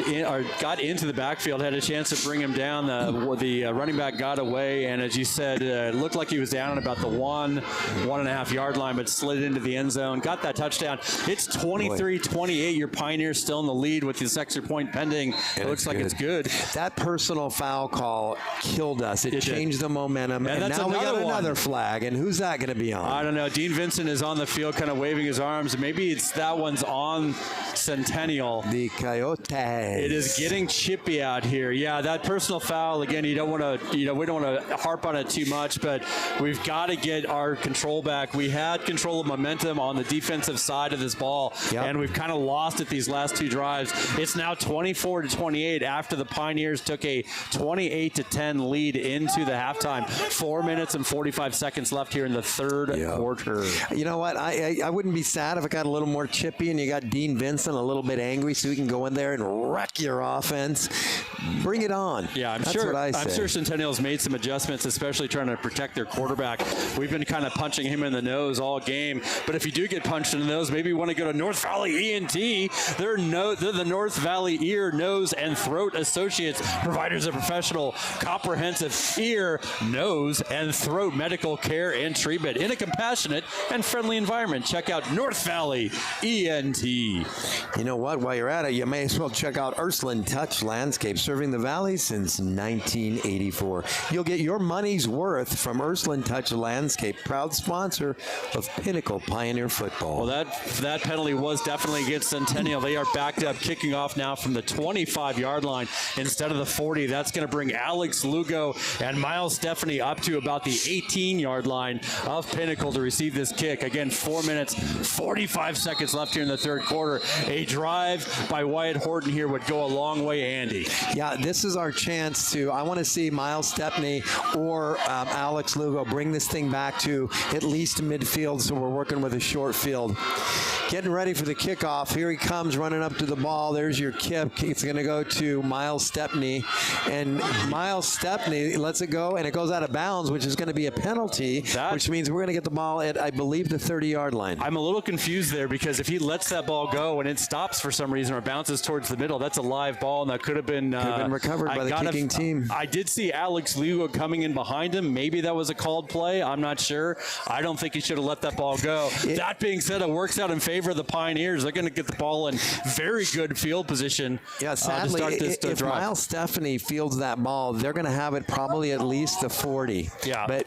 into the backfield, had a chance to bring him down. The running back got away, and as you said, it looked like he was down at about the 1.5 yard line, but slid into the end zone, got that touchdown. It's 23-28. Your Pioneers still in the lead with this extra point pending. It looks like it's good. That personal foul call killed us. It changed the momentum, and that's now we got another one. another flag. And who's that going to be on? I don't know. Dean Vincent is on the field kind of waving his arms. Maybe that one's on Centennial. The Coyotes. It is getting chippy out here. Yeah, that personal foul, again, we don't want to harp on it too much, but we've got to get our control back. We had control of momentum on the defensive side of this ball, and we've kind of lost it these last two drives. It's now 24-28 after the Pioneers took a 28-10 lead into the halftime. 4 minutes and 45 seconds left here in the third quarter. You know what? I wouldn't be sad if it got a little more chippy and you got Dean Vincent a little bit angry so he can go in there and wreck your offense. Bring it on. Yeah, That's what I say. I'm sure Centennial's made some adjustments, especially trying to protect their quarterback. We've been kind of punching him in the nose all game. But if you do get punched in the nose, maybe you want to go to North Valley ENT. They're the North Valley Ear, Nose, and Throat Associates, providers of professional, comprehensive ear, nose, and throat medical care and treatment in a compassionate and friendly environment. Check out North Valley ENT. You know what? While you're at it, you may as well check out Ursuline Touch Landscape, serving the Valley since 1984. You'll get your money's worth from Ursuline Touch Landscape, proud sponsor of Pinnacle Pioneer Football. Well, that penalty was definitely against Centennial. They are backed up, kicking off now from the 25-yard line instead of the 40. That's going to bring Alex Lugo and Miles Stephanie up to about the 18-yard line of Pinnacle to receive this kick. Again, 4 minutes, 45 seconds left here in the third quarter. A drive by Wyatt Horton here would go a long way, Andy. Yeah, this is our chance to, I want to see Miles Stepney or Alex Lugo bring this thing back to at least midfield, so we're working with a short field. Getting ready for the kickoff. Here he comes running up to the ball. There's your kick. It's going to go to Miles Stepney. And Miles Stepney lets it go, and it goes out of bounds, which is going to be a penalty, which means we're going to get the ball at, I believe, the 30-yard line. I'm a little confused there because if he lets that ball go and it stops for some reason or bounces towards the middle, that's a live ball, and that could have been recovered by the kicking team. I did see Alex Lugo coming in behind him. Maybe that was a called play. I'm not sure. I don't think he should have let that ball go. That being said, it works out in favor of the Pioneers. They're going to get the ball in very good field position. Yeah, sadly, to start this if drive. Miles Stephanie fields that ball, they're going to have it probably at least the 40. Yeah. But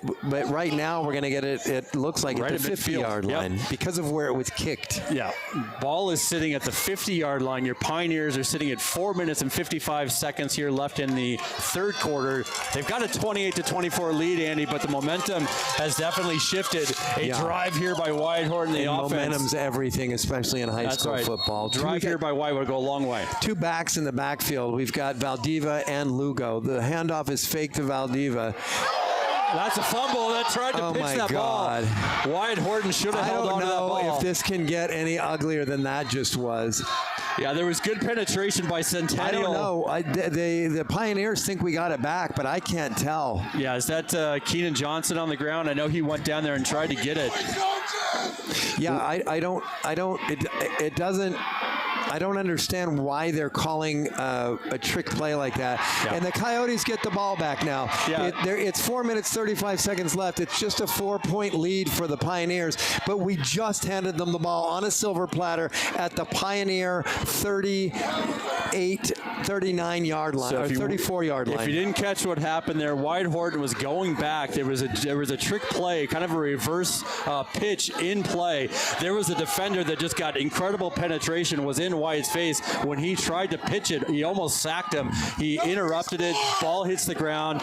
right now we're going to get it, it looks like Right at the at midfield. 50-yard line because of where it was kicked. Yeah. Ball is sitting at the 50-yard line. Your Pioneers are sitting at 4 minutes and 55 seconds here left in the third quarter. They've got a 28-24 lead, Andy, but the momentum has definitely shifted. A drive here by Wyatt Horton, the offense. Momentum's everything, especially in high school football. Drive here by Wyatt would go a long way. Two backs in the backfield. We've got Valdiva and Lugo. The handoff is fake to Valdiva. That's a fumble. That tried to pitch that ball. Wyatt Horton should have held on to that ball. I don't know if this can get any uglier than that just was. Yeah, there was good penetration by Centennial. I don't know. The Pioneers think we got it back, but I can't tell. Yeah, is that Keenan Johnson on the ground? I know he went down there and tried to get it. Yeah, I don't understand why they're calling a trick play like that. Yeah. And the Coyotes get the ball back now. Yeah. It's 4 minutes, 35 seconds left. It's just a 4-point lead for the Pioneers, but we just handed them the ball on a silver platter at the Pioneer 39-yard line, or 34-yard line. If you didn't catch what happened there, Wyatt Horton was going back. There was a trick play, kind of a reverse pitch in play. There was a defender that just got incredible penetration, was in Wyatt's face. When he tried to pitch it, he almost sacked him. He interrupted it. Ball hits the ground.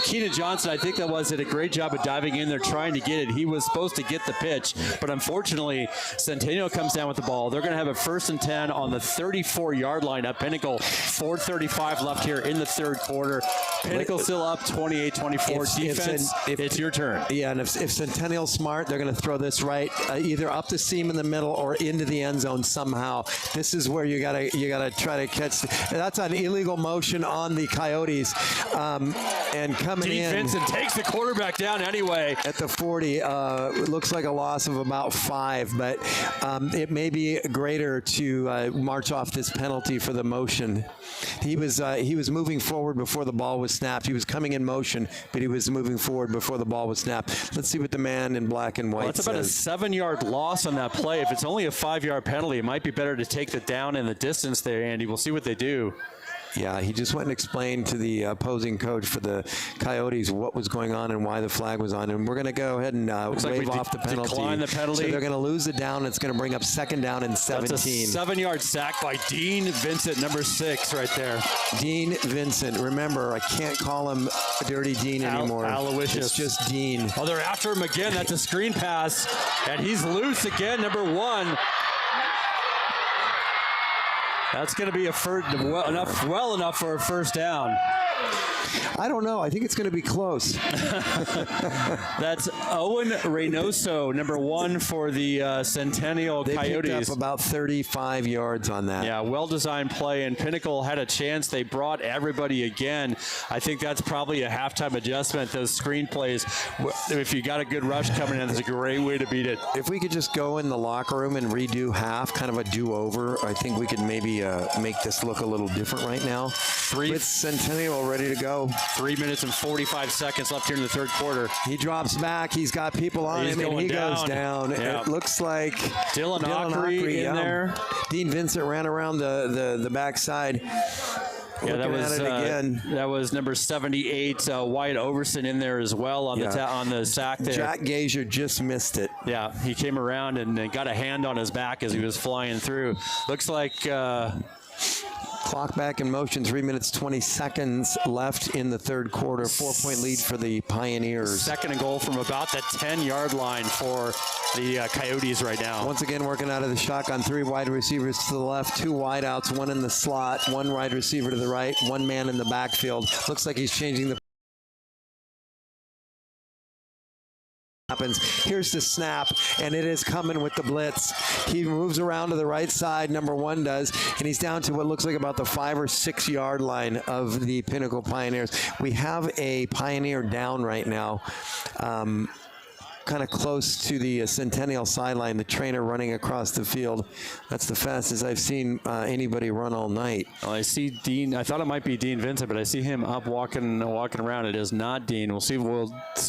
Keenan Johnson, I think that was, did a great job of diving in there trying to get it. He was supposed to get the pitch, but unfortunately, Centennial comes down with the ball. They're going to have a 1st and 10 on the 34-yard line at Pinnacle. 4:35 left here in the third quarter. Pinnacle still up 28-24. Defense, it's your turn. Yeah, and if Centennial's smart, they're going to throw this right either up the seam in the middle or into the end zone somehow. This is where you gotta try to catch. That's an illegal motion on the Coyotes, and coming Dean in. Vincent takes the quarterback down anyway. At the 40, it looks like a loss of about 5, but it may be greater to march off this penalty for the motion. He was moving forward before the ball was snapped. He was coming in motion, but he was moving forward before the ball was snapped. Let's see what the man in black and white That's about says. a 7-yard loss on that play. If it's only a 5-yard penalty, it might be better to take the down in the distance there, Andy. We'll see what they do. Yeah, he just went and explained to the opposing coach for the Coyotes what was going on and why the flag was on. And we're going to go ahead and waive off the penalty. Decline the penalty. So they're going to lose it down. It's going to bring up 2nd down and 17. That's a 7-yard sack by Dean Vincent, number 6 right there. Dean Vincent. Remember, I can't call him Dirty Dean anymore. Aloysius. It's just Dean. Oh, they're after him again. That's a screen pass. And he's loose again, number 1. That's going to be well enough for a 1st down. I don't know. I think it's going to be close. That's Owen Reynoso, number 1 for the Centennial They Coyotes. picked up about 35 yards on that. Yeah, well-designed play, and Pinnacle had a chance. They brought everybody again. I think that's probably a halftime adjustment, those screen plays. If you got a good rush coming in, it's a great way to beat it. If we could just go in the locker room and redo half, kind of a do-over, I think we could maybe make this look a little different right now. With Centennial ready to go. 3 minutes and 45 seconds left here in the third quarter. He drops back. He's got people on him, and he goes down. Yeah. It looks like Dylan Ockery in there. Dean Vincent ran around the backside. Yeah, again. That was number 78, Wyatt Overson in there as well on the sack there. Jack Gazier just missed it. Yeah, he came around and got a hand on his back as he was flying through. Looks like clock back in motion, 3 minutes, 20 seconds left in the third quarter. 4-point lead for the Pioneers. 2nd and goal from about the 10-yard line for the Coyotes right now. Once again, working out of the shotgun, 3 wide receivers to the left, 2 wideouts, 1 in the slot, 1 wide receiver to the right, 1 man in the backfield. Looks like he's changing the happens. Here's the snap, and it is coming with the blitz. He moves around to the right side, number 1 does, and he's down to what looks like about the 5 or 6 yard line of the Pinnacle Pioneers. We have a Pioneer down right now. Kind of close to the Centennial sideline, the trainer running across the field. That's the fastest I've seen anybody run all night. Well, I see Dean. I thought it might be Dean Vincent, but I see him up walking around. It is not Dean. We'll see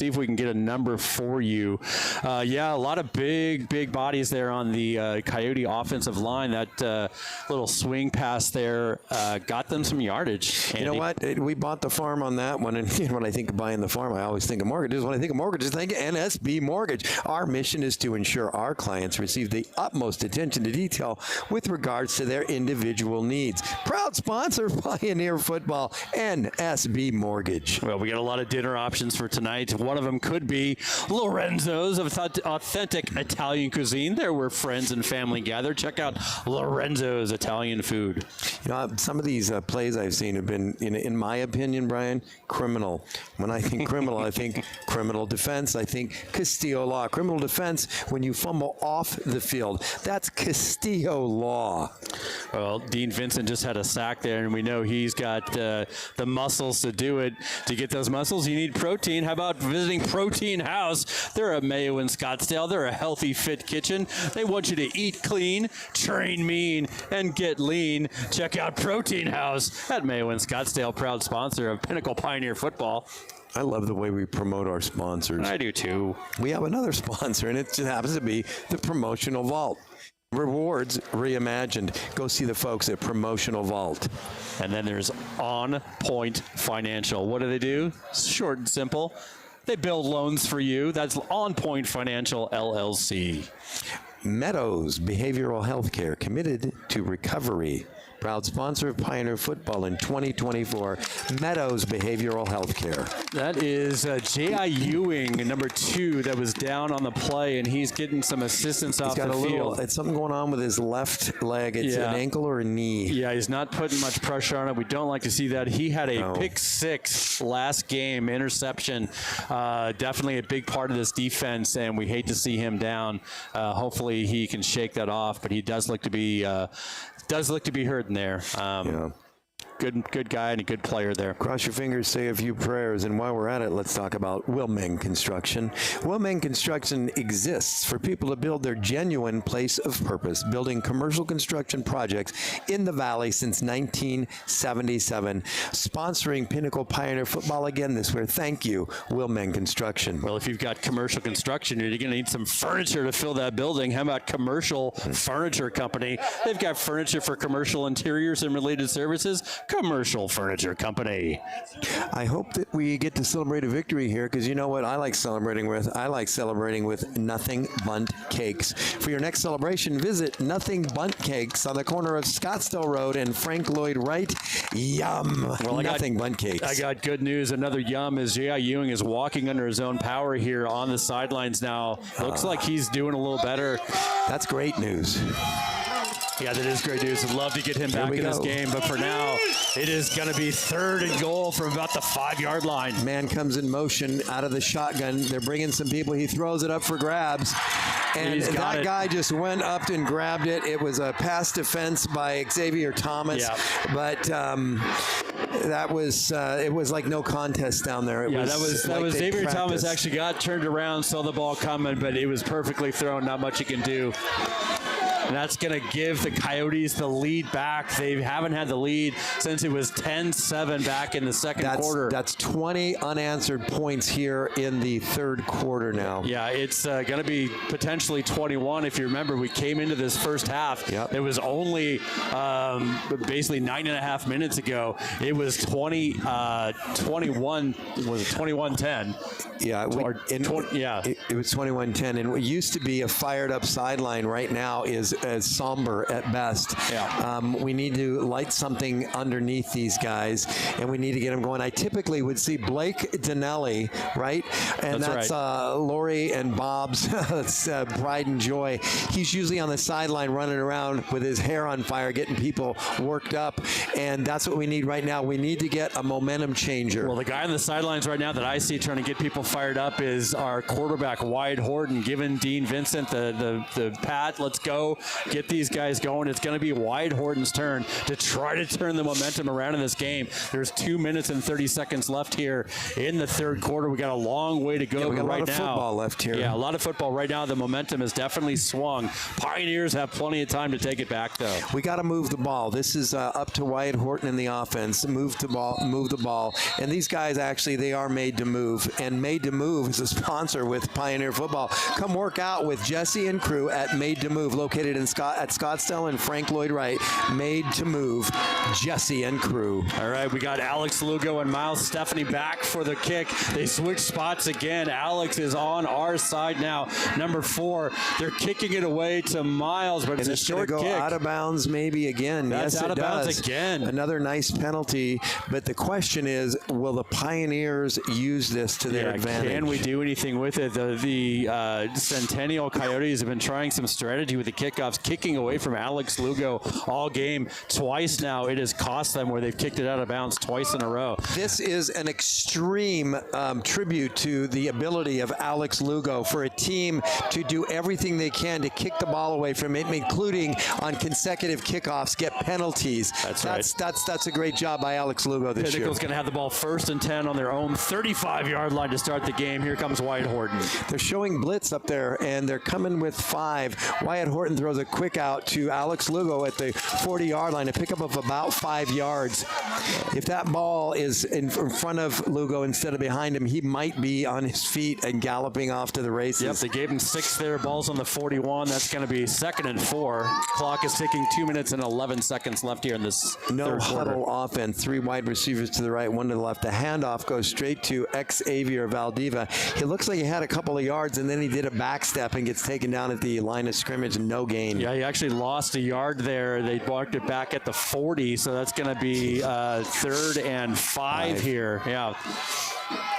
if we can get a number for you. Yeah, a lot of big bodies there on the Coyote offensive line. That little swing pass there got them some yardage. Andy. You know what? We bought the farm on that one, and when I think of buying the farm, I always think of mortgages. When I think of mortgages, I think of NSB Mortgage. Our mission is to ensure our clients receive the utmost attention to detail with regards to their individual needs. Proud sponsor of Pioneer Football, NSB Mortgage. Well, we got a lot of dinner options for tonight. One of them could be Lorenzo's of authentic Italian cuisine. There where friends and family gather. Check out Lorenzo's Italian food. You know, some of these plays I've seen have been, in my opinion, Brian, criminal. When I think criminal, I think criminal defense. I think Castillo law. Criminal defense when you fumble off the field. That's Castillo law. Well, Dean Vincent just had a sack there, and we know he's got the muscles to do it. To get those muscles, you need protein. How about visiting Protein House? They're a Mayo in Scottsdale. They're a healthy, fit kitchen. They want you to eat clean, train mean, and get lean. Check out Protein House at Mayo in Scottsdale, proud sponsor of Pinnacle Pioneer Football. I love the way we promote our sponsors. I do too. We have another sponsor, and it just happens to be the Promotional Vault. Rewards reimagined. Go see the folks at Promotional Vault. And then there's On Point Financial. What do? Short and simple. They build loans for you. That's On Point Financial LLC. Meadows Behavioral Healthcare, committed to recovery. Proud sponsor of Pioneer Football in 2024. Meadows Behavioral Healthcare. That is J.I. Ewing, number 2, that was down on the play, and he's getting some assistance off the field. He's got it's something going on with his left leg. It's an ankle or a knee. Yeah, he's not putting much pressure on it. We don't like to see that. He had a pick 6 last game, interception. Definitely a big part of this defense, and we hate to see him down. Hopefully he can shake that off, but he does look to be hurting there. Good guy and a good player there. Cross your fingers, say a few prayers, and while we're at it, let's talk about Wilming Construction. Wilming Construction exists for people to build their genuine place of purpose, building commercial construction projects in the Valley since 1977. Sponsoring Pinnacle Pioneer Football again this year. Thank you, Wilming Construction. Well, if you've got commercial construction, you're going to need some furniture to fill that building. How about Commercial Furniture Company? They've got furniture for commercial interiors and related services. Commercial Furniture Company. I hope that we get to celebrate a victory here, because you know what I like celebrating with? I like celebrating with Nothing Bundt Cakes. For your next celebration, visit Nothing Bundt Cakes on the corner of Scottsdale Road and Frank Lloyd Wright. Yum! Well, Nothing Bundt Cakes. I got good news. Another yum is J.I. Ewing is walking under his own power here on the sidelines now. Looks like he's doing a little better. That's great news. Yeah, that is great news. I'd love to get him back in this game, but for now, it is going to be 3rd and goal from about the 5-yard line. Man comes in motion out of the shotgun. They're bringing some people. He throws it up for grabs. And that guy just went up and grabbed it. It was a pass defense by Xavier Thomas. Yeah. But that was it was like no contest down there. That was Xavier Thomas actually got turned around, saw the ball coming, but it was perfectly thrown. Not much he can do. And that's going to give the Coyotes the lead back. They haven't had the lead since it was 10-7 back in the second quarter. That's 20 unanswered points here in the third quarter now. Yeah, it's going to be potentially 21. If you remember, we came into this first half. Yep. It was only basically 9.5 minutes ago. It was 21, was it 21-10? Yeah, it was 21-10. And what used to be a fired-up sideline right now is as somber at best. Yeah. We need to light something underneath these guys, and we need to get them going. I typically would see Blake Donnelly, right? And that's right. Lori and Bob's pride and joy. He's usually on the sideline running around with his hair on fire, getting people worked up, and that's what we need right now. We need to get a momentum changer. Well, the guy on the sidelines right now that I see trying to get people fired up is our quarterback, Wyatt Horton, giving Dean Vincent the pat. Let's go. Get these guys going. It's going to be Wyatt Horton's turn to try to turn the momentum around in this game. There's 2 minutes and 30 seconds left here in the third quarter. We got a long way to go we got right a lot of football left here. Yeah, a lot of football right now. The momentum has definitely swung. Pioneers have plenty of time to take it back, though. We got to move the ball. This is up to Wyatt Horton in the offense. Move the ball. And these guys, actually, they are made to move. And Made to Move is a sponsor with Pioneer Football. Come work out with Jesse and crew at Made to Move, located at Scottsdale and Frank Lloyd Wright. Made to Move, Jesse and crew. All right, we got Alex Lugo and Miles Stephanie back for the kick. They switch spots again. Alex is on our side now. Number 4, they're kicking it away to Miles, but it's a short kick. Go out of bounds maybe again. That's yes, out it of bounds does. again. Another nice penalty, but the question is, will the Pioneers use this to their advantage? Can we do anything with it? The Centennial Coyotes have been trying some strategy with the kickoffs, kicking away from Alex Lugo all game. Twice now it has cost them where they've kicked it out of bounds twice in a row. This is an extreme tribute to the ability of Alex Lugo for a team to do everything they can to kick the ball away from it, including on consecutive kickoffs, get penalties. That's a great job by Alex Lugo this year. Pinnacle's going to have the ball 1st and 10 on their own 35-yard line to start the game. Here comes Wyatt Horton. They're showing blitz up there, and they're coming with 5. Wyatt Horton throws the quick out to Alex Lugo at the 40-yard line, a pickup of about 5 yards. If that ball is in front of Lugo instead of behind him, he might be on his feet and galloping off to the races. Yep, they gave him 6 there. Ball's on the 41. That's going to be 2nd and 4. Clock is ticking. 2 minutes and 11 seconds left here in this third quarter. Huddle offense. 3 wide receivers to the right, 1 to the left. The handoff goes straight to Xavier Valdeva. He looks like he had a couple of yards, and then he did a back step and gets taken down at the line of scrimmage. No gain. Yeah, he actually lost a yard there. They walked it back at the 40, so that's going to be 3rd and 5 here. Yeah.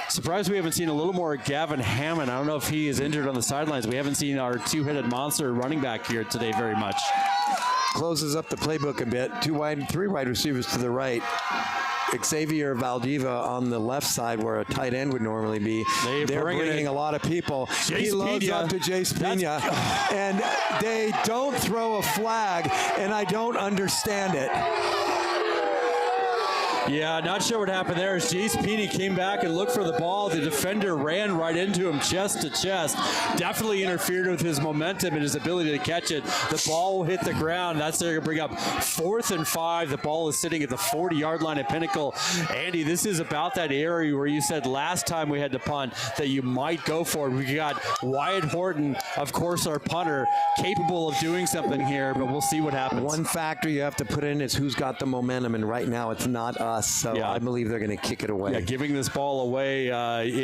Surprised we haven't seen a little more Gavin Hammond. I don't know if he is injured on the sidelines. We haven't seen our 2-headed monster running back here today very much. Closes up the playbook a bit. 3 wide receivers to the right. Xavier Valdeva on the left side where a tight end would normally be. They're bringing a lot of people. He loads up to Jace Pena, and they don't throw a flag, and I don't understand it. Yeah, not sure what happened there. As Jace Pena came back and looked for the ball, the defender ran right into him chest to chest. Definitely interfered with his momentum and his ability to catch it. The ball will hit the ground. That's going to bring up 4th and 5. The ball is sitting at the 40-yard line at Pinnacle. Andy, this is about that area where you said last time we had to punt that you might go for it. We got Wyatt Horton, of course, our punter, capable of doing something here, but we'll see what happens. One factor you have to put in is who's got the momentum, and right now it's not us. So yeah. I believe they're going to kick it away. Yeah, giving this ball away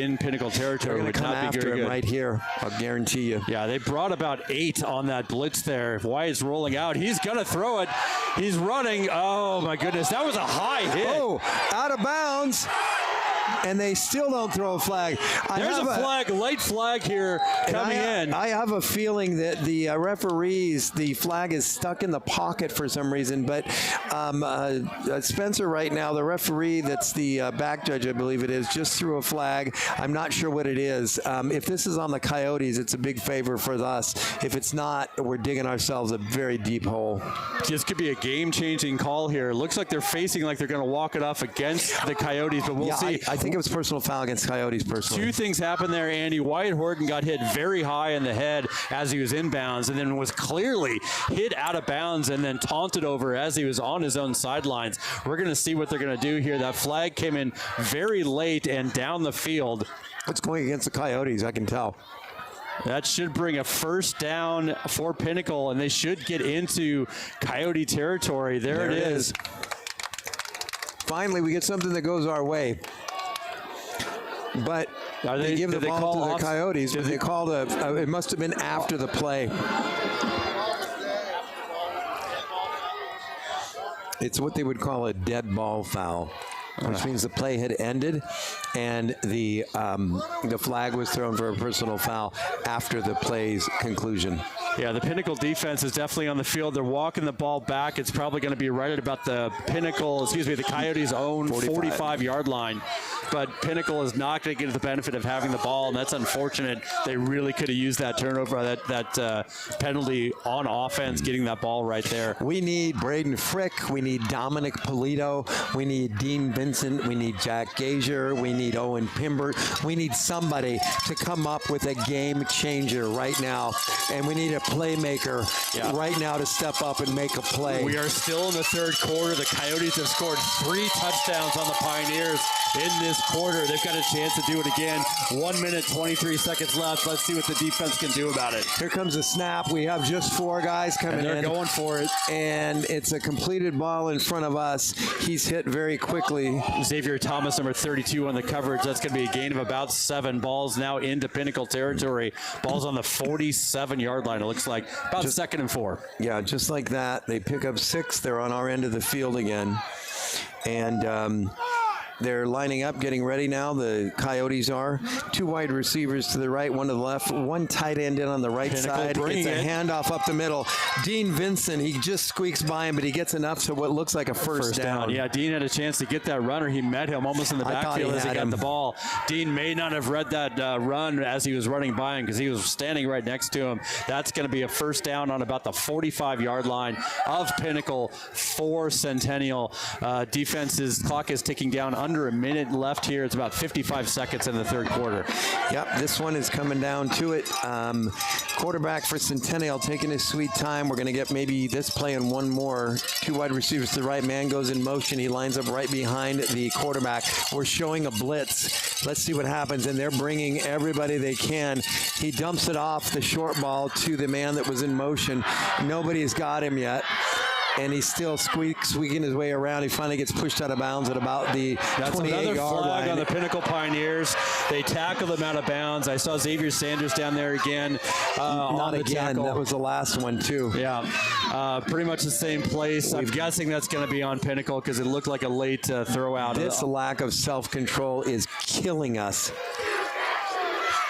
in Pinnacle territory would not be very good. Right here, I'll guarantee you. Yeah, they brought about 8 on that blitz there. Wyatt's rolling out. He's going to throw it. He's running. Oh, my goodness. That was a high hit. Oh, out of bounds. And they still don't throw a flag. There's a flag, late flag here coming in. I have a feeling that the referees, the flag is stuck in the pocket for some reason. But Spencer right now, the referee that's the back judge, I believe it is, just threw a flag. I'm not sure what it is. If this is on the Coyotes, it's a big favor for us. If it's not, we're digging ourselves a very deep hole. This could be a game-changing call here. Looks like they're facing like they're going to walk it off against the Coyotes, but we'll see. I think it was personal foul against Coyotes personally. 2 things happened there, Andy. Wyatt Horton got hit very high in the head as he was inbounds and then was clearly hit out of bounds and then taunted over as he was on his own sidelines. We're going to see what they're going to do here. That flag came in very late and down the field. It's going against the Coyotes, I can tell. That should bring a 1st down for Pinnacle, and they should get into Coyote territory. There it is. Finally, we get something that goes our way. But they give the ball to the Coyotes. But they called it must have been after the play. It's what they would call a dead ball foul, which means the play had ended and the flag was thrown for a personal foul after the play's conclusion. Yeah, the Pinnacle defense is definitely on the field. They're walking the ball back. It's probably going to be right at about the Coyotes' own 45-yard line. But Pinnacle is not going to get the benefit of having the ball, and that's unfortunate. They really could have used that turnover, that penalty on offense, getting that ball right there. We need Braden Frick. We need Dominic Polito. We need Dean Vincent. We need Jack Gazier. We need Owen Pimbert. We need somebody to come up with a game changer right now, and we need a playmaker right now to step up and make a play. We are still in the 3rd quarter. The Coyotes have scored 3 touchdowns on the Pioneers in this quarter. They've got a chance to do it again. 1 minute, 23 seconds left. Let's see what the defense can do about it. Here comes a snap. We have just 4 guys coming in. They're going for it. And it's a completed ball in front of us. He's hit very quickly. Xavier Thomas, number 32 on the coverage. That's going to be a gain of about 7. Balls now into Pinnacle territory. Balls on the 47-yard line. It looks like about 2nd and 4. Yeah, just like that. They pick up 6. They're on our end of the field again. And they're lining up, getting ready now. The Coyotes are. 2 wide receivers to the right, 1 to the left, 1 tight end in on the right side. It's a handoff up the middle. Dean Vincent, he just squeaks by him, but he gets enough to what looks like a first down. Yeah, Dean had a chance to get that runner. He met him almost in the backfield as he got the ball. Dean may not have read that run as he was running by him because he was standing right next to him. That's going to be a first down on about the 45-yard line of Pinnacle for Centennial. Defense's clock is ticking down under a minute left here. It's about 55 seconds in the third quarter. Yep, this one is coming down to it. Quarterback for Centennial taking his sweet time. We're going to get maybe this play and one more. Two wide receivers to the right. Man goes in motion. He lines up right behind the quarterback. We're showing a blitz. Let's see what happens. And they're bringing everybody they can. He dumps it off the short ball to the man that was in motion. Nobody's got him yet. And he's still squeaking his way around. He finally gets pushed out of bounds at about the 28-yard line. That's another flag on the Pinnacle Pioneers. They tackled him out of bounds. I saw Xavier Sanders down there again. Not again. Tackle. That was the last one, too. Yeah, pretty much the same place. I'm guessing that's going to be on Pinnacle because it looked like a late throw out. This lack of self-control is killing us.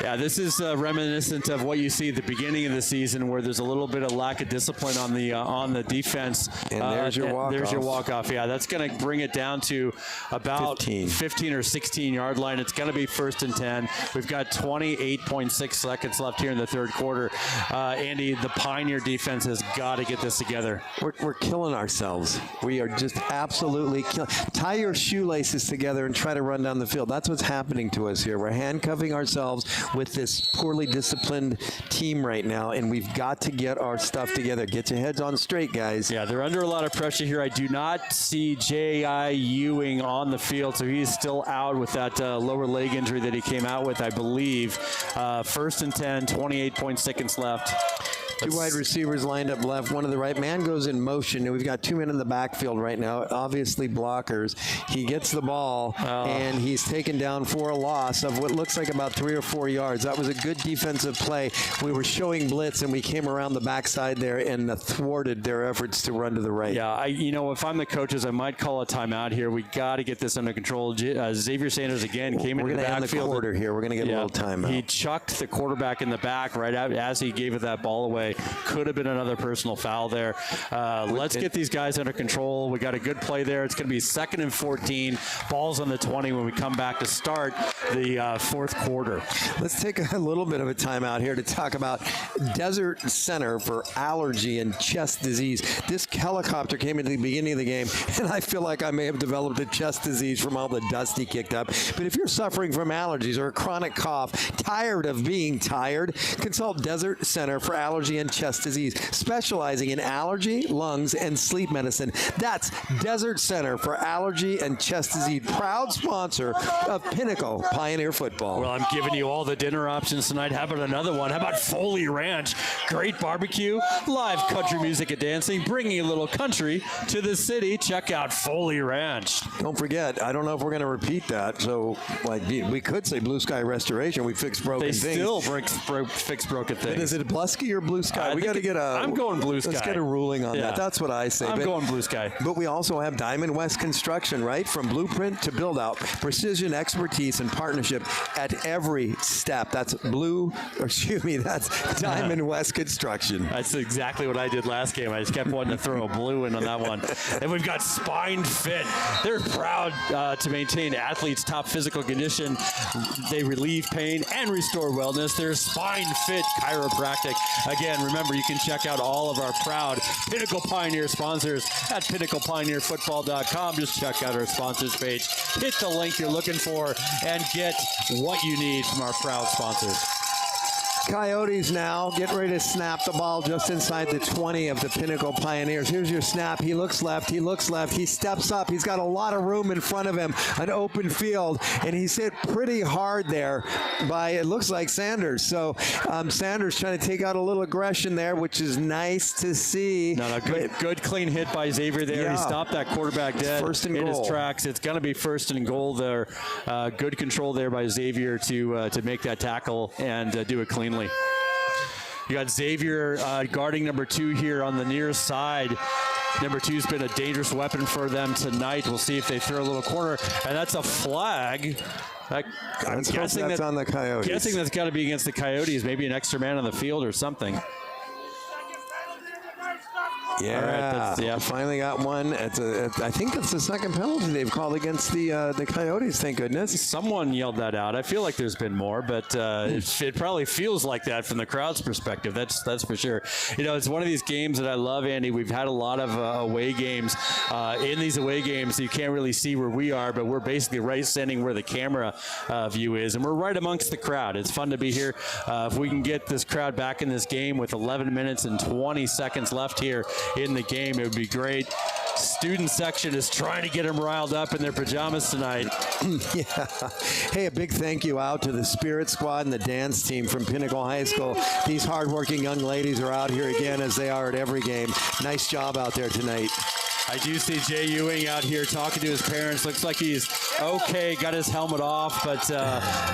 Yeah, this is reminiscent of what you see at the beginning of the season, where there's a little bit of lack of discipline on the defense. And there's your walk-off. There's your walk-off. Yeah, that's going to bring it down to about 15 or 16-yard line. It's going to be 1st and 10. We've got 28.6 seconds left here in the third quarter. Andy, the Pioneer defense has got to get this together. We're killing ourselves. We are just absolutely killing. Tie your shoelaces together and try to run down the field. That's what's happening to us here. We're handcuffing ourselves with this poorly disciplined team right now, and we've got to get our stuff together. Get your heads on straight, guys. Yeah, they're under a lot of pressure here. I do not see J.I. Ewing on the field, so he's still out with that lower leg injury that he came out with, I believe. 1st and 10, 28 seconds left. Two wide receivers lined up left, one to the right. Man goes in motion. We've got 2 men in the backfield right now, obviously blockers. He gets the ball, and he's taken down for a loss of what looks like about 3 or 4 yards. That was a good defensive play. We were showing blitz, and we came around the backside there and thwarted their efforts to run to the right. Yeah, if I'm the coaches, I might call a timeout here. We got to get this under control. Xavier Sanders again came into the backfield. We're going to end the quarter here. We're going to get a little timeout. He chucked the quarterback in the back right as he gave it that ball away. Could have been another personal foul there. Let's get these guys under control. We got a good play there. It's going to be 2nd and 14. Ball's on the 20 when we come back to start the fourth quarter. Let's take a little bit of a timeout here to talk about Desert Center for Allergy and Chest Disease. This helicopter came into the beginning of the game, and I feel like I may have developed a chest disease from all the dust he kicked up. But if you're suffering from allergies or a chronic cough, tired of being tired, consult Desert Center for Allergy and Chest Disease, specializing in allergy, lungs, and sleep medicine. That's Desert Center for Allergy and Chest Disease, proud sponsor of Pinnacle Pioneer Football. Well, I'm giving you all the dinner options tonight. How about another one? How about Foley Ranch? Great barbecue, live country music and dancing, bringing a little country to the city. Check out Foley Ranch. Don't forget, I don't know if we're going to repeat that, so we could say Blue Sky Restoration. We fix broken things. They still fix broken things. But is it Blusky or Blue Sky? We got to get I'm going Blue Sky. Let's get a ruling on that. That's what I say. I'm going Blue Sky. But we also have Diamond West Construction, right? From blueprint to build out, precision, expertise, and partnership at every step. That's Diamond West Construction. That's exactly what I did last game. I just kept wanting to throw a blue in on that one. And we've got Spine Fit. They're proud to maintain athletes' top physical condition. They relieve pain and restore wellness. They're Spine Fit Chiropractic. Again, remember, you can check out all of our proud Pinnacle Pioneer sponsors at pinnaclepioneerfootball.com. Just check out our sponsors page. Hit the link you're looking for and get what you need from our proud sponsors. Coyotes now get ready to snap the ball just inside the 20 of the Pinnacle Pioneers. Here's your snap. He looks left. He looks left. He steps up. He's got a lot of room in front of him, an open field, and he's hit pretty hard there by, it looks like, Sanders. So Sanders trying to take out a little aggression there, which is nice to see. Good clean hit by Xavier there. Yeah. He stopped that quarterback dead in his tracks. It's going to be 1st and goal there. Good control there by Xavier to make that tackle and do it cleanly. You got Xavier guarding number 2 here on the near side. Number 2's been a dangerous weapon for them tonight. We'll see if they throw a little corner, and that's a flag. I'm guessing that's on the Coyotes. Guessing that's got to be against the Coyotes. Maybe an extra man on the field or something. Yeah, finally got one. I think it's the second penalty they've called against the Coyotes, thank goodness. Someone yelled that out. I feel like there's been more, but it probably feels like that from the crowd's perspective. That's for sure. It's one of these games that I love, Andy. We've had a lot of away games. In these away games, you can't really see where we are, but we're basically right standing where the camera view is, and we're right amongst the crowd. It's fun to be here. If we can get this crowd back in this game with 11 minutes and 20 seconds left here in the game, it would be great. Student section is trying to get them riled up in their pajamas tonight. Yeah. Hey, a big thank you out to the Spirit Squad and the dance team from Pinnacle High School. These hardworking young ladies are out here again, as they are at every game. Nice job out there tonight. I do see Jay Ewing out here talking to his parents. Looks like he's okay, got his helmet off, but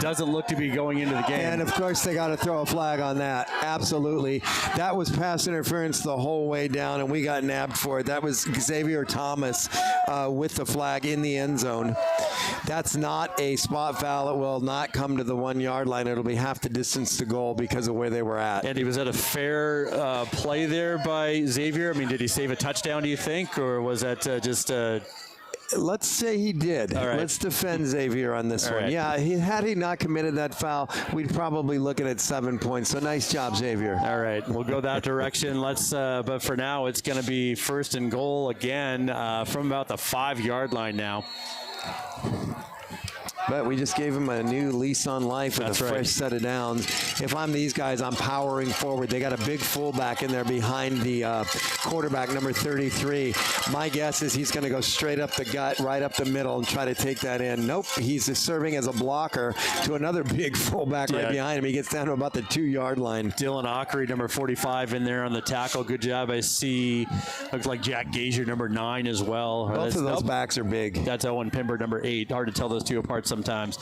doesn't look to be going into the game. And, of course, they got to throw a flag on that. Absolutely. That was pass interference the whole way down, and we got nabbed for it. That was Xavier Thomas with the flag in the end zone. That's not a spot foul. It will not come to the 1 yard line. It'll be half the distance to goal because of where they were at. And he was at a fair play there by Xavier. I mean, did he save a touchdown, do you think, or was that just Let's say he did. All right. Let's defend Xavier on this one. right. Yeah, had he not committed that foul, we'd probably looking at 7 points. So nice job, Xavier. All right, we'll go that direction. But for now, it's going to be first and goal again from about the 5 yard line now. But we just gave him a new lease on life with a fresh set of downs. If I'm these guys, I'm powering forward. They got a big fullback in there behind the quarterback, number 33. My guess is he's going to go straight up the gut, right up the middle, and try to take that in. Nope, he's serving as a blocker to another big fullback right behind him. He gets down to about the 2 yard line. Dylan Ockery, number 45, in there on the tackle. Good job. I see, looks like Jack Gazier, number 9 as well. Both of those backs are big. That's Owen Pimber, number 8. Hard to tell those two apart sometimes.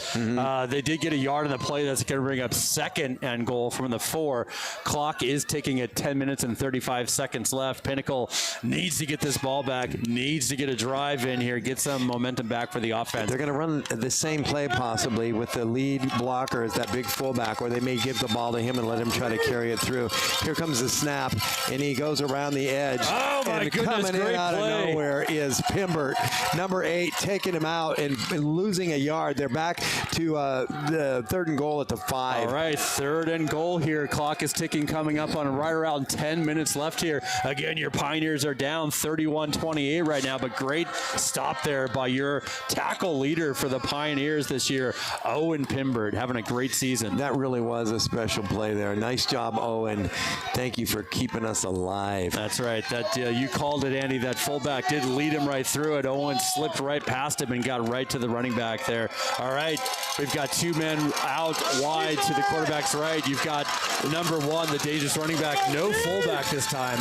They did get a yard on the play. That's going to bring up second and goal from the 4. Clock is ticking at 10 minutes and 35 seconds left. Pinnacle needs to get this ball back, needs to get a drive in here, get some momentum back for the offense. They're going to run the same play possibly with the lead blocker as that big fullback, or they may give the ball to him and let him try to carry it through. Here comes the snap, and he goes around the edge. Oh, my and goodness, coming great in out play. of nowhere is Pimbert, number 8, taking him out and losing a yard. They're back to the 3rd and goal at the 5. All right, 3rd and goal here. Clock is ticking, coming up on right around 10 minutes left here. Again, your Pioneers are down 31-28 right now, but great stop there by your tackle leader for the Pioneers this year, Owen Pimbert, having a great season. That really was a special play there. Nice job, Owen. Thank you for keeping us alive. That's right. That you called it, Andy. That fullback did lead him right through it. Owen slipped right past him and got right to the running back there. All right, we've got 2 men out wide to the quarterback's right. You've got number 1, the dangerous running back. No fullback this time.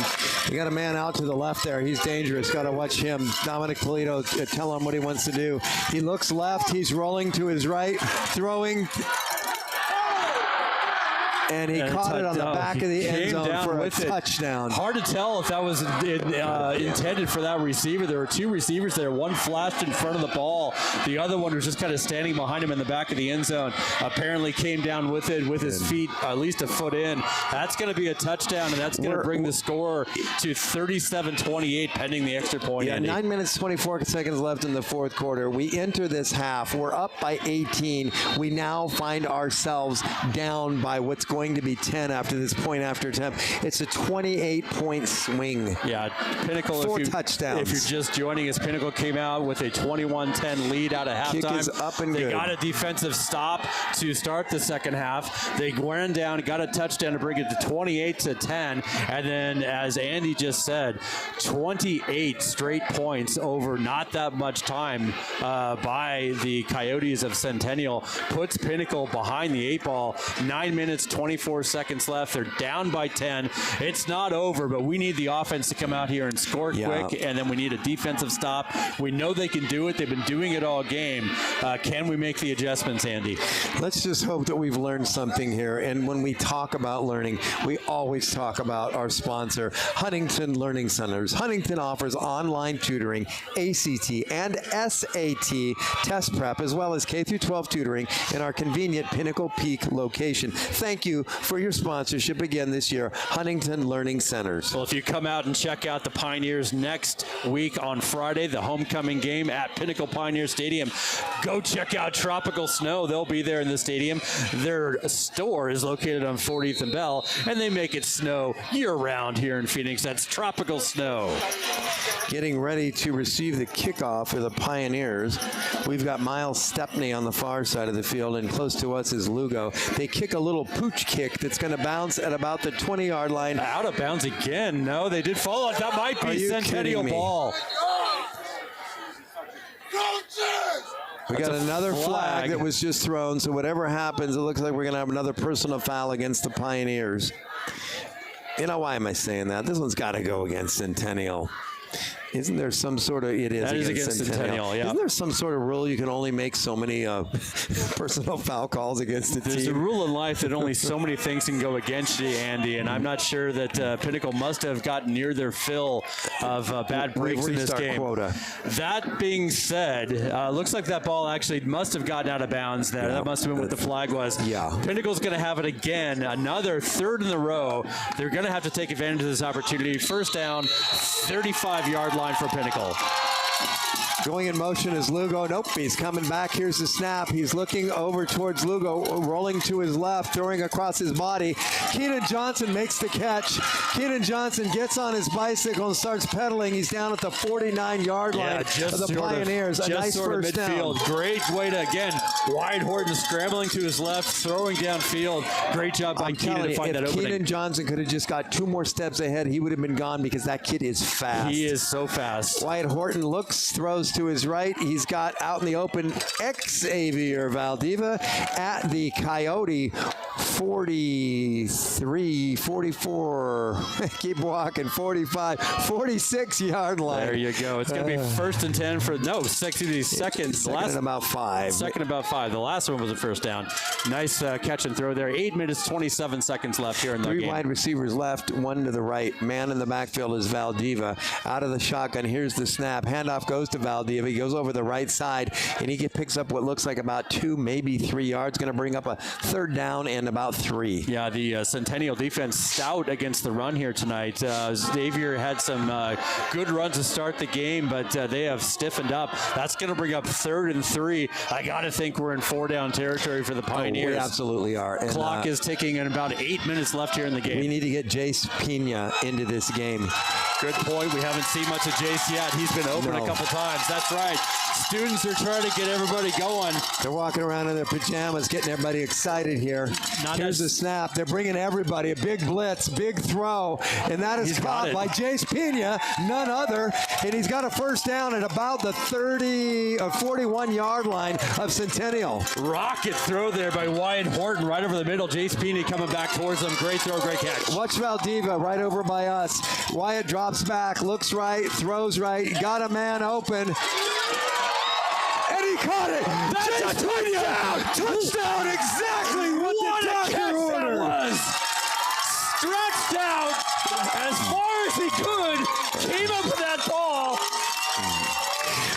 You got a man out to the left there. He's dangerous. Got to watch him. Dominic Polito, tell him what he wants to do. He looks left. He's rolling to his right, throwing. And he caught it on the back of the end zone for a touchdown. Hard to tell if that was intended for that receiver. There were 2 receivers there. One flashed in front of the ball. The other one was just kind of standing behind him in the back of the end zone. Apparently came down with it with his feet at least a foot in. That's going to be a touchdown, and that's going to bring the score to 37-28 pending the extra point. Yeah, 9 minutes, 24 seconds left in the 4th quarter. We enter this half. We're up by 18. We now find ourselves down by what's going to be 10 after this point after attempt. It's a 28-point swing. Yeah, Pinnacle. 4 touchdowns. If you're just joining us, Pinnacle came out with a 21-10 lead out of halftime. Kick is up and they good. got a defensive stop to start the second half. They ran down, got a touchdown to bring it to 28-10, and then, as Andy just said, 28 straight points over not that much time by the Coyotes of Centennial puts Pinnacle behind the 8 ball. 9 minutes, 24 seconds left. They're down by 10. It's not over, but we need the offense to come out here and score quick, and then we need a defensive stop. We know they can do it. They've been doing it all game. Can we make the adjustments, Andy? Let's just hope that we've learned something here. And when we talk about learning, we always talk about our sponsor, Huntington Learning Centers. Huntington offers online tutoring, ACT and SAT test prep, as well as K-12 tutoring in our convenient Pinnacle Peak location. Thank you you for your sponsorship again this year, Huntington Learning Centers. Well, if you come out and check out the Pioneers next week on Friday, the homecoming game at Pinnacle Pioneer Stadium, go check out Tropical Snow. They'll be there in the stadium. Their store is located on 40th and Bell, and they make it snow year-round here in Phoenix. That's Tropical Snow. Getting ready to receive the kickoff for the Pioneers. We've got Miles Stepney on the far side of the field, and close to us is Lugo. They kick a little pooch kick that's going to bounce at about the 20-yard line. Out of bounds again. No, they did fall out. That might be Centennial ball. We got another flag that was just thrown, so whatever happens, it looks like we're going to have another personal foul against the Pioneers. You know, why am I saying that? This one's got to go against Centennial. Isn't there some sort of, it is that against Centennial, yeah. Isn't there some sort of rule you can only make so many personal foul calls against a team? There's a rule in life that only so many things can go against you, Andy, and I'm not sure that Pinnacle must have gotten near their fill of bad breaks in this game. Quota. That being said, looks like that ball actually must have gotten out of bounds there. That must have been what the flag was. Yeah. Pinnacle's going to have it again, another third in a row. They're going to have to take advantage of this opportunity. First down, 35-yard line for Pinnacle. Going in motion is Lugo. Nope, he's coming back. Here's the snap. He's looking over towards Lugo, rolling to his left, throwing across his body. Keenan Johnson makes the catch. Keenan Johnson gets on his bicycle and starts pedaling. He's down at the 49-yard line of the Pioneers. A nice first down. Great way to, again, Wyatt Horton scrambling to his left, throwing downfield. Great job by Keenan to find that opening. Keenan Johnson could have just got 2 more steps ahead, he would have been gone because that kid is fast. He is so fast. Wyatt Horton looks, throws to his right. He's got out in the open Xavier Valdeva at the Coyote 43, 44, keep walking, 45, 46-yard line. There you go. It's going to be first and 10 for, second. Second and about 5. Second about 5. The last one was a first down. Nice catch and throw there. 8 minutes, 27 seconds left here in the game. 3 wide receivers left, 1 to the right. Man in the backfield is Valdeva. Out of the shotgun, here's the snap. Handoff goes to Valdeva. He goes over the right side, and he picks up what looks like about 2, maybe 3 yards. Going to bring up a third down and about 3. Yeah, the Centennial defense stout against the run here tonight. Xavier had some good runs to start the game, but they have stiffened up. That's going to bring up 3rd and 3. I got to think we're in 4-down territory for the Pioneers. We absolutely are. And, clock is ticking, and about 8 minutes left here in the game. We need to get Jace Pena into this game. Good point. We haven't seen much of Jace yet. He's been open a couple times. That's right. Students are trying to get everybody going. They're walking around in their pajamas, getting everybody excited here. Here's the snap. They're bringing everybody. A big blitz, big throw, and that is caught by Jace Pena, none other. And he's got a first down at about the 41-yard line of Centennial. Rocket throw there by Wyatt Horton right over the middle. Jace Pena coming back towards them. Great throw, great catch. Watch Valdeva right over by us. Wyatt drops back, looks right, throws right, got a man open. And he caught it. That's a touchdown. Touchdown, exactly what the doctor ordered. Was stretched out as far as he could, came up with that ball.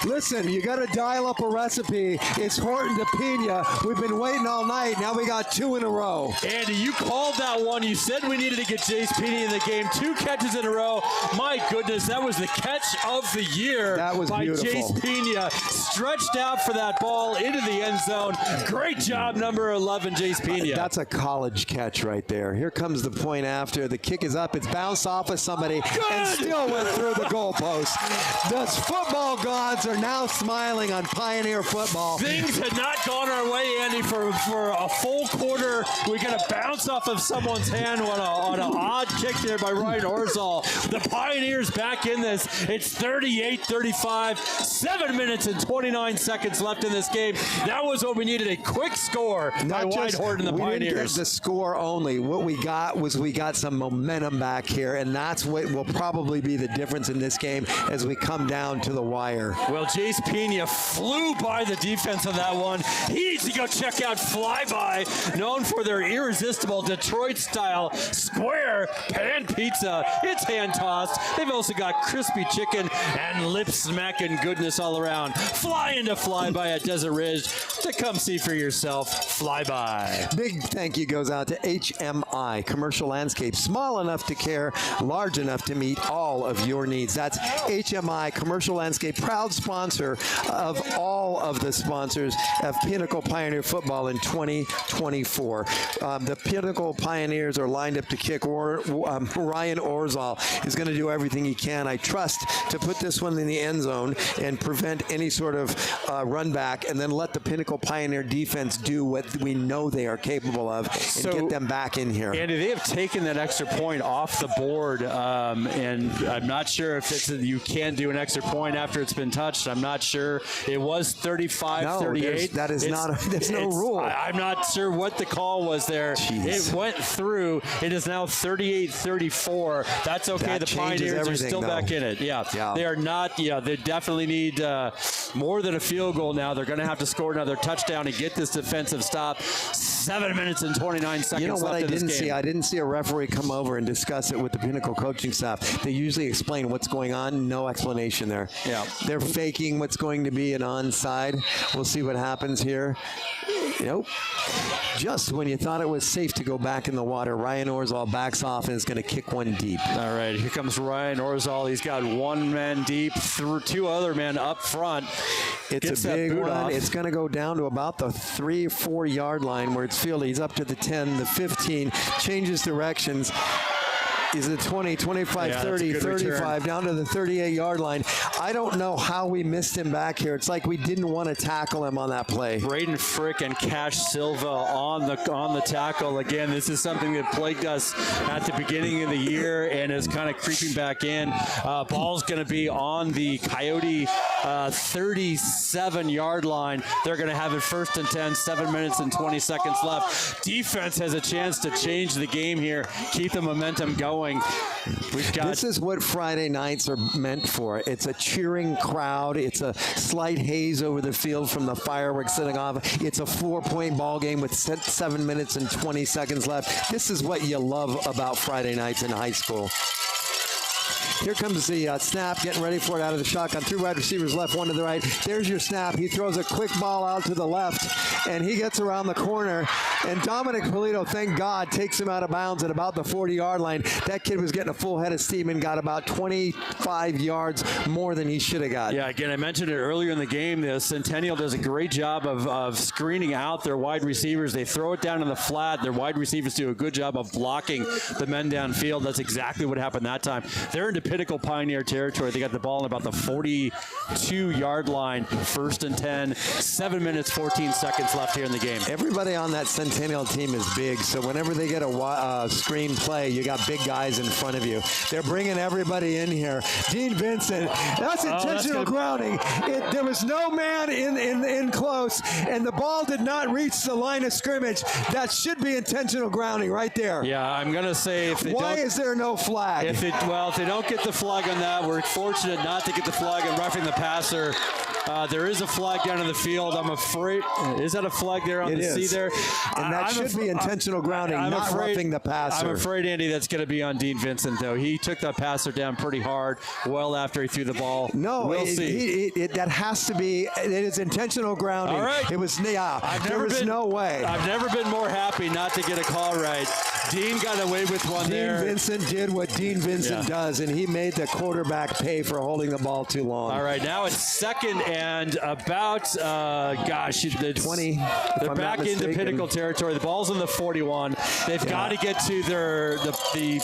Listen, you got to dial up a recipe. It's Horton to Pena. We've been waiting all night. Now we got 2 in a row. Andy, you called that one. You said we needed to get Jace Pena in the game. 2 catches in a row. My goodness, that was the catch of the year. That was by beautiful. Jace Pena. Stretched out for that ball into the end zone. Great job, number 11, Jace Pena. That's a college catch right there. Here comes the point after. The kick is up. It's bounced off of somebody and still went through the goalpost. The football gods are now smiling on Pioneer football. Things had not gone our way, Andy, for a full quarter. We got a bounce off of someone's hand on an odd kick there by Ryan Orzal. The Pioneers back in this. It's 38-35. 7 minutes and 29 seconds left in this game. That was what we needed, a quick score by Wyatt Horton and the Pioneers. We didn't get the score only. What we got was some momentum back here, and that's what will probably be the difference in this game as we come down to the wire. Well, Well, Jace Pena flew by the defense on that one. He needs to go check out Flyby, known for their irresistible Detroit-style square pan pizza. It's hand-tossed. They've also got crispy chicken and lip-smacking goodness all around. Fly into Flyby at Desert Ridge to come see for yourself. Flyby. Big thank you goes out to HMI, Commercial Landscape, small enough to care, large enough to meet all of your needs. That's HMI, Commercial Landscape, proud sponsor of all of the sponsors of Pinnacle Pioneer Football in 2024. The Pinnacle Pioneers are lined up to kick. Ryan Orzal is going to do everything he can, I trust, to put this one in the end zone and prevent any sort of run back, and then let the Pinnacle Pioneer defense do what we know they are capable of and get them back in here. Andy, they have taken that extra point off the board, and I'm not sure if it's you can't do an extra point after it's been touched. I'm not sure. It was 35-38. That is not. There's no rule. I'm not sure what the call was there. Jeez. It went through. It is now 38-34. That's okay. That the Pioneers are still back in it. Yeah. They are not. Yeah, they definitely need more than a field goal now. They're going to have to score another touchdown and get this defensive stop. 7 minutes and 29 seconds. You know what left I in this didn't game. see? I didn't see a referee come over and discuss it with the Pinnacle coaching staff. They usually explain what's going on. No explanation there. Yeah. They're faking what's going to be an onside. We'll see what happens here. Nope. Just when you thought it was safe to go back in the water, Ryan Orzal backs off and is going to kick one deep. All right, here comes Ryan Orzal. He's got one man deep, through two other men up front. It's a big one. It's going to go down to about the 3-4 yard line where it's fielded. He's up to the 10, the 15, changes directions. Is it 20, 25, 30, 35, return. Down to the 38-yard line. I don't know how we missed him back here. It's like we didn't want to tackle him on that play. Braden Frick and Cash Silva on the tackle. Again, this is something that plagued us at the beginning of the year and is kind of creeping back in. Ball's going to be on the Coyote 37-yard line. They're going to have it 1st and 10, 7 minutes and 20 seconds left. Defense has a chance to change the game here, keep the momentum going. This is what Friday nights are meant for. It's a cheering crowd. It's a slight haze over the field from the fireworks setting off. It's a 4-point ball game with 7 minutes and 20 seconds left. This is what you love about Friday nights in high school. Here comes the snap, getting ready for it out of the shotgun. 2 wide receivers left, 1 to the right. There's your snap. He throws a quick ball out to the left, and he gets around the corner. And Dominic Polito, thank God, takes him out of bounds at about the 40-yard line. That kid was getting a full head of steam and got about 25 yards more than he should have got. Yeah, again, I mentioned it earlier in the game. The Centennial does a great job of screening out their wide receivers. They throw it down in the flat. Their wide receivers do a good job of blocking the men downfield. That's exactly what happened that time. They're into Pinnacle Pioneer territory. They got the ball in about the 42-yard line. 1st and 10. 7 minutes, 14 seconds left here in the game. Everybody on that Centennial team is big, so whenever they get a screen play, you got big guys in front of you. They're bringing everybody in here. Dean Vincent, that's intentional grounding. There was no man in close, and the ball did not reach the line of scrimmage. That should be intentional grounding right there. Yeah, I'm going to say if they Why don't... is there no flag? If they don't get the flag on that, we're fortunate not to get the flag on roughing the passer. There is a flag down in the field. I'm afraid. Is that a flag there on the C there? And that should be intentional grounding, not roughing the passer. I'm afraid, Andy, that's going to be on Dean Vincent, though. He took that passer down pretty hard well after he threw the ball. No, we'll see. That has to be. It is intentional grounding. All right. It was, there was no way. I've never been more happy not to get a call right. Dean got away with one there. Dean Vincent did what Dean Vincent does, and he made the quarterback pay for holding the ball too long. All right, now it's 2nd and about, the 20. They're back into Pinnacle territory. The ball's in the 41. They've got to get to the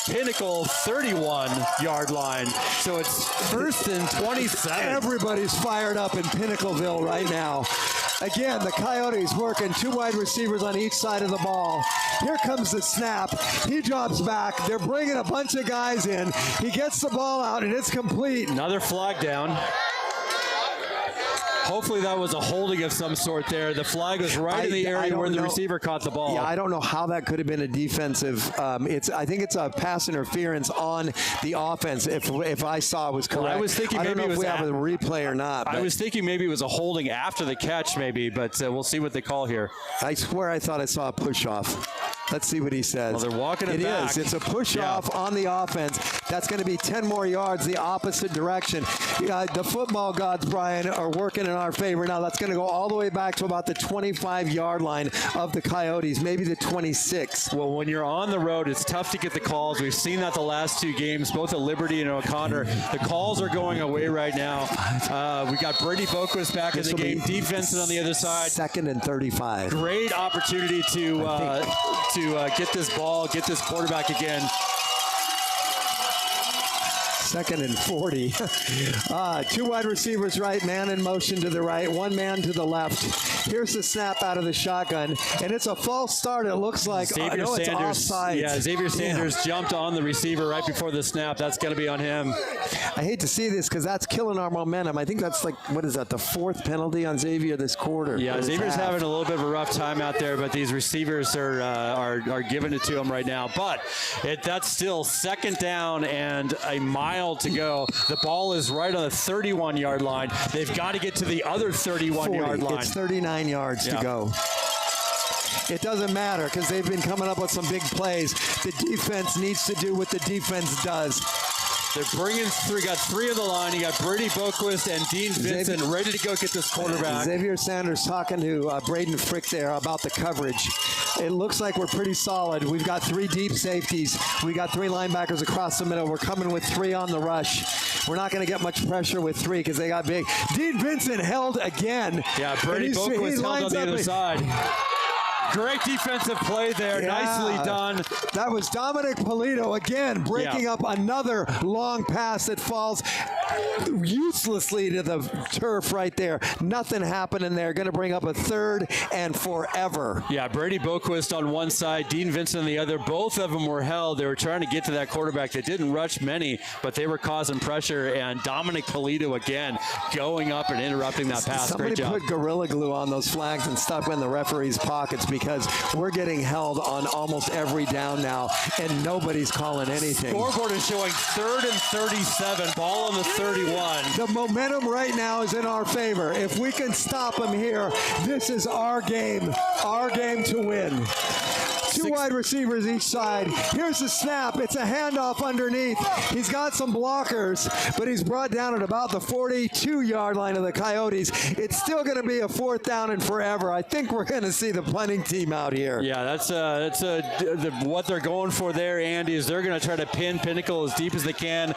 Pinnacle 31-yard line. So it's 1st and 27. Everybody's fired up in Pinnacleville right now. Again, the Coyotes working 2 wide receivers on each side of the ball. Here comes the snap. He drops back. They're bringing a bunch of guys in. He gets the ball out, and it's complete. Another flag down. Hopefully that was a holding of some sort there. The flag was right in the area where the receiver caught the ball. Yeah, I don't know how that could have been a defensive. I think it's a pass interference on the offense. If I saw it was correct. Well, I was thinking maybe don't know it if was we have a replay or not. I was thinking maybe it was a holding after the catch, maybe, but we'll see what they call here. I swear I thought I saw a push off. Let's see what he says. Well, they're walking it back. It is. It's a push-off on the offense. That's going to be 10 more yards the opposite direction. The football gods, Brian, are working in our favor. Now, that's going to go all the way back to about the 25-yard line of the Coyotes, maybe the 26. Well, when you're on the road, it's tough to get the calls. We've seen that the last two games, both at Liberty and O'Connor. The calls are going away right now. We got Brady Boquist back in the game. Defense on the other side. 2nd and 35. Great opportunity to get this ball, get this quarterback again. 2nd and 40. 2 wide receivers right, man in motion to the right, 1 man to the left. Here's the snap out of the shotgun, and it's a false start. It looks like Xavier Sanders. It's offside. Yeah, Xavier Sanders jumped on the receiver right before the snap. That's going to be on him. I hate to see this because that's killing our momentum. I think that's like, what is that, the 4th penalty on Xavier this quarter? Yeah, Xavier's having a little bit of a rough time out there, but these receivers are giving it to him right now. But that's still 2nd down and a mile to go. The ball is right on the 31-yard line. They've got to get to the other 31-yard line. It's 39 yards to go. It doesn't matter because they've been coming up with some big plays. The defense needs to do what the defense does. They're bringing through. Got 3 on the line. You got Brady Boquist and Dean Vincent ready to go get this quarterback. Xavier Sanders talking to Braden Frick there about the coverage. It looks like we're pretty solid. We've got 3 deep safeties. We got 3 linebackers across the middle. We're coming with 3 on the rush. We're not going to get much pressure with 3 because they got big. Dean Vincent held again. Yeah, Brady Boquist held on the other side. Great defensive play there. Yeah. Nicely done. That was Dominic Polito again breaking up another long pass that falls uselessly to the turf right there. Nothing happening there. Going to bring up a 3rd and forever. Yeah, Brady Boquist on one side, Dean Vincent on the other. Both of them were held. They were trying to get to that quarterback. They didn't rush many, but they were causing pressure. And Dominic Polito again going up and interrupting that pass. Somebody Great job. put Gorilla Glue on those flags and stuck in the referee's pockets because we're getting held on almost every down now, and nobody's calling anything. Scoreboard is showing 3rd and 37, ball on the 31. The momentum right now is in our favor. If we can stop them here, this is our game to win. 2 wide receivers each side. Here's the snap. It's a handoff underneath. He's got some blockers, but he's brought down at about the 42-yard line of the Coyotes. It's still going to be a 4th down and forever. I think we're going to see the punting team out here. Yeah, that's what they're going for there, Andy, is they're going to try to pin Pinnacle as deep as they can.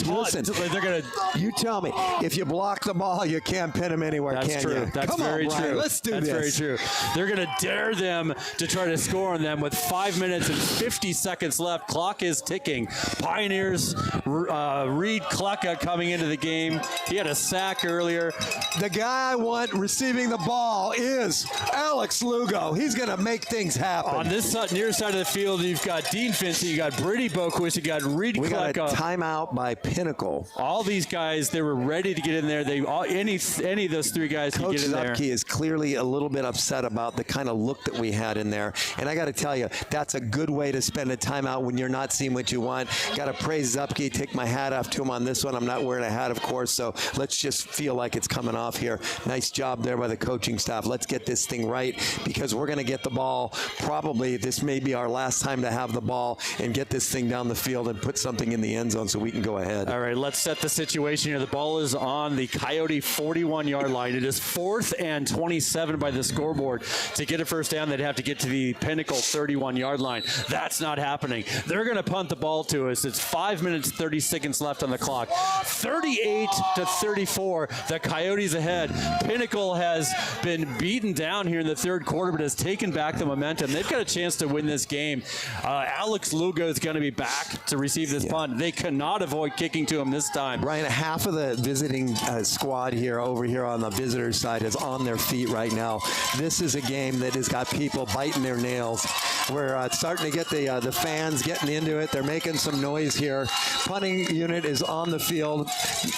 Listen, they're gonna. You tell me, if you block the ball, you can't pin them anywhere, That's can true. you? That's Come very on, Brian, true. let's do That's this. very true. They're going to dare them to try to score on them with 5 minutes and 50 seconds left. Clock is ticking. Pioneers, Reed Klucka coming into the game. He had a sack earlier. The guy I want receiving the ball is Alex Lugo. He's going to make things happen. On this near side of the field, you've got Dean Vincent, you got Brady Boquist, you got Reed we Klucka. got a timeout by Pinnacle. All these guys, they were ready to get in there. Any of those 3 guys can Coach get in there. Zupke is clearly a little bit upset about the kind of look that we had in there. And I got to tell you, that's a good way to spend a timeout when you're not seeing what you want. Got to praise Zupke, take my hat off to him on this one. I'm not wearing a hat, of course, so let's just feel like it's coming off here. Nice job there by the coaching staff. Let's get this thing right because we're going to get the ball. Probably this may be our last time to have the ball and get this thing down the field and put something in the end zone so we can go ahead. All right, let's set the situation here. The ball is on the Coyote 41-yard line. It is 4th and 27 by the scoreboard. To get a first down, they'd have to get to the Pinnacle 31-yard line. That's not happening. They're going to punt the ball to us. It's 5 minutes, 30 seconds left on the clock. 38-34, the Coyotes ahead. Pinnacle has been beaten down here in the 3rd quarter, but has taken back the momentum. They've got a chance to win this game. Alex Lugo is going to be back to receive this punt. They cannot avoid kicking sticking to him this time. Brian, half of the visiting squad over here on the visitor side is on their feet right now. This is a game that has got people biting their nails. We're starting to get the fans getting into it. They're making some noise here. Punting unit is on the field.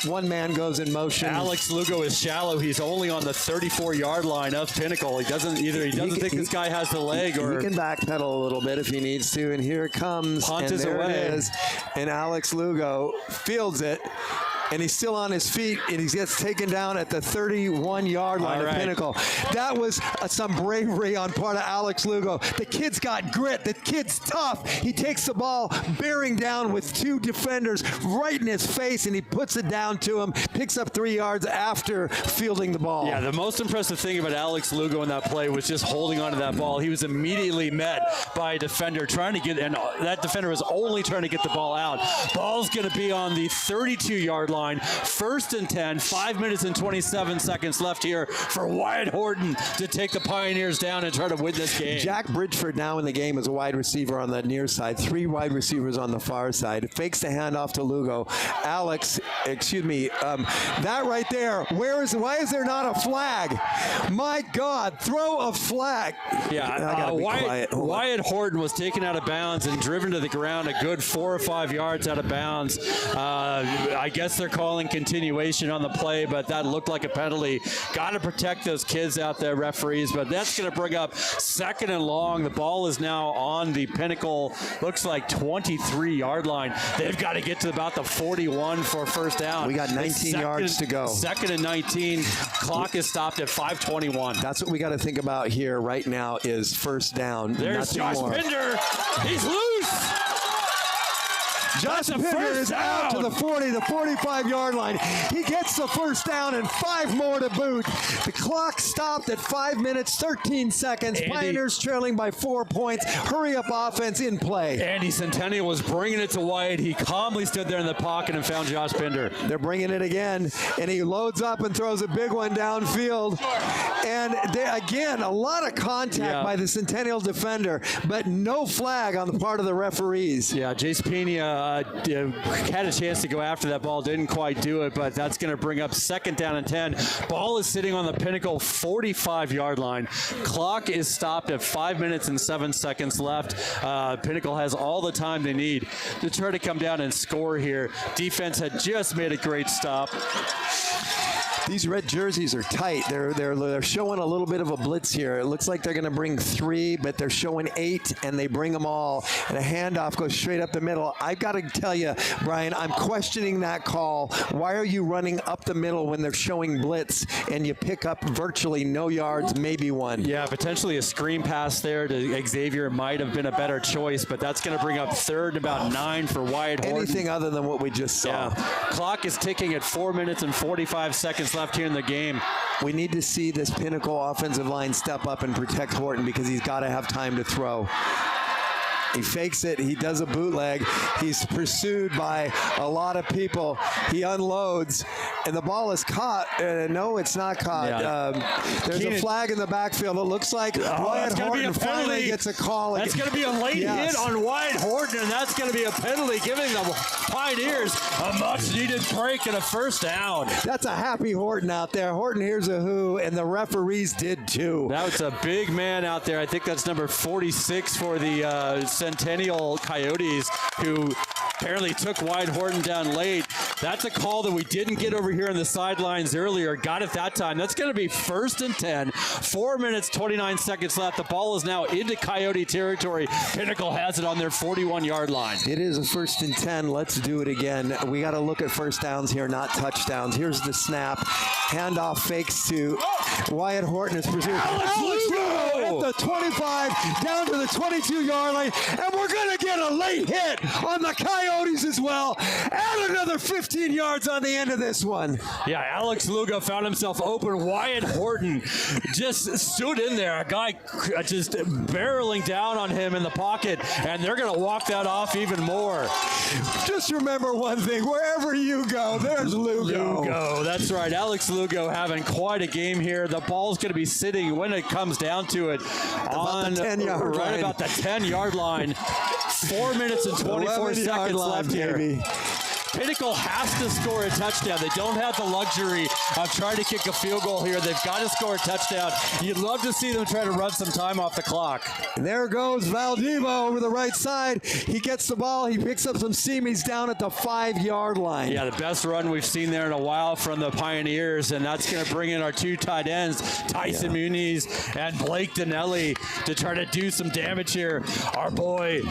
One man goes in motion. Alex Lugo is shallow. He's only on the 34-yard line of Pinnacle. He doesn't think this guy has the leg, or he can backpedal a little bit if he needs to. And here it comes. Punt and is there away. it is. And Alex Lugo fields it. And he's still on his feet, and he gets taken down at the 31-yard line of Pinnacle. That was some bravery on part of Alex Lugo. The kid's got grit. The kid's tough. He takes the ball bearing down with two defenders right in his face, and he puts it down to him, picks up 3 yards after fielding the ball. Yeah, the most impressive thing about Alex Lugo in that play was just holding onto that ball. He was immediately met by a defender trying to get, and that defender was only trying to get the ball out. Ball's going to be on the 32-yard line. First and 10, 5 minutes and 27 seconds left here for Wyatt Horton to take the Pioneers down and try to win this game. Jack Bridgeford now in the game as a wide receiver on the near side, 3 wide receivers on the far side. Fakes the handoff to Lugo. That right there, why is there not a flag? My God, throw a flag. Yeah, Wyatt Horton was taken out of bounds and driven to the ground a good 4 or 5 yards out of bounds. I guess they're calling continuation on the play, but that looked like a penalty. Got to protect those kids out there, referees, but that's going to bring up 2nd and long. The ball is now on the Pinnacle, looks like 23-yard line. They've got to get to about the 41 for first down. We got 19 yards to go. 2nd and 19. Clock is stopped at 5:21. That's what we got to think about here right now is first down. There's Josh Pinder. He's loose. Josh Pinder is out to the 40, the 45-yard line. He gets the first down and 5 more to boot. The clock stopped at 5 minutes, 13 seconds. Pioneers trailing by 4 points. Hurry up offense in play. Andy Centennial was bringing it to Wyatt. He calmly stood there in the pocket and found Josh Pinder. They're bringing it again, and he loads up and throws a big one downfield. And again, a lot of contact by the Centennial defender, but no flag on the part of the referees. Yeah, Jace Pena had a chance to go after that ball, didn't quite do it, but that's going to bring up 2nd down and 10. Ball is sitting on the Pinnacle 45-yard line. Clock is stopped at 5 minutes and 7 seconds left. Pinnacle has all the time they need to try to come down and score here. Defense had just made a great stop. These red jerseys are tight. They're showing a little bit of a blitz here. It looks like they're going to bring 3, but they're showing 8, and they bring them all. And a handoff goes straight up the middle. I've got to tell you, Brian, I'm questioning that call. Why are you running up the middle when they're showing blitz and you pick up virtually no yards, maybe 1? Yeah, potentially a screen pass there to Xavier might have been a better choice, but that's going to bring up 3rd and about 9 for Wyatt Horton. Anything other than what we just saw. Yeah. Clock is ticking at 4 minutes and 45 seconds left here in the game. We need to see this Pinnacle offensive line step up and protect Horton because he's got to have time to throw. He fakes it. He does a bootleg. He's pursued by a lot of people. He unloads, and the ball is caught. No, it's not caught. Yeah. There's a flag in the backfield. It looks like Wyatt Horton finally gets a call. That's going to be a late hit on Wyatt Horton, and that's going to be a penalty, giving the Pioneers a much-needed break and a first down. That's a happy Horton out there. Horton hears a who, and the referees did too. That was a big man out there. I think that's number 46 for the Centennial Coyotes, who apparently took Wyatt Horton down late. That's a call that we didn't get over here on the sidelines earlier. Got it that time. That's going to be 1st and 10. 4 minutes, 29 seconds left. The ball is now into Coyote territory. Pinnacle has it on their 41-yard line. It is a 1st and 10. Let's do it again. We got to look at first downs here, not touchdowns. Here's the snap. Handoff fakes to Wyatt Horton is pursued. Alex Lugo at the 25, down to the 22-yard line, and we're going to get a late hit on the Coyotes as well. And another 15 yards on the end of this one. Yeah, Alex Lugo found himself open. Wyatt Horton just stood in there. A guy just barreling down on him in the pocket, and they're going to walk that off even more. Just remember one thing. Wherever you go, there's Lugo. Lugo, that's right. Alex Lugo having quite a game here. The ball's going to be sitting, when it comes down to it, on the 10-yard right line. about the 10-yard line. 4 minutes and 24 seconds left here. Pinnacle has to score a touchdown. They don't have the luxury of trying to kick a field goal here. They've got to score a touchdown. You'd love to see them try to run some time off the clock. And there goes Valdiva over the right side. He gets the ball. He picks up some steam. He's down at the 5-yard line. Yeah, the best run we've seen there in a while from the Pioneers, and that's going to bring in our 2 tight ends, Tyson Muniz and Blake Donnelly, to try to do some damage here. Our boy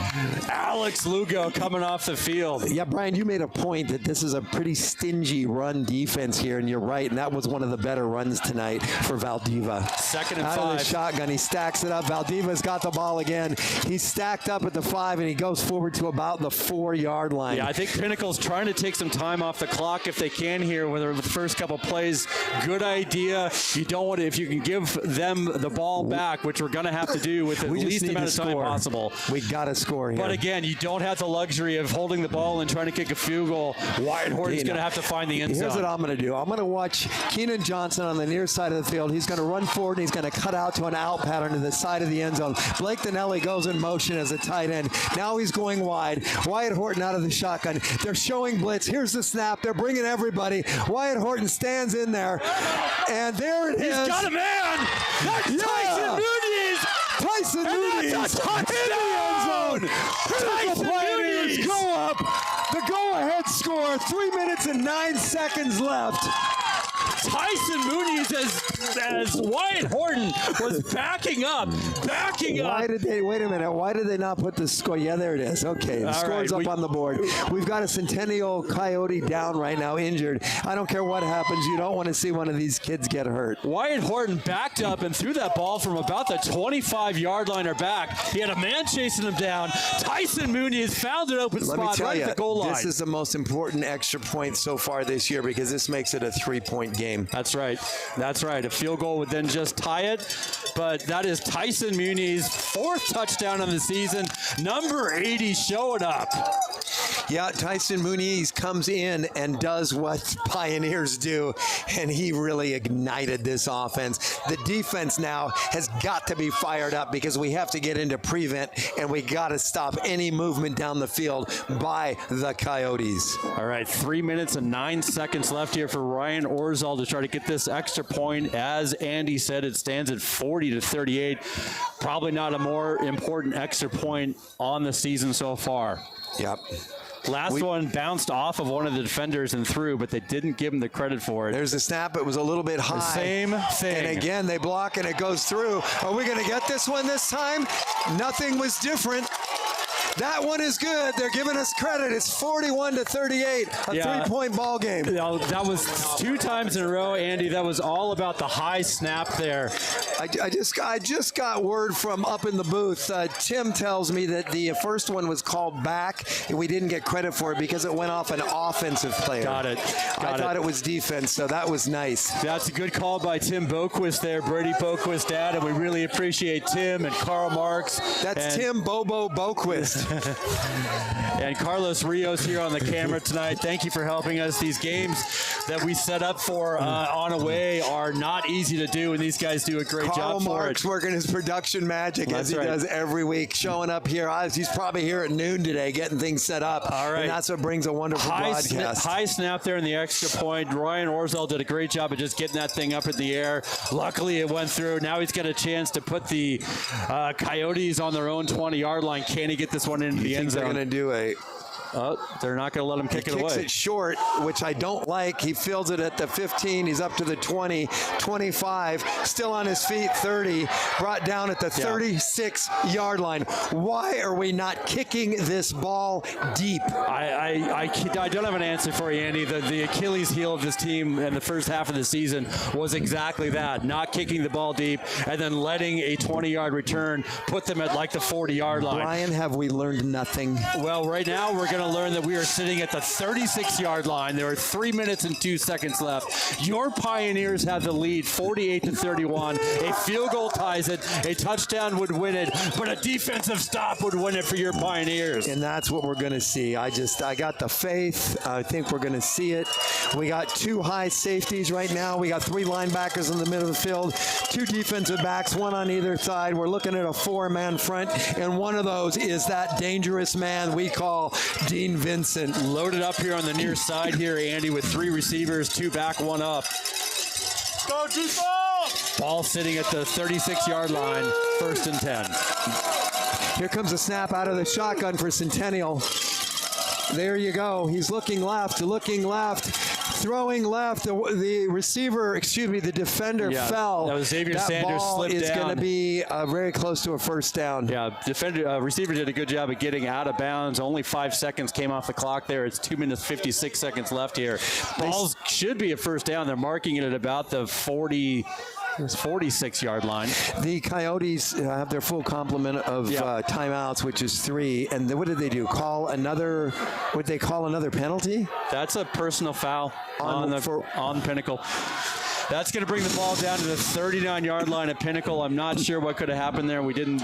Alex Lugo coming off the field. Yeah, Brian, you made a point that this is a pretty stingy run defense here, and you're right, and that was one of the better runs tonight for Valdiva. 2nd and Out 5. of the shotgun, he stacks it up. Valdiva's got the ball again. He's stacked up at the 5, and he goes forward to about the 4-yard line. Yeah, I think Pinnacle's trying to take some time off the clock if they can here with the first couple plays. Good idea. You don't want to, if you can give them the ball back, which we're going to have to do with the least amount of time possible. We got to score here. But again, you don't have the luxury of holding the ball and trying to kick a field goal. Wyatt Horton's going to have to find the end zone. Here's what I'm going to do. I'm going to watch Keenan Johnson on the near side of the field. He's going to run forward, and he's going to cut out to an out pattern to the side of the end zone. Blake Donnelly goes in motion as a tight end. Now he's going wide. Wyatt Horton out of the shotgun. They're showing blitz. Here's the snap. They're bringing everybody. Wyatt Horton stands in there, and there it is. He's got a man. That's Tyson Muniz. Tyson Muniz That's a touchdown. in the end zone. The Pioneers go up. The go-ahead score. 3 minutes and 9 seconds left. Tyson Muniz as Wyatt Horton was backing up. Why did they, wait a minute, why did they not put the score? Yeah, there it is. Okay, the score's up on the board. We've got a Centennial Coyote down right now, injured. I don't care what happens. You don't want to see one of these kids get hurt. Wyatt Horton backed up and threw that ball from about the 25-yard line or back. He had a man chasing him down. Tyson Muniz found an open spot right at the goal line. This is the most important extra point so far this year because this makes it a 3-point game. That's right. That's right. A field goal would then just tie it. But that is Tyson Muniz, 4th touchdown on the season. Number 80 showing up. Yeah, Tyson Muniz comes in and does what Pioneers do, and he really ignited this offense. The defense now has got to be fired up because we have to get into prevent, and we got to stop any movement down the field by the Coyotes. All right, 3 minutes and 9 seconds left here for Ryan Orzal to try to get this extra point. As Andy said, it stands at 40-38. Probably not a more important extra point on the season so far. Yep. Last one bounced off of one of the defenders and through, but they didn't give him the credit for it. There's the snap. It was a little bit high. The same thing. And again, they block and it goes through. Are we going to get this one this time? Nothing was different. That one is good. They're giving us credit. It's 41-38, a 3-point ball game. That was 2 times in a row, Andy. That was all about the high snap there. I just got word from up in the booth. Tim tells me that the first one was called back, and we didn't get credit for it because it went off an offensive player. Got it. I thought it was defense, so that was nice. That's a good call by Tim Boquist there, Brady Boquist dad, and we really appreciate Tim and Karl Marx. That's Tim Bobo Boquist. And Carlos Rios here on the camera tonight. Thank you for helping us. These games that we set up for on away are not easy to do, and these guys do a great job for Mark's it. working his production magic as he does every week, showing up here. He's probably here at noon today getting things set up. All right. And that's what brings a wonderful broadcast. High snap there in the extra point. Ryan Orzal did a great job of just getting that thing up in the air. Luckily, it went through. Now he's got a chance to put the Coyotes on their own 20-yard line. Can he get this one into the end zone? They're going to do a... they're not going to let him kick it away. He kicks it short, which I don't like. He fields it at the 15. He's up to the 20, 25, still on his feet, 30, brought down at the 36-yard line. Why are we not kicking this ball deep? I don't have an answer for you, Andy. The Achilles heel of this team in the first half of the season was exactly that, not kicking the ball deep and then letting a 20-yard return put them at like the 40-yard line. Brian, have we learned nothing? Well, right now we're going to learn that we are sitting at the 36-yard line. There are 3 minutes and 2 seconds left. Your Pioneers have the lead, 48-31. A field goal ties it. A touchdown would win it, but a defensive stop would win it for your Pioneers. And that's what we're going to see. I got the faith. I think we're going to see it. We got 2 high safeties right now. We got 3 linebackers in the middle of the field, 2 defensive backs, 1 on either side. We're looking at a 4-man front, and one of those is that dangerous man we call Dean Vincent. Loaded up here on the near side here, Andy, with 3 receivers, 2 back, 1 up. Go, G-Ball! Ball sitting at the 36-yard line, 1st and 10. Here comes a snap out of the shotgun for Centennial. There you go. He's looking left, throwing left. The receiver, the defender fell. That was Xavier Sanders ball slipped is down. going to be very close to a first down. Yeah, receiver did a good job of getting out of bounds. Only 5 seconds came off the clock there. It's 2 minutes, 56 seconds left here. Balls should be a first down. They're marking it at about the 46-yard line. The Coyotes have their full complement of timeouts, which is 3. And what did they do? Would they call another penalty? That's a personal foul on Pinnacle. That's going to bring the ball down to the 39-yard line at Pinnacle. I'm not sure what could have happened there. We didn't.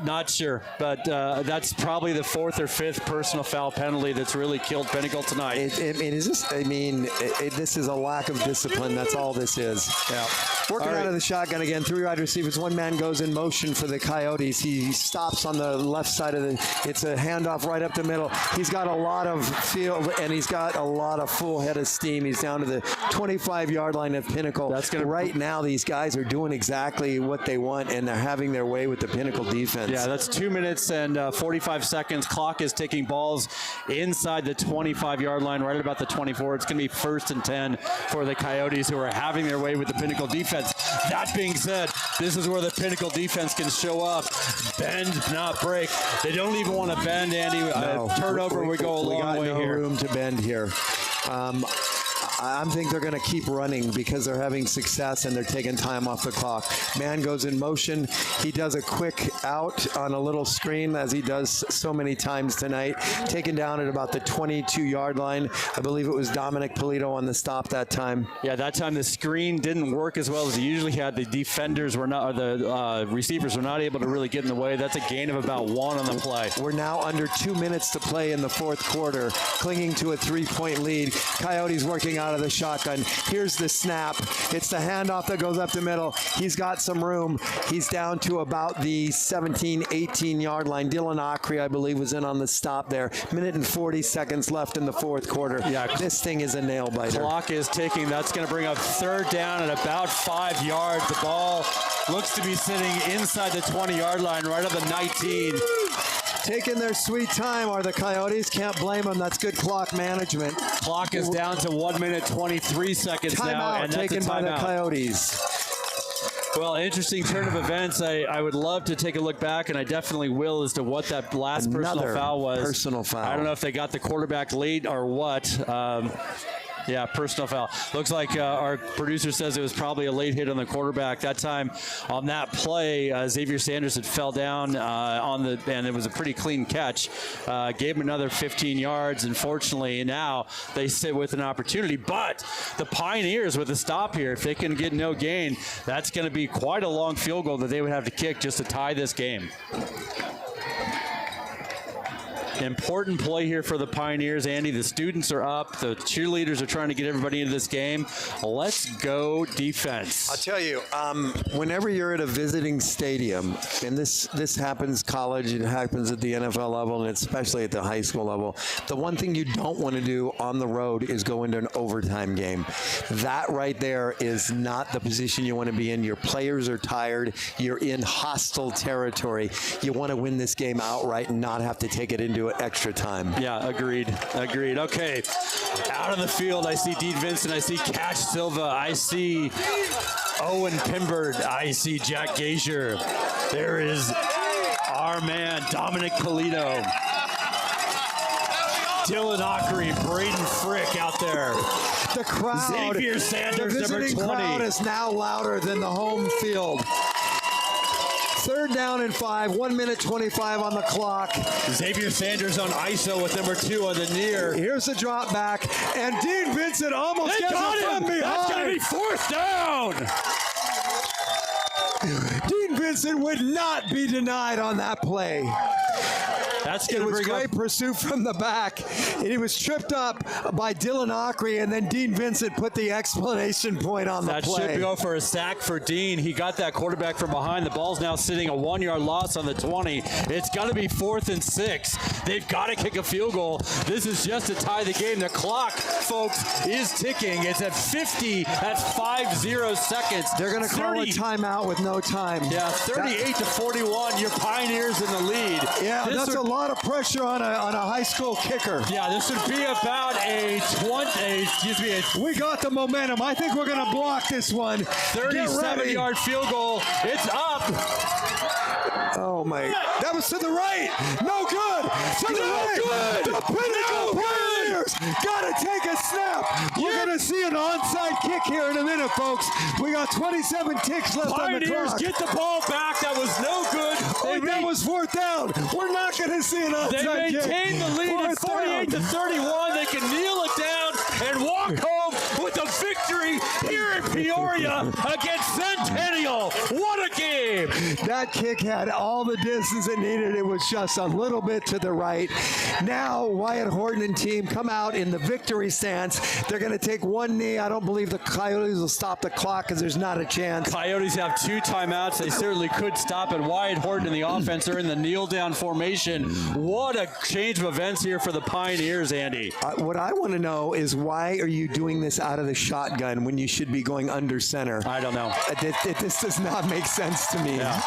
Not sure, but that's probably the 4th or 5th personal foul penalty that's really killed Pinnacle tonight. This is a lack of discipline. That's all this is. Yeah. Working out of the shotgun again, 3 wide receivers. 1 man goes in motion for the Coyotes. He stops on the left side of it's a handoff right up the middle. He's got a lot of field, and he's got a lot of full head of steam. He's down to the 25-yard line of Pinnacle. Right now, these guys are doing exactly what they want, and they're having their way with the Pinnacle defense. Yeah, that's 2 minutes and 45 seconds. Clock is ticking. Balls inside the 25-yard line, right at about the 24. It's going to be 1st and 10 for the Coyotes, who are having their way with the Pinnacle defense. That being said, this is where the Pinnacle defense can show up. Bend, not break. They don't even want to bend, Andy. Turnover, we go a long way here. We got no room to bend here. I think they're going to keep running because they're having success and they're taking time off the clock. Man goes in motion. He does a quick out on a little screen, as he does so many times tonight. Taken down at about the 22-yard line. I believe it was Dominic Polito on the stop that time. Yeah, that time the screen didn't work as well as it usually had. The defenders were not, or the receivers were not able to really get in the way. That's a gain of about 1 on the play. We're now under 2 minutes to play in the 4th quarter, clinging to a 3-point lead. Coyotes working out of the shotgun. Here's the snap. It's the handoff that goes up the middle. He's got some room. He's down to about the 17, 18-yard line. Dylan Ockrey, I believe, was in on the stop there. 1:40 seconds left in the 4th quarter. Yeah, this thing is a nail biter. Clock is ticking. That's going to bring up 3rd down at about 5 yards. The ball looks to be sitting inside the 20-yard line, right at the 19. Taking their sweet time are the Coyotes. Can't blame them. That's good clock management. Clock is down to 1 minute 23 seconds now, and that's taken by the Coyotes. Well, interesting turn of events. I would love to take a look back, and I definitely will, as to what that last personal foul was. Personal foul. I don't know if they got the quarterback late or what. Yeah, personal foul. Looks like our producer says it was probably a late hit on the quarterback. That time on that play, Xavier Sanders had fell down and it was a pretty clean catch. Gave him another 15 yards. Unfortunately, now they sit with an opportunity. But the Pioneers with a stop here, if they can get no gain, that's going to be quite a long field goal that they would have to kick just to tie this game. Important play here for the Pioneers, Andy. The students are up. The cheerleaders are trying to get everybody into this game. Let's go defense. I'll tell you, whenever you're at a visiting stadium, and this happens college, it happens at the NFL level, and especially at the high school level, the one thing you don't want to do on the road is go into an overtime game. That right there is not the position you want to be in. Your players are tired. You're in hostile territory. You want to win this game outright and not have to take it into extra time. Yeah, agreed. Okay, out on the field, I see Dean Vincent, I see Cash Silva, I see Owen Pimbard, I see Jack Gazier. There is our man, Dominic Polito. Dylan Ockrey, Braden Frick out there. The crowd, Xavier Sanders, the number 20. visiting crowd is now louder than the home field. 3rd down and 5, 1 minute 25 on the clock. Xavier Sanders on ISO with number 2 on the near. Here's the drop back, and Dean Vincent almost gets it from behind. That's going to be 4th down. Dean Vincent would not be denied on that play. That's It going to was bring great up. pursuit from the back. And he was tripped up by Dylan Ockery, and then Dean Vincent put the explanation point on the That play. should go for a sack for Dean. He got that quarterback from behind. The ball's now sitting a 1-yard loss on the 20. It's got to be 4th and 6. They've got to kick a field goal. This is just to tie the game. The clock, folks, is ticking. It's at 50. That's 50 seconds. They're going to call a timeout with no time. Yeah, 38-41. Your Pioneers in the lead. Yeah, that's a lot of pressure on a high school kicker. Yeah, this would be about a 20. We got the momentum. I think we're going to block this one. 37-yard field goal. It's up. Oh, my. That was to the right. No good. To the right. Good. The Pinnacle Pioneers got to take a snap. We're going to see an onside kick here in a minute, folks. We got 27 ticks left on the Pioneers clock. get the ball back. That was no good. That was 4th down. We're not going to see an onside kick. They maintain the lead at 48-31. They can kneel it down and walk home with a victory here in Peoria against Centennial. What a game! That kick had all the distance it needed. It was just a little bit to the right. Now Wyatt Horton and team come out in the victory stance. They're going to take one knee. I don't believe the Coyotes will stop the clock because there's not a chance. Coyotes have 2 timeouts. They certainly could stop it. Wyatt Horton and the offense are in the kneel down formation. What a change of events here for the Pioneers, Andy. What I want to know is why are you doing this out of the shotgun when you should be going under center? I don't know. This does not make sense to me. Yeah.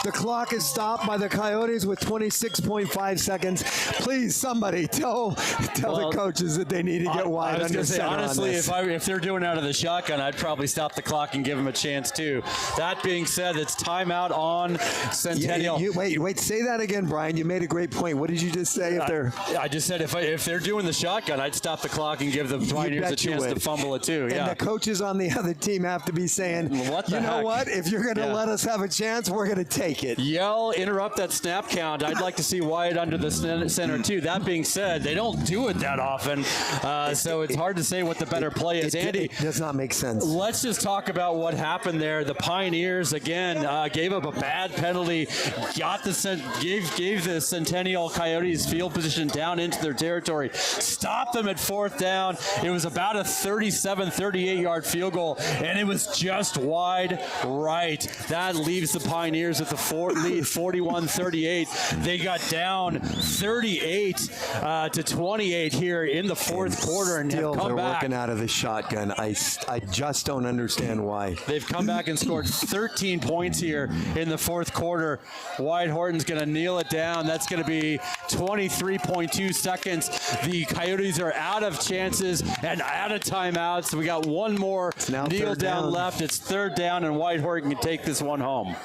The clock is stopped by the Coyotes with 26.5 seconds. Please, somebody tell the coaches that they need to get wide I was under going to say, center honestly, on this. if they're doing out of the shotgun, I'd probably stop the clock and give them a chance too. That being said, it's timeout on Centennial. Wait, say that again, Brian. You made a great point. What did you just say? I just said if they're doing the shotgun, I'd stop the clock and give the Pioneers a chance to fumble it too. And the coaches on the other team have to be saying, what the you know heck? what? If you're going to let us have a chance, we're going to take it. Yell, interrupt that snap count. I'd like to see Wyatt under the center too. That being said, they don't do it that often, so it's hard to say what the better play is. Andy, it does not make sense. Let's just talk about what happened there. The Pioneers again gave up a bad penalty, gave the Centennial Coyotes field position down into their territory, stopped them at 4th down. It was about a 37-38 yard field goal, and it was just wide right. That leaves the Pioneers at the lead 41-38. They got down 38-28 here in the 4th quarter and have come they're back. working out of the shotgun. I just don't understand why. They've come back and scored 13 points here in the 4th quarter. Wyatt Horton's going to kneel it down. That's going to be 23.2 seconds. The Coyotes are out of chances and out of timeouts. We got one more kneel down left. It's 3rd down, and Wyatt Horton can take this one home.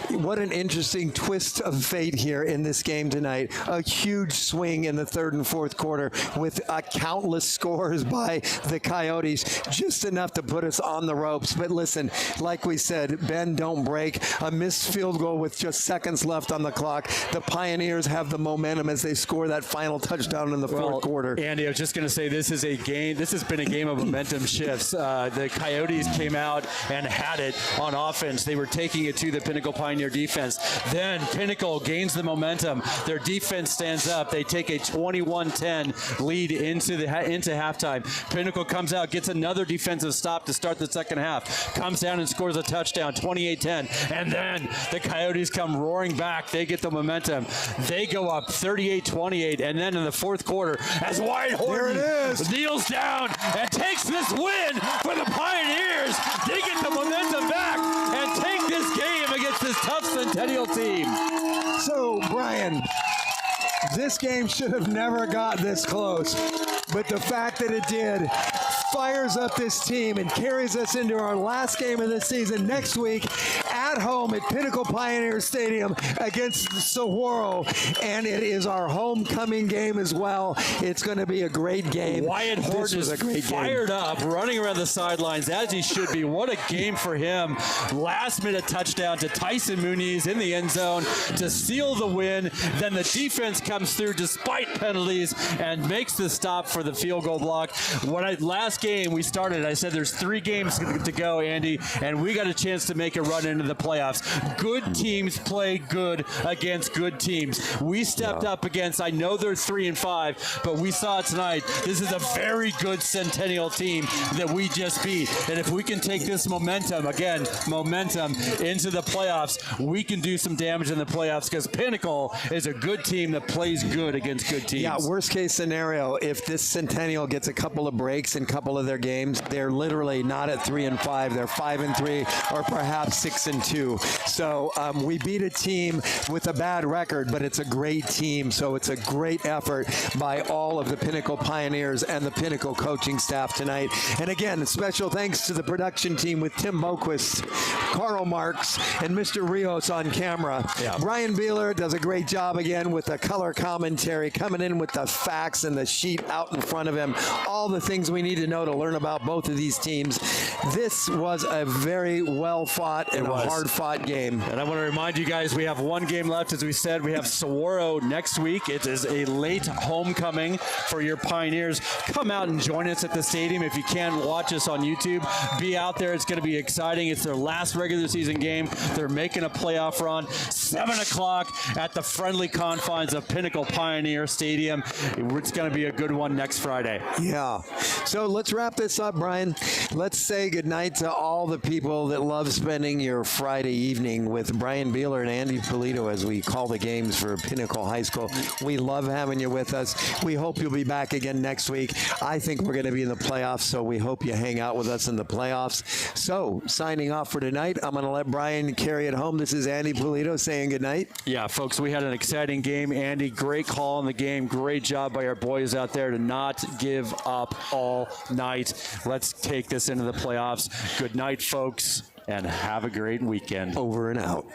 What an interesting twist of fate here in this game tonight. A huge swing in the 3rd and 4th quarter with countless scores by the Coyotes, just enough to put us on the ropes. But listen, like we said, bend, don't break. A missed field goal with just seconds left on the clock. The Pioneers have the momentum as they score that final touchdown in the 4th quarter. Andy, I was just going to say this is a game. This has been a game of momentum shifts. The Coyotes came out and had it on offense. They were taking it to the Pinnacle Pioneer defense. Then Pinnacle gains the momentum. Their defense stands up. They take a 21-10 lead into halftime. Pinnacle comes out, gets another defensive stop to start the second half. Comes down and scores a touchdown, 28-10. And then the Coyotes come roaring back. They get the momentum. They go up 38-28. And then in the 4th quarter, as Wyatt Horton kneels down and takes this win for the Pioneers, they get the momentum back and take this game against this tough Centennial team. So, Brian, this game should have never got this close, but the fact that it did fires up this team and carries us into our last game of the season next week at home at Pinnacle Pioneer Stadium against Saguaro, and it is our homecoming game as well. It's going to be a great game. Wyatt Horton is fired up, running around the sidelines as he should be. What a game for him. Last-minute touchdown to Tyson Muniz in the end zone to seal the win. Then the defense comes through despite penalties and makes the stop for the field goal block. Last game we started, I said there's 3 games to go, Andy, and we got a chance to make a run into the playoffs. playoffs. Good teams play good against good teams. We stepped up against, I know they're 3-5, but we saw it tonight. This is a very good Centennial team that we just beat. And if we can take this momentum into the playoffs, we can do some damage in the playoffs because Pinnacle is a good team that plays good against good teams. Yeah, worst case scenario, if this Centennial gets a couple of breaks in a couple of their games, they're literally not at 3-5. They're 5-3 or perhaps 6-2. So we beat a team with a bad record, but it's a great team. So it's a great effort by all of the Pinnacle Pioneers and the Pinnacle coaching staff tonight. And again, special thanks to the production team with Tim Boquist, Carl Marks, and Mr. Rios on camera. Yeah. Brian Beeler does a great job again with the color commentary, coming in with the facts and the sheet out in front of him. All the things we need to know to learn about both of these teams. This was a very well-fought and hard-fought game. And I want to remind you guys, we have one game left. As we said, we have Saguaro next week. It is a late homecoming for your Pioneers. Come out and join us at the stadium. If you can, watch us on YouTube. Be out there. It's going to be exciting. It's their last regular season game. They're making a playoff run. 7 o'clock at the friendly confines of Pinnacle Pioneer Stadium. It's going to be a good one next Friday. Yeah. So let's wrap this up, Brian. Let's say goodnight to all the people that love spending your Friday evening with Brian Beeler and Andy Polito as we call the games for Pinnacle High School. We love having you with us. We hope you'll be back again next week. I think we're going to be in the playoffs, so we hope you hang out with us in the playoffs. So, signing off for tonight, I'm going to let Brian carry it home. This is Andy Polito saying goodnight. Yeah, folks, we had an exciting game. Andy, great call in the game. Great job by our boys out there to not give up all night. Let's take this into the playoffs. Good night, folks, and have a great weekend. Over and out.